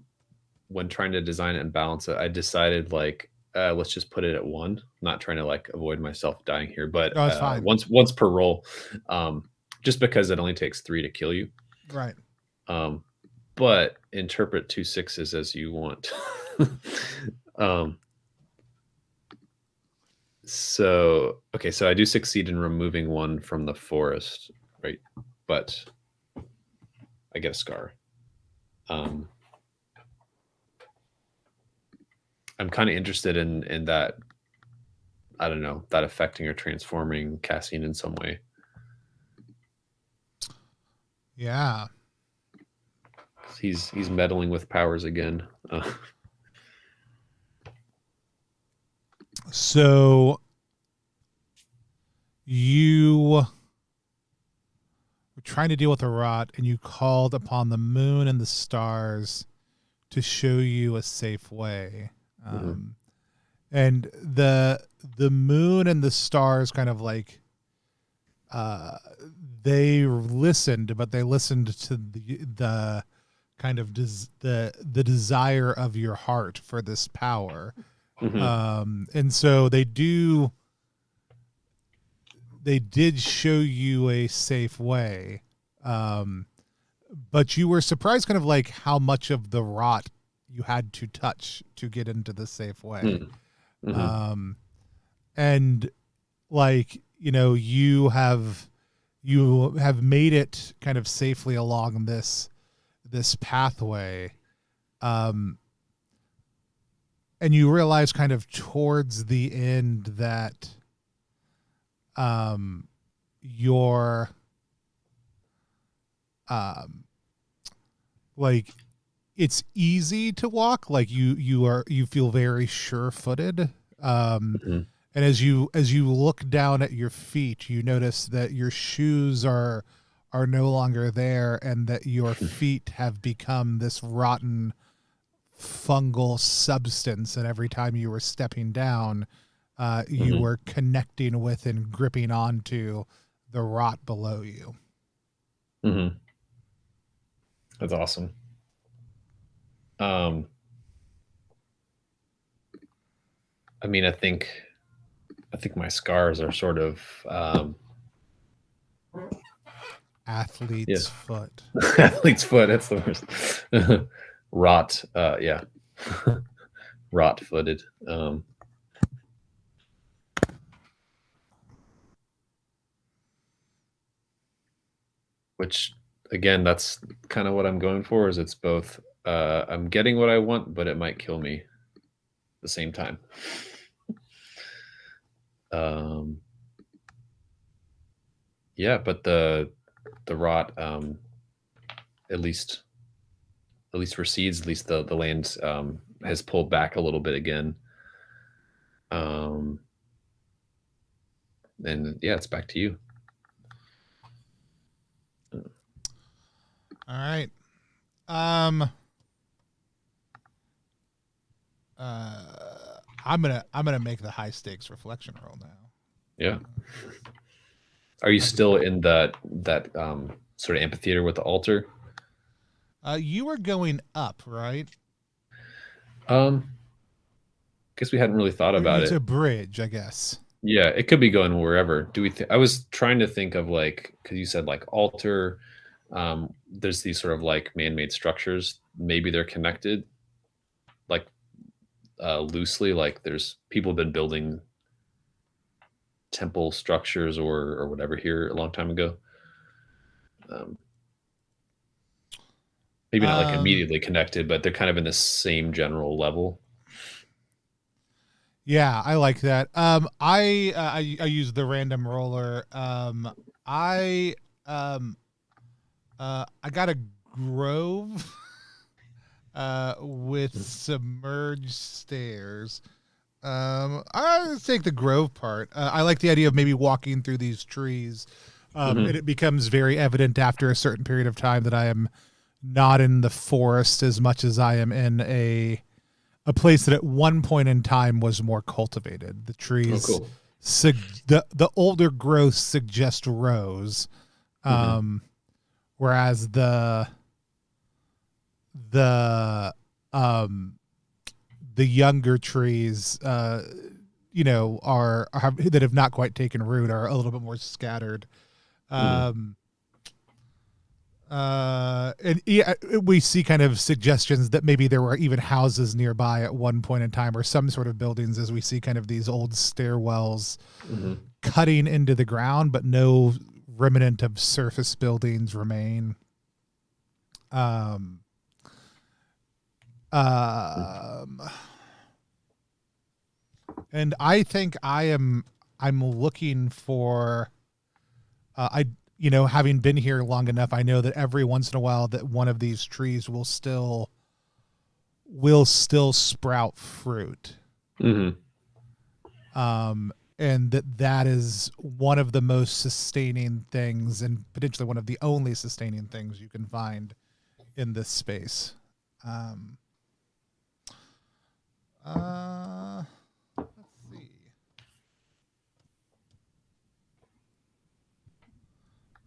when trying to design it and balance it, I decided like, let's just put it at 1. I'm not trying to like avoid myself dying here, but no, it's fine. once per roll, just because it only takes 3 to kill you. Right. But interpret 2 6s as you want. So I do succeed in removing 1 from the forest, right? But I get a scar. I'm kind of interested in that. I don't know, that affecting or transforming Cassian in some way. Yeah. He's meddling with powers again. So you were trying to deal with a rot, and you called upon the moon and the stars to show you a safe way. And the moon and the stars kind of like they listened, but they listened to the kind of the desire of your heart for this power. And so they did show you a safe way. But you were surprised kind of like how much of the rot you had to touch to get into the safe way. And like, you know, you have made it kind of safely along this pathway. And you realize kind of towards the end that your like it's easy to walk, like you feel very sure-footed. And as you look down at your feet, you notice that your shoes are no longer there, and that your feet have become this rotten fungal substance, and every time you were stepping down, you were connecting with and gripping onto the rot below you. That's awesome. I mean, I think my scars are sort of athlete's foot. Athlete's foot. That's the worst. Rot. Yeah. Rot-footed. Which, again, that's kind of what I'm going for. Is it's both. I'm getting what I want, but it might kill me at the same time. Yeah, but the rot at least recedes. At least the land has pulled back a little bit again. And yeah, it's back to you. All right. Um. I'm gonna make the high stakes reflection roll now. Yeah. Are you still in that sort of amphitheater with the altar? You were going up, right? Um, guess we hadn't really thought about It's a it. bridge, I guess. Yeah, it could be going wherever. Do we? I was trying to think of like because you said like altar. There's these sort of like man-made structures. Maybe they're connected, like loosely. Like there's people been building temple structures or whatever here a long time ago. Um, maybe not like immediately connected, but they're kind of in the same general level. Yeah, I like that. I use the random roller. I I got a grove with submerged stairs. I take the grove part. I like the idea of maybe walking through these trees. And it becomes very evident after a certain period of time that I am not in the forest as much as I am in a place that at one point in time was more cultivated. The Oh, trees, cool. the older growths suggest rows, whereas the um the younger trees, that have not quite taken root are a little bit more scattered. Um, and yeah, we see kind of suggestions that maybe there were even houses nearby at one point in time, or some sort of buildings, as we see kind of these old stairwells cutting into the ground, but no remnant of surface buildings remain. And I think I'm looking for, having been here long enough, I know that every once in a while that one of these trees will still sprout fruit. And that is one of the most sustaining things, and potentially one of the only sustaining things you can find in this space. Let's see.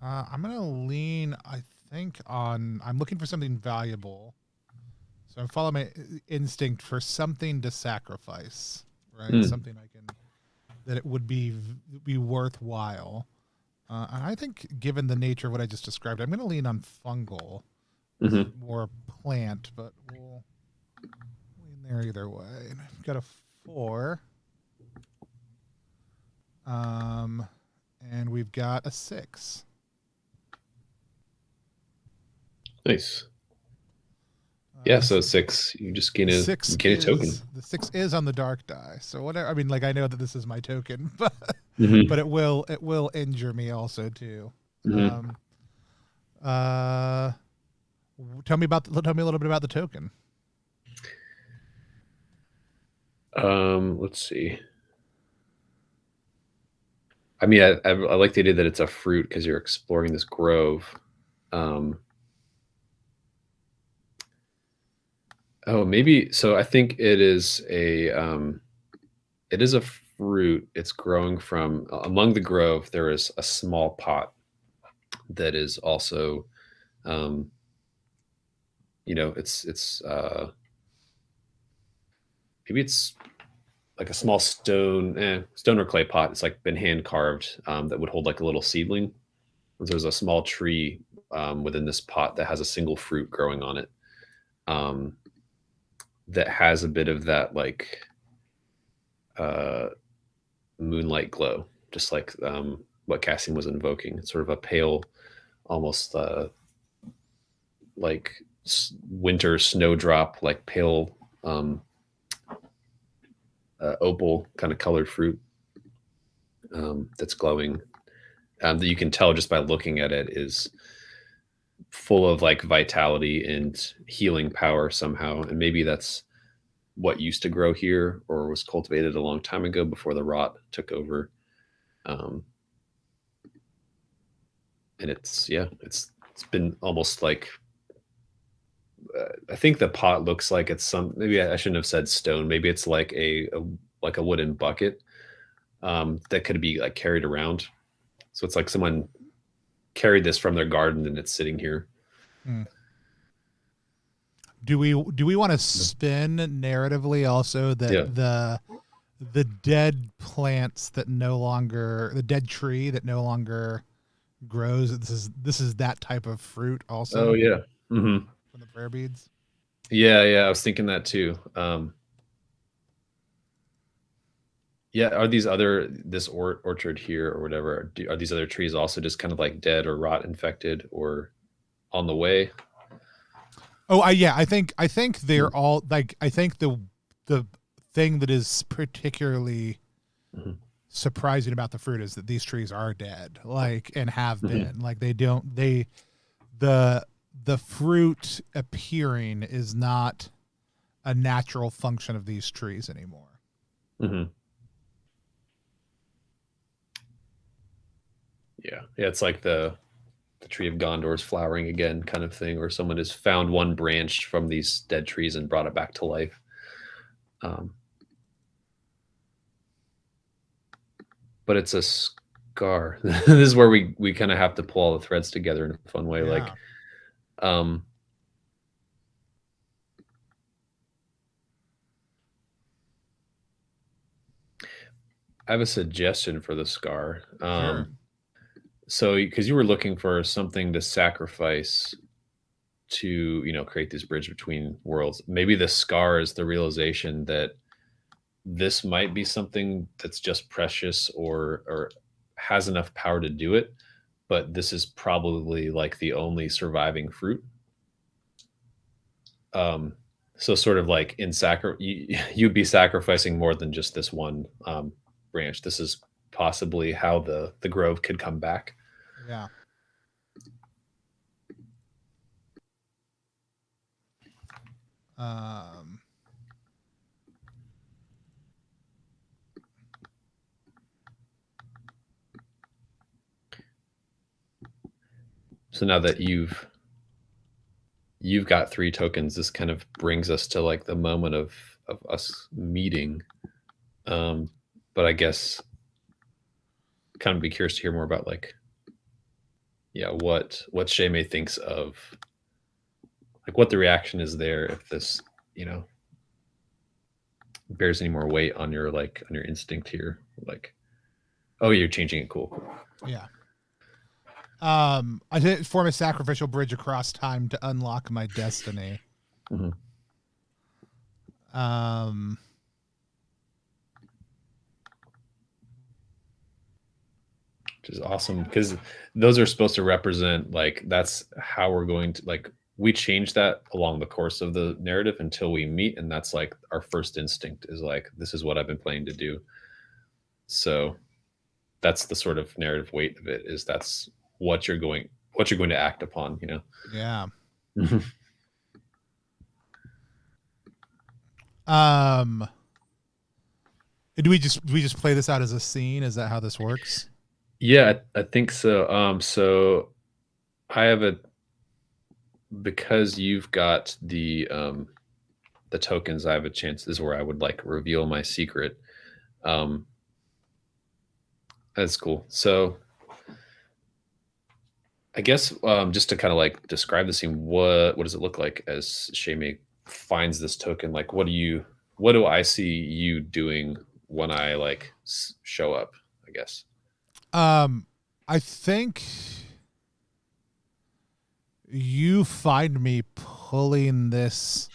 I'm gonna lean, I think, on. I'm looking for something valuable, so I'm following my instinct for something to sacrifice. Right, something I can that it would be worthwhile. And I think, given the nature of what I just described, I'm going to lean on fungal. More plant, but we'll lean there either way. I've got a 4. And we've got a 6. Nice. Yeah, so 6. You just gain a token. The 6 is on the dark die. So whatever. I mean, like, I know that this is my token, but but it will injure me also too. Tell me a little bit about the token. Let's see. I mean, I like the idea that it's a fruit because you're exploring this grove. Oh, maybe. So I think it is a fruit. It's growing from among the grove. There is a small pot that is also, it's maybe it's like a small stone or clay pot. It's like been hand carved that would hold like a little seedling. There's a small tree within this pot that has a single fruit growing on it. That has a bit of that like moonlight glow, just like what Cassian was invoking. It's sort of a pale, almost like winter snowdrop, like pale opal kind of colored fruit that's glowing. That you can tell just by looking at it is full of like vitality and healing power somehow. And maybe that's what used to grow here or was cultivated a long time ago before the rot took over. And it's been almost like I think the pot looks like it's maybe I shouldn't have said stone. Maybe it's like like a wooden bucket that could be like carried around. So it's like someone carried this from their garden and it's sitting here. Mm. Do we want to spin narratively also that the dead plants that no longer, the dead tree that no longer grows, this is that type of fruit also? Oh yeah. Mm-hmm. From the prayer beads? Yeah, I was thinking that too. Yeah, are these this orchard here or whatever, are these other trees also just kind of like dead or rot infected or on the way? Oh, I think they're all like, I think the thing that is particularly surprising about the fruit is that these trees are dead, like, and have been. Like the fruit appearing is not a natural function of these trees anymore. Yeah, it's like the tree of Gondor is flowering again kind of thing, or someone has found one branch from these dead trees and brought it back to life. But it's a scar. This is where we kind of have to pull all the threads together in a fun way. Yeah. Like, I have a suggestion for the scar. Sure. So, because you were looking for something to sacrifice to, create this bridge between worlds, maybe the scar is the realization that this might be something that's just precious or has enough power to do it, but this is probably like the only surviving fruit. So sort of like you'd be sacrificing more than just this one branch. This is possibly how the grove could come back. Yeah. So now that you've got 3 tokens, this kind of brings us to like the moment of us meeting. But I guess kind of be curious to hear more about like, what Shame thinks of, like what the reaction is there if this, bears any more weight on your instinct here. Like, oh, you're changing it. Cool. Yeah. I didn't form a sacrificial bridge across time to unlock my destiny. Mm-hmm. Which is awesome because those are supposed to represent, like, that's how we're going to, like, we change that along the course of the narrative until we meet, and that's like our first instinct is like, this is what I've been planning to do. So that's the sort of narrative weight of it, is that's what you're going to act upon, Yeah. Do we just play this out as a scene? Is that how this works? Yeah, I think so. So I have because you've got the tokens, I have a chance. This is where I would like reveal my secret. That's cool. So I guess just to kind of like describe the scene, what does it look like as Shame finds this token? Like, what do I see you doing when I like show up, I guess? I think you find me pulling this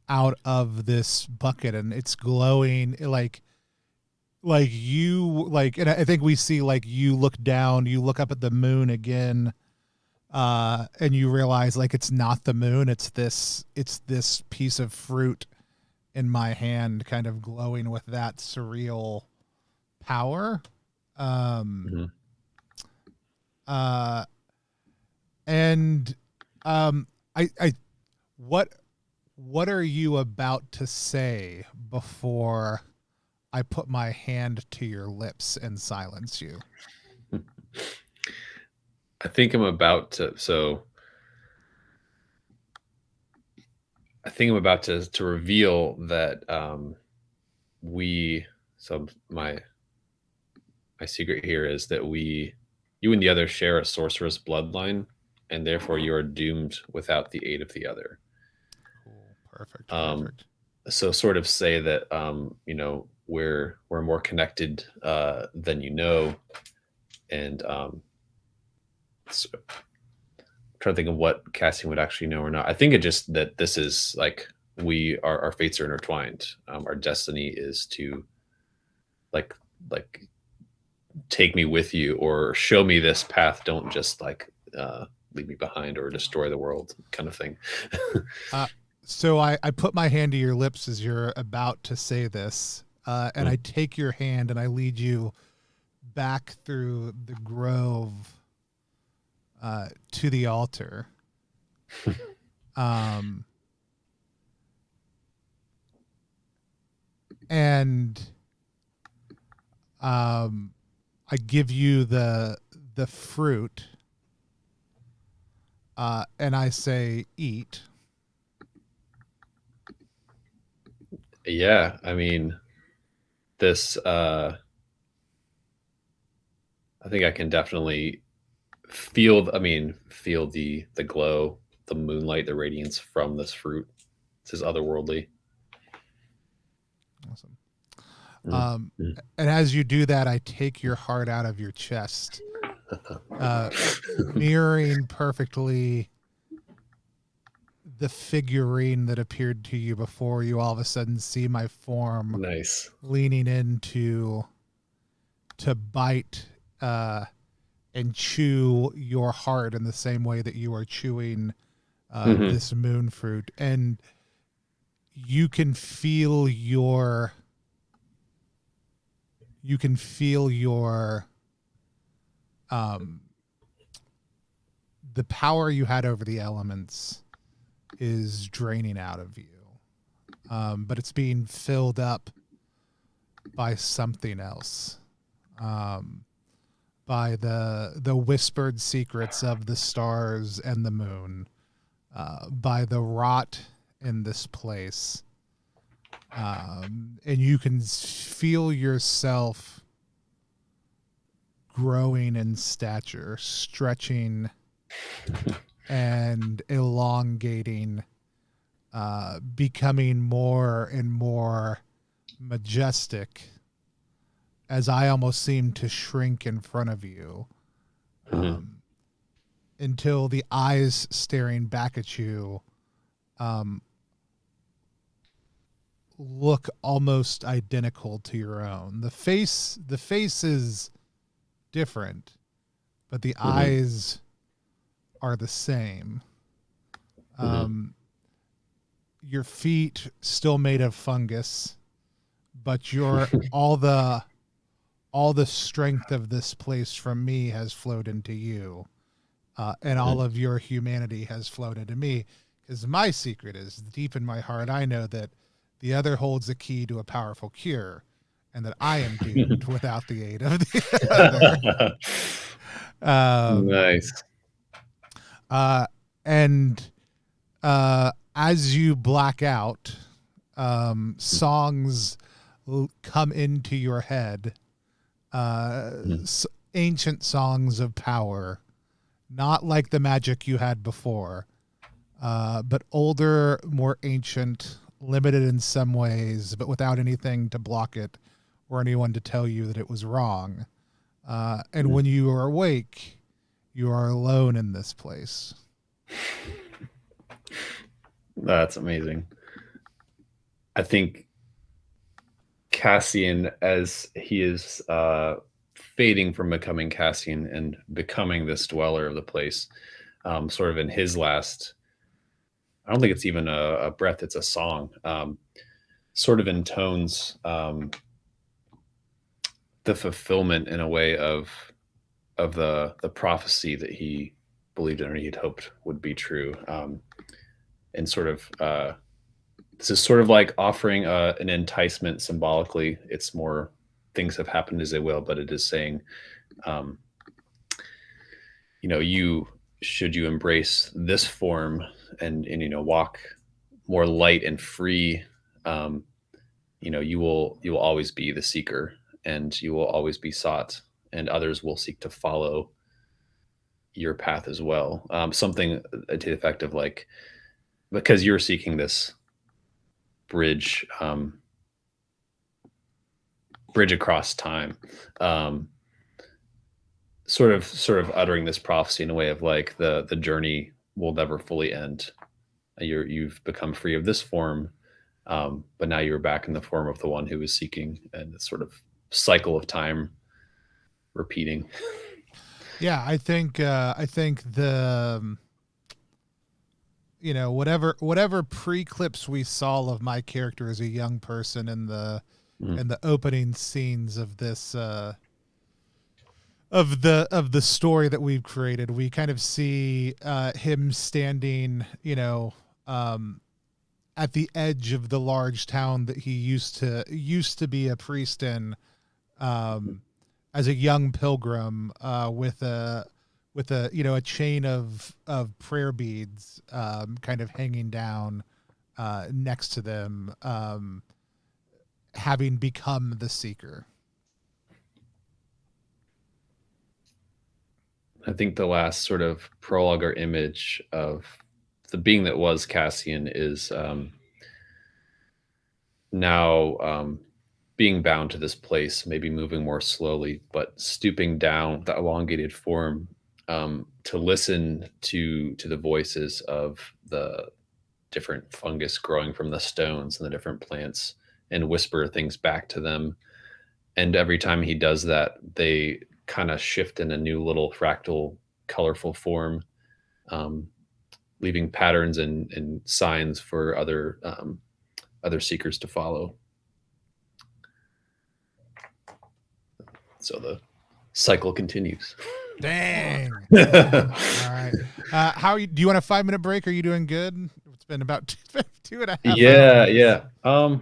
out of this bucket and it's glowing like you like, and I think we see like you look down, you look up at the moon again, and you realize like it's not the moon, it's this piece of fruit in my hand kind of glowing with that surreal power. And I what are you about to say before I put my hand to your lips and silence you? I think I'm about to. So I think I'm about to reveal that so my secret here is that you and the other share a sorceress bloodline, and therefore you are doomed without the aid of the other. Cool. Perfect. Um, Perfect. so sort of say that we're more connected than you know, and so, I'm trying to think of what Cassian would actually know or not. I think it just that this is like our fates are intertwined. Our destiny is to like like take me with you or show me this path. Don't just leave me behind or destroy the world, kind of thing. So I put my hand to your lips as you're about to say this, and I take your hand and I lead you back through the grove to the altar. And I give you the fruit, and I say, eat. Yeah, I mean, this I think I can definitely feel the glow, the moonlight, the radiance from this fruit. This is otherworldly. Awesome. Mm-hmm. And as you do that, I take your heart out of your chest, mirroring perfectly the figurine that appeared to you before. You all of a sudden see my form, Nice, leaning in to bite and chew your heart in the same way that you are chewing this moon fruit. And you can feel your the power you had over the elements is draining out of you, but it's being filled up by something else, by the whispered secrets of the stars and the moon, by the rot in this place, and you can feel yourself growing in stature, stretching and elongating, becoming more and more majestic as I almost seem to shrink in front of you, until the eyes staring back at you look almost identical to your own. The face is different, but the eyes are the same. Your feet still made of fungus, but your all the strength of this place from me has flowed into you, and all of your humanity has flowed into me. Because my secret is deep in my heart, I know that the other holds the key to a powerful cure, and that I am doomed without the aid of the other. Nice. And as you black out, songs come into your head, ancient songs of power, not like the magic you had before, but older, more ancient, limited in some ways, but without anything to block it or anyone to tell you that it was wrong. And when you are awake, you are alone in this place. That's amazing. I think Cassian, as he is fading from becoming Cassian and becoming this dweller of the place, sort of in his last, I don't think it's even a breath, it's a song, sort of intones the fulfillment in a way of the prophecy that he believed in or he had hoped would be true. And sort of this is sort of like offering an enticement symbolically. It's more things have happened as they will, but it is saying, you should you embrace this form and walk more light and free, you will always be the seeker, and you will always be sought, and others will seek to follow your path as well. Something to the effect of like, because you're seeking this bridge, bridge across time, um, sort of uttering this prophecy in a way of like the journey will never fully end. You've become free of this form, but now you're back in the form of the one who is seeking, and it's sort of cycle of time repeating. Yeah, I think the whatever pre-clips we saw of my character as a young person in the Mhm. opening scenes of this of the story that we've created, we kind of see him standing, at the edge of the large town that he used to be a priest in, um, as a young pilgrim, with a a chain of prayer beads, kind of hanging down next to them, having become the seeker. I think the last sort of prologue or image of the being that was Cassian is now being bound to this place, maybe moving more slowly, but stooping down the elongated form, to listen to the voices of the different fungus growing from the stones and the different plants, and whisper things back to them. And every time he does that, they kind of shift in a new little fractal, colorful form, um, leaving patterns and signs for other seekers to follow. So the cycle continues. Dang. All right. Do you want a 5-minute break? Are you doing good? It's been about two and a half Yeah, hours. yeah.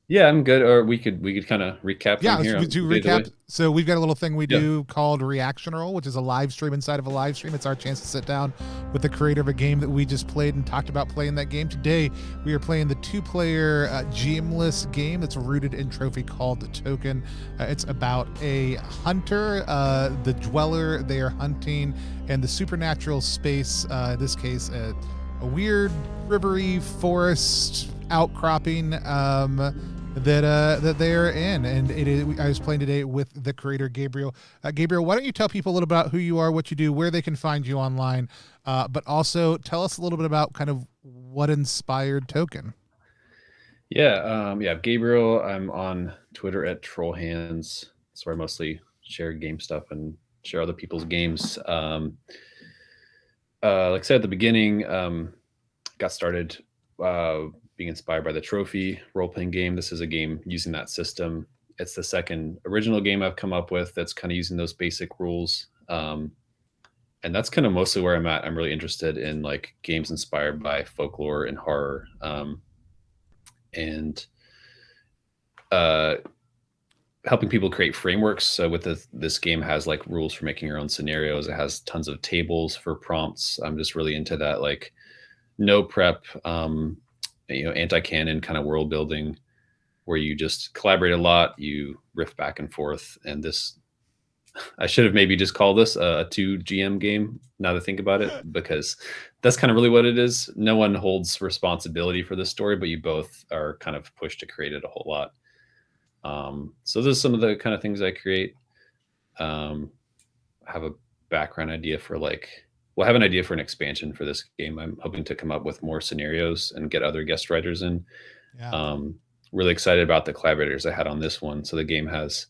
Yeah, I'm good. Or we could kind of recap Yeah, from let's here. do Either way. recap. So we've got a little thing we Yeah. do called Reaction Roll, which is a live stream inside of a live stream. It's our chance to sit down with the creator of a game that we just played and talked about playing that game. Today, we are playing the 2-player GMless game that's rooted in trophy called Token. It's about a hunter, the dweller they are hunting, and the supernatural space, in this case, a weird rivery forest outcropping, that they are in, and it is. I was playing today with the creator Gabriel. Gabriel, why don't you tell people a little about who you are, what you do, where they can find you online, but also tell us a little bit about kind of what inspired Token. Yeah, Gabriel. I'm on Twitter at TrollHands. That's where I mostly share game stuff and share other people's games. Like I said at the beginning, got started being inspired by the Trophy role-playing game. This is a game using that system. It's the second original game I've come up with that's kind of using those basic rules. And that's kind of mostly where I'm at. I'm really interested in like games inspired by folklore and horror. And helping people create frameworks. So with this game has like rules for making your own scenarios. It has tons of tables for prompts. I'm just really into that, like no prep, anti-canon kind of world building where you just collaborate a lot, you riff back and forth. And this, I should have maybe just called this a 2GM game now that I think about it, because that's kind of really what it is. No one holds responsibility for this story, but you both are kind of pushed to create it a whole lot. So those are some of the kind of things I create. I have a background idea for I have an idea for an expansion for this game. I'm hoping to come up with more scenarios and get other guest writers in. Yeah. Really excited about the collaborators I had on this one. So the game has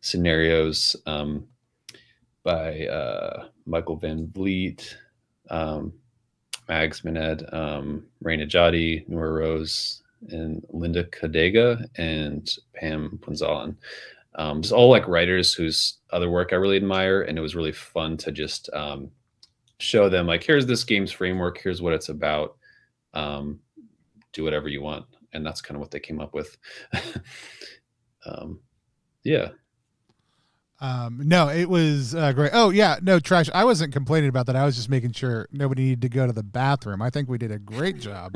scenarios by Michael Van Vliet, Mags Mined, Raina Jadi, Nora Rose, and Linda Cadega, and Pam Punzalan. Just all like writers whose other work I really admire. And it was really fun to just show them like, here's this game's framework, here's what it's about. Do whatever you want. And that's kind of what they came up with. Yeah. No, it was great. Oh yeah, no trash. I wasn't complaining about that. I was just making sure nobody needed to go to the bathroom. I think we did a great job,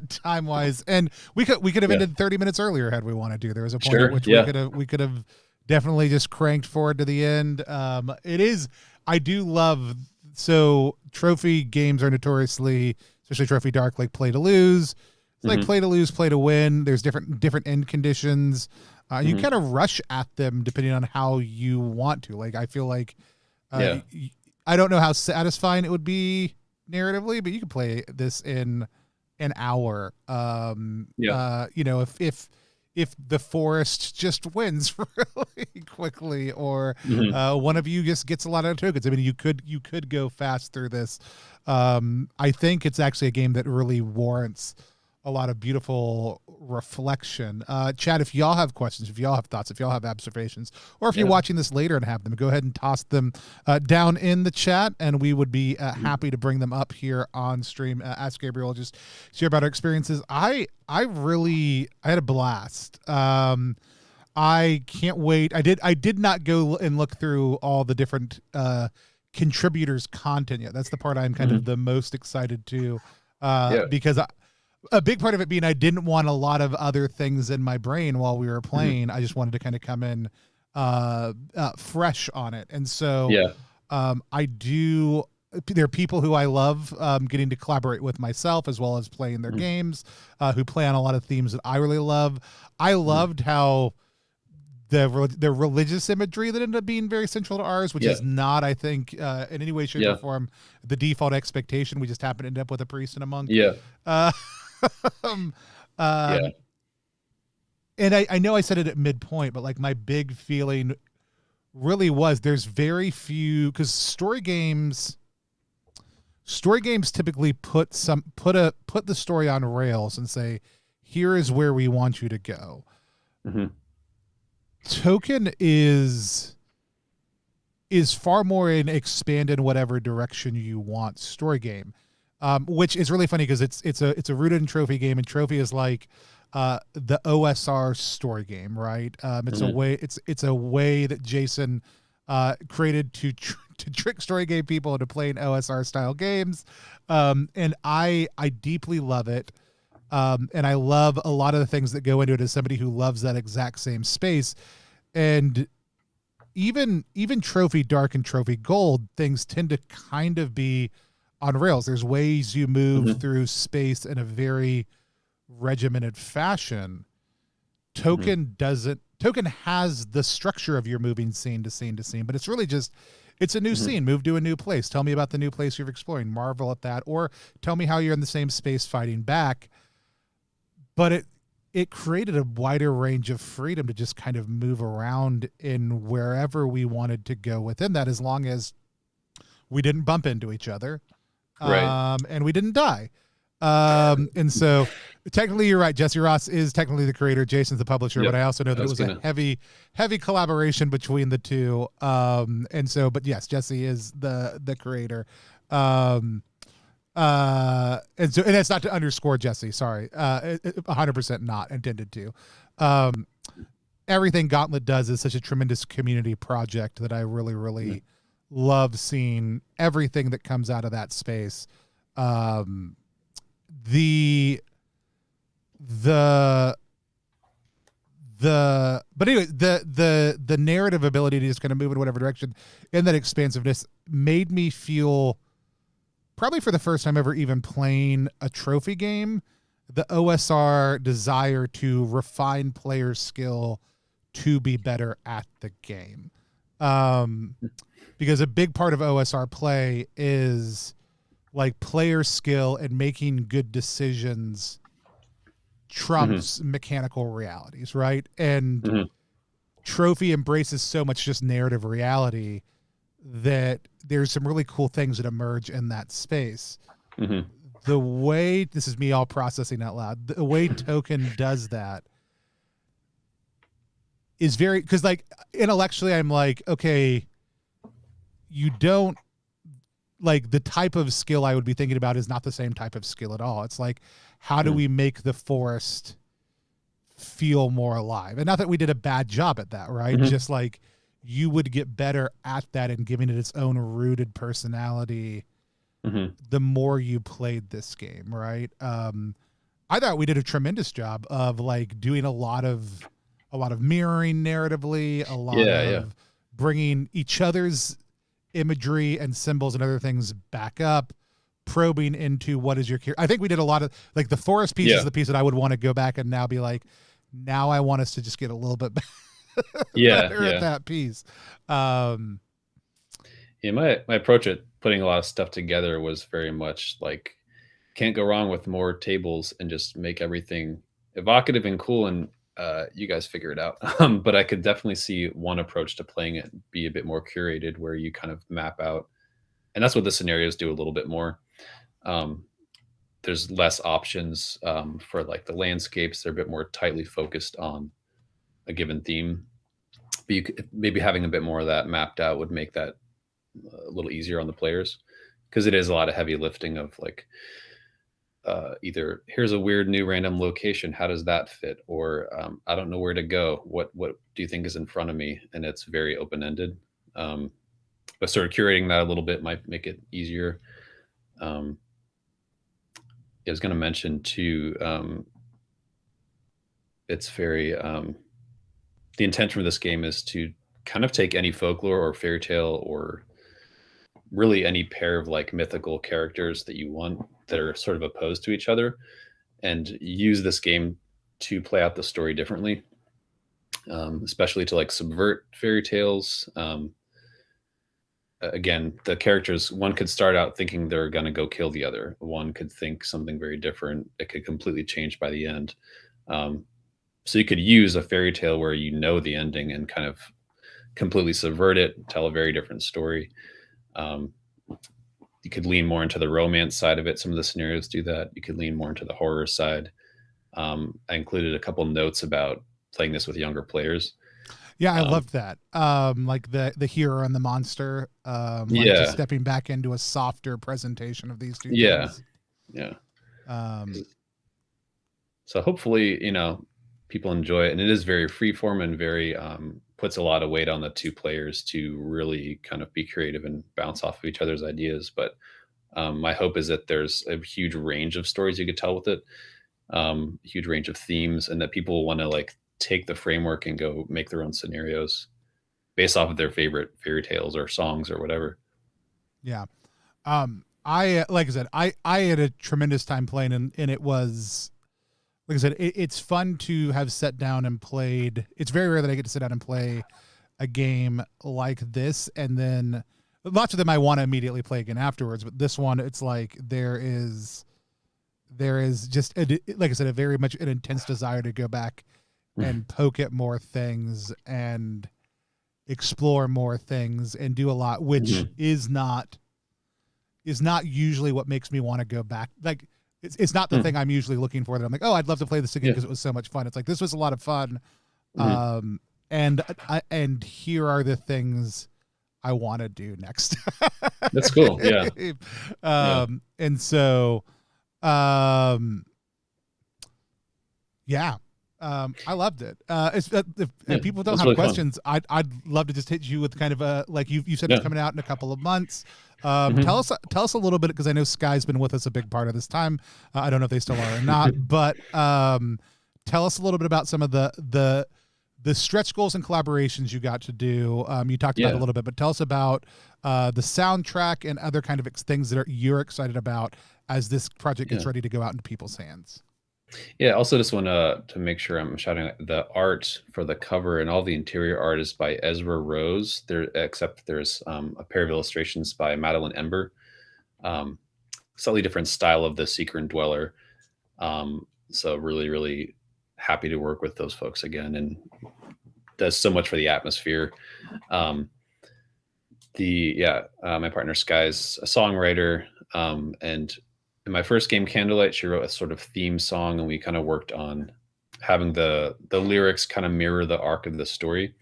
time wise, and we could have Yeah. ended 30 minutes earlier had we wanted to. There was a point Sure. at which Yeah. we could have definitely just cranked forward to the end. It is. I do love. So trophy games are notoriously, especially Trophy Dark, like play to lose. It's like play to lose, play to win. There's different end conditions. You kind of rush at them depending on how you want to. Like, I feel like, I don't know how satisfying it would be narratively, but you could play this in an hour. You know, if the forest just wins really quickly, or one of you just gets a lot of tokens. I mean, you could go fast through this. I think it's actually a game that really warrants a lot of beautiful reflection. Chat, if y'all have questions, if y'all have thoughts, if y'all have observations, or if you're watching this later and have them, go ahead and toss them down in the chat, and we would be happy to bring them up here on stream. Ask Gabriel, just share about our experiences. I had a blast. I can't wait. I did not go and look through all the different contributors' content yet. That's the part I'm kind of the most excited to, because a big part of it being I didn't want a lot of other things in my brain while we were playing. I just wanted to kind of come in fresh on it. And so there are people who I love getting to collaborate with myself, as well as playing their games, who play on a lot of themes that I really love. I loved how the religious imagery that ended up being very central to ours, which is not, I think, in any way, shape, or form the default expectation. We just happen to end up with a priest and a monk. And I know I said it at midpoint, but like my big feeling really was there's very few, because story games typically put the story on rails and say, here is where we want you to go. Token is far more an expand in whatever direction you want story game, which is really funny because it's a rooted in trophy game, and trophy is like the OSR story game, right? It's a way that Jason created to trick story game people into playing OSR style games, and I deeply love it. And I love a lot of the things that go into it as somebody who loves that exact same space. And even Trophy Dark and Trophy Gold, things tend to kind of be on rails. There's ways you move through space in a very regimented fashion. Token doesn't. Token has the structure of your moving scene to scene to scene, but it's really just, it's a new scene. Move to a new place. Tell me about the new place you're exploring. Marvel at that. Or tell me how you're in the same space fighting back. But it created a wider range of freedom to just kind of move around in wherever we wanted to go within that, as long as we didn't bump into each other, and we didn't die. And so technically you're right. Jesse Ross is technically the creator. Jason's the publisher, but I also know that it was a heavy collaboration between the two. And so, but yes, Jesse is the creator. And that's not to underscore Jesse. Sorry. 100% not intended to. Everything Gauntlet does is such a tremendous community project that I really, really love seeing everything that comes out of that space. But anyway, the narrative ability to just kind of move in whatever direction in that expansiveness made me feel, probably for the first time ever even playing a trophy game, the OSR desire to refine player skill to be better at the game. Because a big part of OSR play is like player skill and making good decisions trumps mechanical realities, right? And trophy embraces so much just narrative reality that there's some really cool things that emerge in that space. The way, this is me all processing out loud, the way Token does that is very, because like intellectually I'm like, okay, you don't, like the type of skill I would be thinking about is not the same type of skill at all. It's like, how do we make the forest feel more alive. And not that we did a bad job at that, right? Mhm. Just like you would get better at that and giving it its own rooted personality Mhm. the more you played this game, right? I thought we did a tremendous job of like doing a lot of mirroring narratively, a lot Yeah, yeah. of bringing each other's imagery and symbols and other things back up, probing into what is your character. I think we did a lot of like the forest piece is Yeah. the piece that I would want to go back and now be like, now I want us to just get a little bit Yeah, better at yeah. that piece. Um, Yeah, my approach at putting a lot of stuff together was very much like can't go wrong with more tables and just make everything evocative and cool and you guys figure it out. But I could definitely see one approach to playing it be a bit more curated where you kind of map out, and that's what the scenarios do a little bit more. Um, there's less options for like the landscapes. They're a bit more tightly focused on a given theme. But maybe having a bit more of that mapped out would make that a little easier on the players because it is a lot of heavy lifting of like either here's a weird new random location, how does that fit, or I don't know where to go, what do you think is in front of me, and it's very open ended. But sort of curating that a little bit might make it easier. um, I was going to mention too, it's very the intention for this game is to kind of take any folklore or fairy tale or really any pair of like mythical characters that you want that are sort of opposed to each other and use this game to play out the story differently, especially to like subvert fairy tales. Again, the characters, one could start out thinking they're going to go kill the other. One could think something very different. It could completely change by the end. Um, so you could use a fairy tale where you know the ending and kind of completely subvert it, tell a very different story. Um, you could lean more into the romance side of it. Some of the scenarios do that. You could lean more into the horror side. I included a couple notes about playing this with younger players. yeah, I Um, loved that. Like the hero and the monster, like just yeah, stepping back into a softer presentation of these two yeah, things. yeah. Um, So hopefully, people enjoy it, and it is very freeform and very puts a lot of weight on the two players to really kind of be creative and bounce off of each other's ideas. But my hope is that there's a huge range of stories you could tell with it, huge range of themes, and that people want to like take the framework and go make their own scenarios based off of their favorite fairy tales or songs or whatever. yeah. I like I said, I had a tremendous time playing, and it was like I said, it's fun to have sat down and played. It's very rare that I get to sit down and play a game like this, and then lots of them I want to immediately play again afterwards. But this one, it's like there is just like I said, a very much an intense desire to go back and poke at more things and explore more things and do a lot, which Mhm. is not usually what makes me want to go back. Like it's not the Hmm. thing I'm usually looking for that I'm like, oh, I'd love to play this again Yeah. because it was so much fun. It's like this was a lot of fun. Mhm. And here are the things I want to do next. That's cool. Yeah. Yeah. And so um yeah. I loved it. Yeah. If people don't That's have really fun. questions, I'd love to just hit you with kind of a like you said it's Yeah. coming out in a couple of months. Mhm. Tell us a little bit because I know Sky's been with us a big part of this time. I don't know if they still are or not, but tell us a little bit about some of the stretch goals and collaborations you got to do. You talked about it a Yeah. little bit, but tell us about the soundtrack and other kind of things that you're excited about as this project gets Yeah. ready to go out into people's hands. Yeah, also just want to make sure I'm shouting out the art for the cover and all the interior art is by Ezra Rose. There, except there's a pair of illustrations by Madeline Ember. Um, Slightly different style of the Seeker and Dweller. So really, really happy to work with those folks again, and does so much for the atmosphere. Um, my partner Sky's a songwriter, and in my first game Candlelight, she wrote a sort of theme song, and we kind of worked on having the lyrics kind of mirror the arc of the story.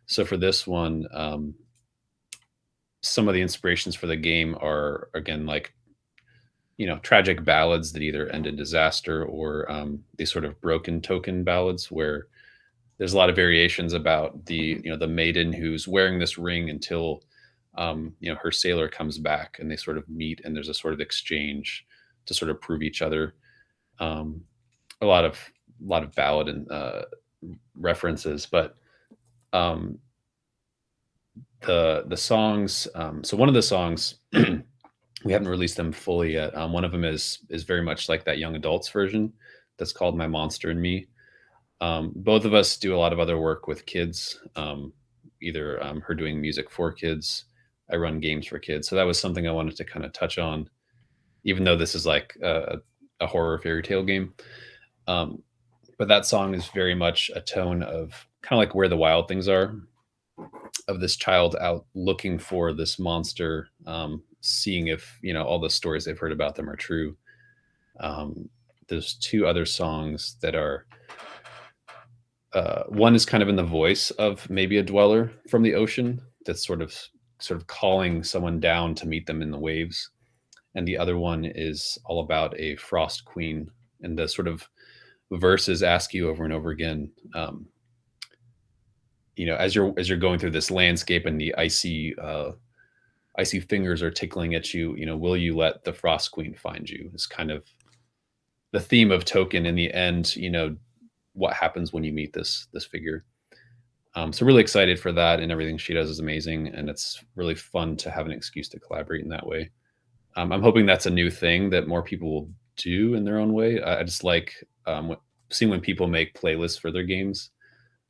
So for this one, some of the inspirations for the game are again like tragic ballads that either end in disaster or these sort of broken token ballads where there's a lot of variations about the maiden who's wearing this ring until her sailor comes back and they sort of meet and there's a sort of exchange to sort of prove each other. Um, a lot of ballad and references, but um, the songs. So one of the songs we haven't released them fully yet. One of them is very much like that young adults version that's called "My Monster and Me." Both of us do a lot of other work with kids, either her doing music for kids. I run games for kids. So that was something I wanted to kind of touch on, even though this is like a horror fairy tale game. But that song is very much a tone of kind of like Where the Wild Things Are, of this child out looking for this monster, seeing if, all the stories they've heard about them are true. There's two other songs that are, one is kind of in the voice of maybe a dweller from the ocean that's sort of calling someone down to meet them in the waves. And the other one is all about a frost queen, and the sort of verses ask you over and over again, as you're going through this landscape and the icy fingers are tickling at you, will you let the frost queen find you? Is kind of the theme of Token in the end. What happens when you meet this figure. So really excited for that, and everything she does is amazing, and it's really fun to have an excuse to collaborate in that way. I'm hoping that's a new thing that more people will do in their own way. I just like seeing when people make playlists for their games.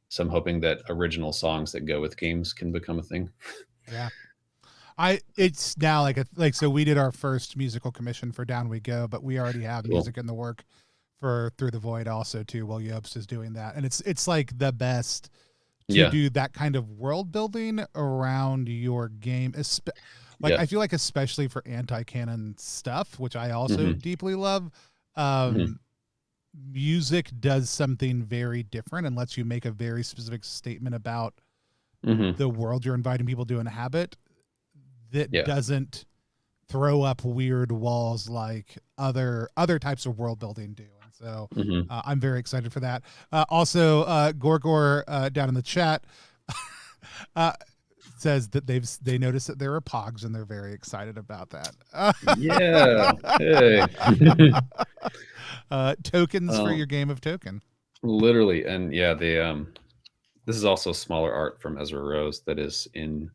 So I'm hoping that original songs that go with games can become a thing. Yeah. It's now so we did our first musical commission for Down We Go, but we already have music in the work for Through the Void also too. Will Yobst is doing that. And it's like the best to do that kind of world building around your game. I feel like especially for anti-canon stuff, which I also deeply love, music does something very different and lets you make a very specific statement about the world you're inviting people to inhabit that doesn't throw up weird walls like other types of world building do. And so I'm very excited for that. Also, Gorgor down in the chat says that they noticed that there are pogs and they're very excited about that. Hey. Tokens for your game of Token. Literally. And they this is also smaller art from Ezra Rose that is in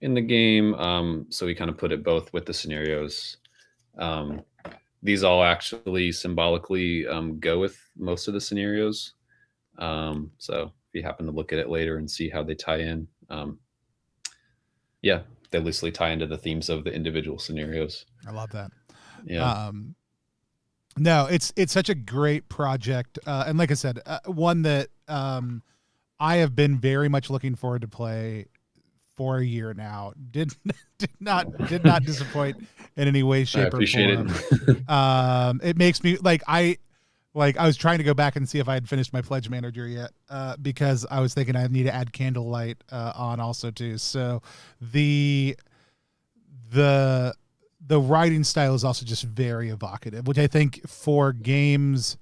the game. So we kind of put it both with the scenarios. These all actually symbolically go with most of the scenarios. So if you happen to look at it later and see how they tie in, they loosely tie into the themes of the individual scenarios. I love that. Yeah. No, it's such a great project. And like I said, one that I have been very much looking forward to play for a year now. Did not disappoint in any way, shape, or form. It makes me I was trying to go back and see if I had finished my pledge manager yet, because I was thinking I need to add candlelight on also too. So the writing style is also just very evocative, which I think for games,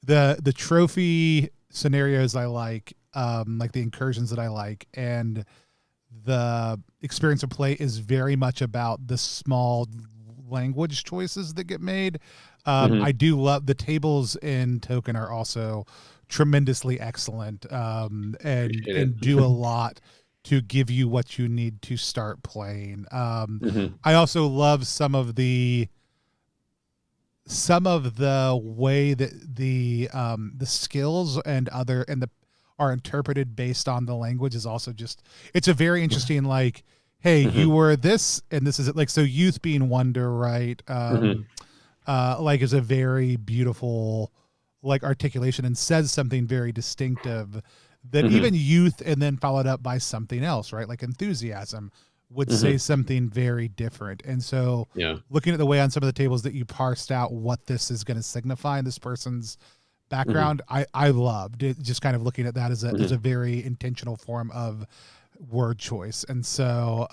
the trophy scenarios I like the incursions that I like, and the experience of play is very much about the small language choices that get made. I do love the tables in Token are also tremendously excellent, and do a lot to give you what you need to start playing. I also love some of the way that the skills are interpreted based on the language is also it's a very interesting, hey, you were this and this is it. So youth being wonder, right? Is a very beautiful articulation and says something very distinctive that even youth and then followed up by something else, right? Like enthusiasm would say something very different. And so looking at the way on some of the tables that you parsed out what this is going to signify in this person's background, I loved it. Just kind of looking at that as a very intentional form of word choice. And so,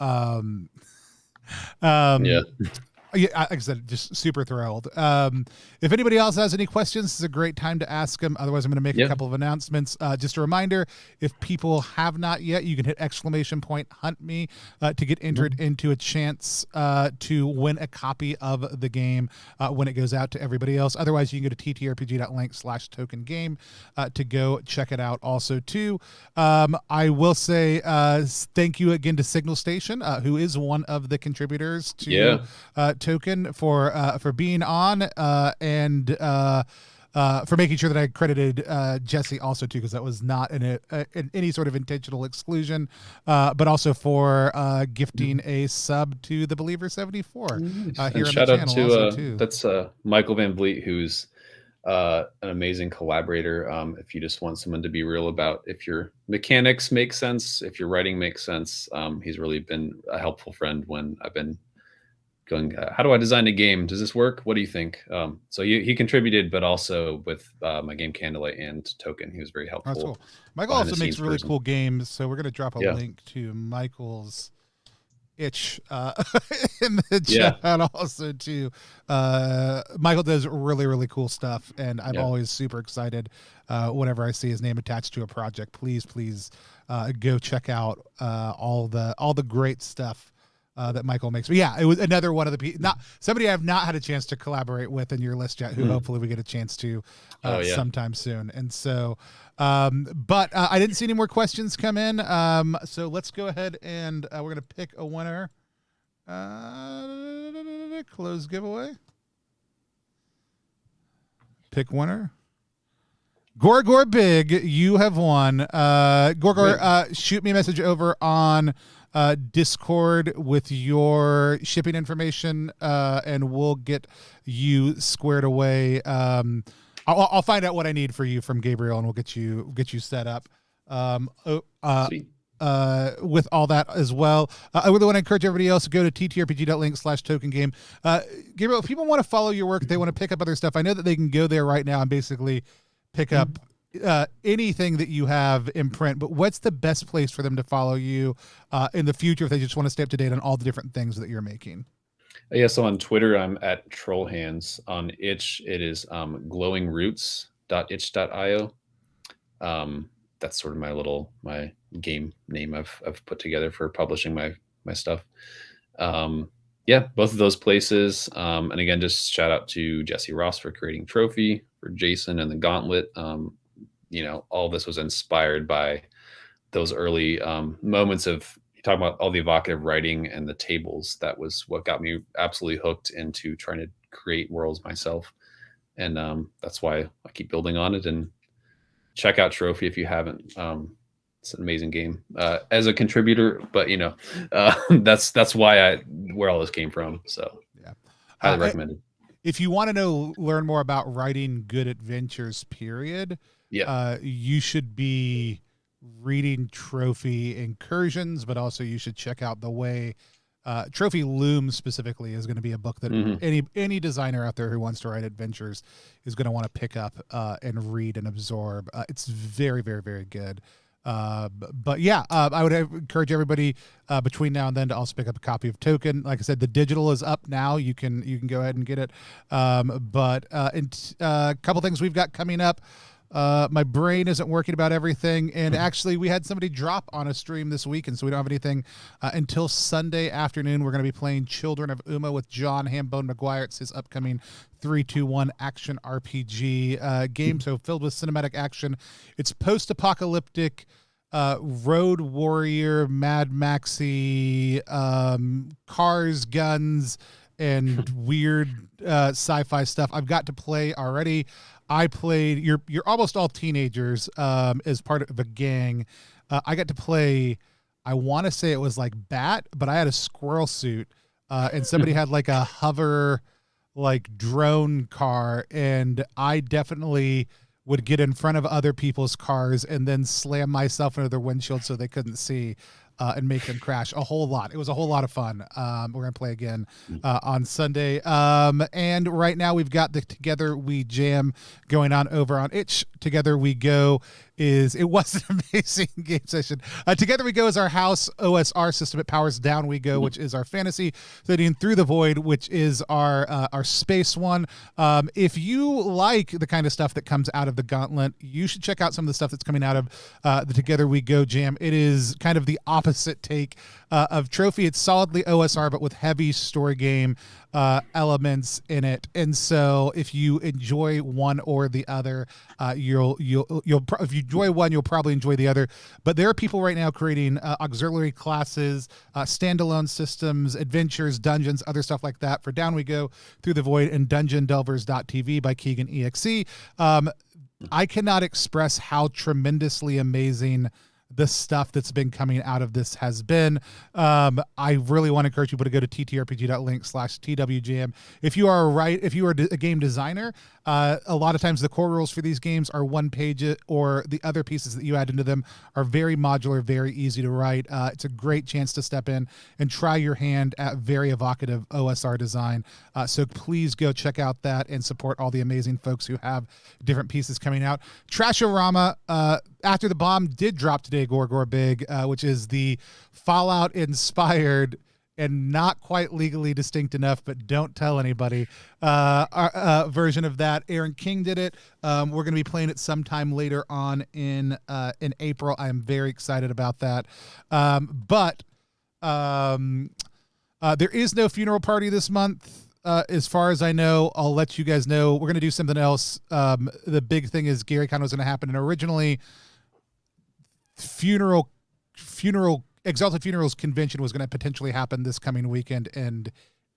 Yeah, like I said, just super thrilled. If anybody else has any questions, this is a great time to ask them. Otherwise, I'm going to make a couple of announcements. Just a reminder, if people have not yet, you can hit !hunt me to get entered into a chance to win a copy of the game when it goes out to everybody else. Otherwise, you can go to ttrpg.link/TokenGame to go check it out also, too. I will say thank you again to Signal Station, who is one of the contributors to Token for being on and for making sure that I credited Jesse also too, because that was not in any sort of intentional exclusion, but also for gifting a sub to the Believer 74 here and on the shout out channel to also too. that's Michael Van Vliet, who's an amazing collaborator. If you just want someone to be real about if your mechanics make sense, if your writing makes sense, he's really been a helpful friend when I've been going, how do I design a game? Does this work? What do you think? So he contributed, but also with my game Candlelight and Token, he was very helpful. That's cool. Michael also makes really cool games, so we're going to drop a link to Michael's itch in the chat also too. Michael does really cool stuff, and I'm always super excited whenever I see his name attached to a project. Please go check out all the great stuff that Michael makes. But yeah, it was another one of the somebody I've not had a chance to collaborate with in your list yet, who hopefully we get a chance to sometime soon. And so but I didn't see any more questions come in, so let's go ahead and we're gonna pick a winner. Close giveaway, pick winner. Gorgor Big, you have won. Gorgor, shoot me a message over on Discord with your shipping information, and we'll get you squared away. I'll find out what I need for you from Gabriel, and we'll get you set up with all that as well. I really want to encourage everybody else to go to ttrpg.link/TokenGame. Gabriel, if people want to follow your work, they want to pick up other stuff, I know that they can go there right now and basically pick up anything that you have in print, but what's the best place for them to follow you in the future if they just want to stay up to date on all the different things that you're making? So on Twitter, I'm at Trollhands. On itch, it is glowingroots.itch.io. That's sort of my game name I've put together for publishing my stuff. Both of those places. And again, just shout out to Jesse Ross for creating Trophy, for Jason and the Gauntlet. All this was inspired by those early moments of talking about all the evocative writing and the tables. That was what got me absolutely hooked into trying to create worlds myself. And that's why I keep building on it. And check out Trophy if you haven't. It's an amazing game as a contributor, but that's where all this came from. So highly recommended. If you want to learn more about writing good adventures, period, you should be reading Trophy Incursions, but also you should check out the way Trophy Loom specifically is going to be a book that any designer out there who wants to write adventures is going to want to pick up and read and absorb. It's very good. But I would encourage everybody between now and then to also pick up a copy of Token. Like I said, the digital is up now. You can go ahead and get it. But a couple things we've got coming up. My brain isn't working about everything, and actually we had somebody drop on a stream this week, and so we don't have anything until Sunday afternoon. We're going to be playing Children of Uma with John Hambone McGuire. It's his upcoming 3-2-1 action RPG game, so filled with cinematic action. It's post-apocalyptic, road warrior, Mad Maxy, cars, guns, and weird sci-fi stuff. I've got to play already. I played, you're almost all teenagers as part of a gang. I got to play, I want to say it was like Bat, but I had a squirrel suit and somebody had like a hover like drone car, and I definitely would get in front of other people's cars and then slam myself into their windshield so they couldn't see. And make them crash a whole lot. It was a whole lot of fun. We're going to play again on Sunday. And right now we've got the Together We Jam going on over on Itch. Together We Go it was an amazing game session. Together We Go is our house OSR system. It powers Down We Go, which is our fantasy setting, Through the Void, which is our space one. If you like the kind of stuff that comes out of the Gauntlet, you should check out some of the stuff that's coming out of the Together We Go jam. It is kind of the opposite take of Trophy. It's solidly OSR, but with heavy story game elements in it. And so if you enjoy one or the other, if you enjoy one, you'll probably enjoy the other. But there are people right now creating auxiliary classes, standalone systems, adventures, dungeons, other stuff like that for Down We Go, Through the Void, and DungeonDelvers.tv by Keegan EXE. I cannot express how tremendously amazing the stuff that's been coming out of this has been. I really want to encourage people to go to ttrpg.link/TWJam. If you are a game designer, a lot of times the core rules for these games are one page, or the other pieces that you add into them are very modular, very easy to write. It's a great chance to step in and try your hand at very evocative OSR design. So please go check out that and support all the amazing folks who have different pieces coming out. Trashorama, After the Bomb did drop today, Gorgor Big, which is the Fallout inspired and not quite legally distinct enough, but don't tell anybody, version of that. Aaron King did it. We're going to be playing it sometime later on in April. I am very excited about that. But there is no funeral party this month. As far as I know, I'll let you guys know. We're going to do something else. The big thing is GaryCon was going to happen, and originally Exalted Funerals convention was going to potentially happen this coming weekend, and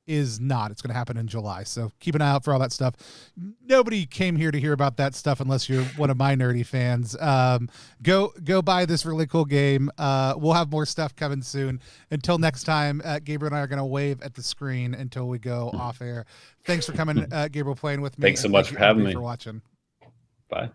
is not. It's going to happen in July. So keep an eye out for all that stuff. Nobody came here to hear about that stuff unless you're one of my nerdy fans. Go buy this really cool game. We'll have more stuff coming soon. Until next time, Gabriel and I are going to wave at the screen until we go off air. Thanks for coming, Gabriel, playing with me. Thanks so much for having me. For watching. Bye.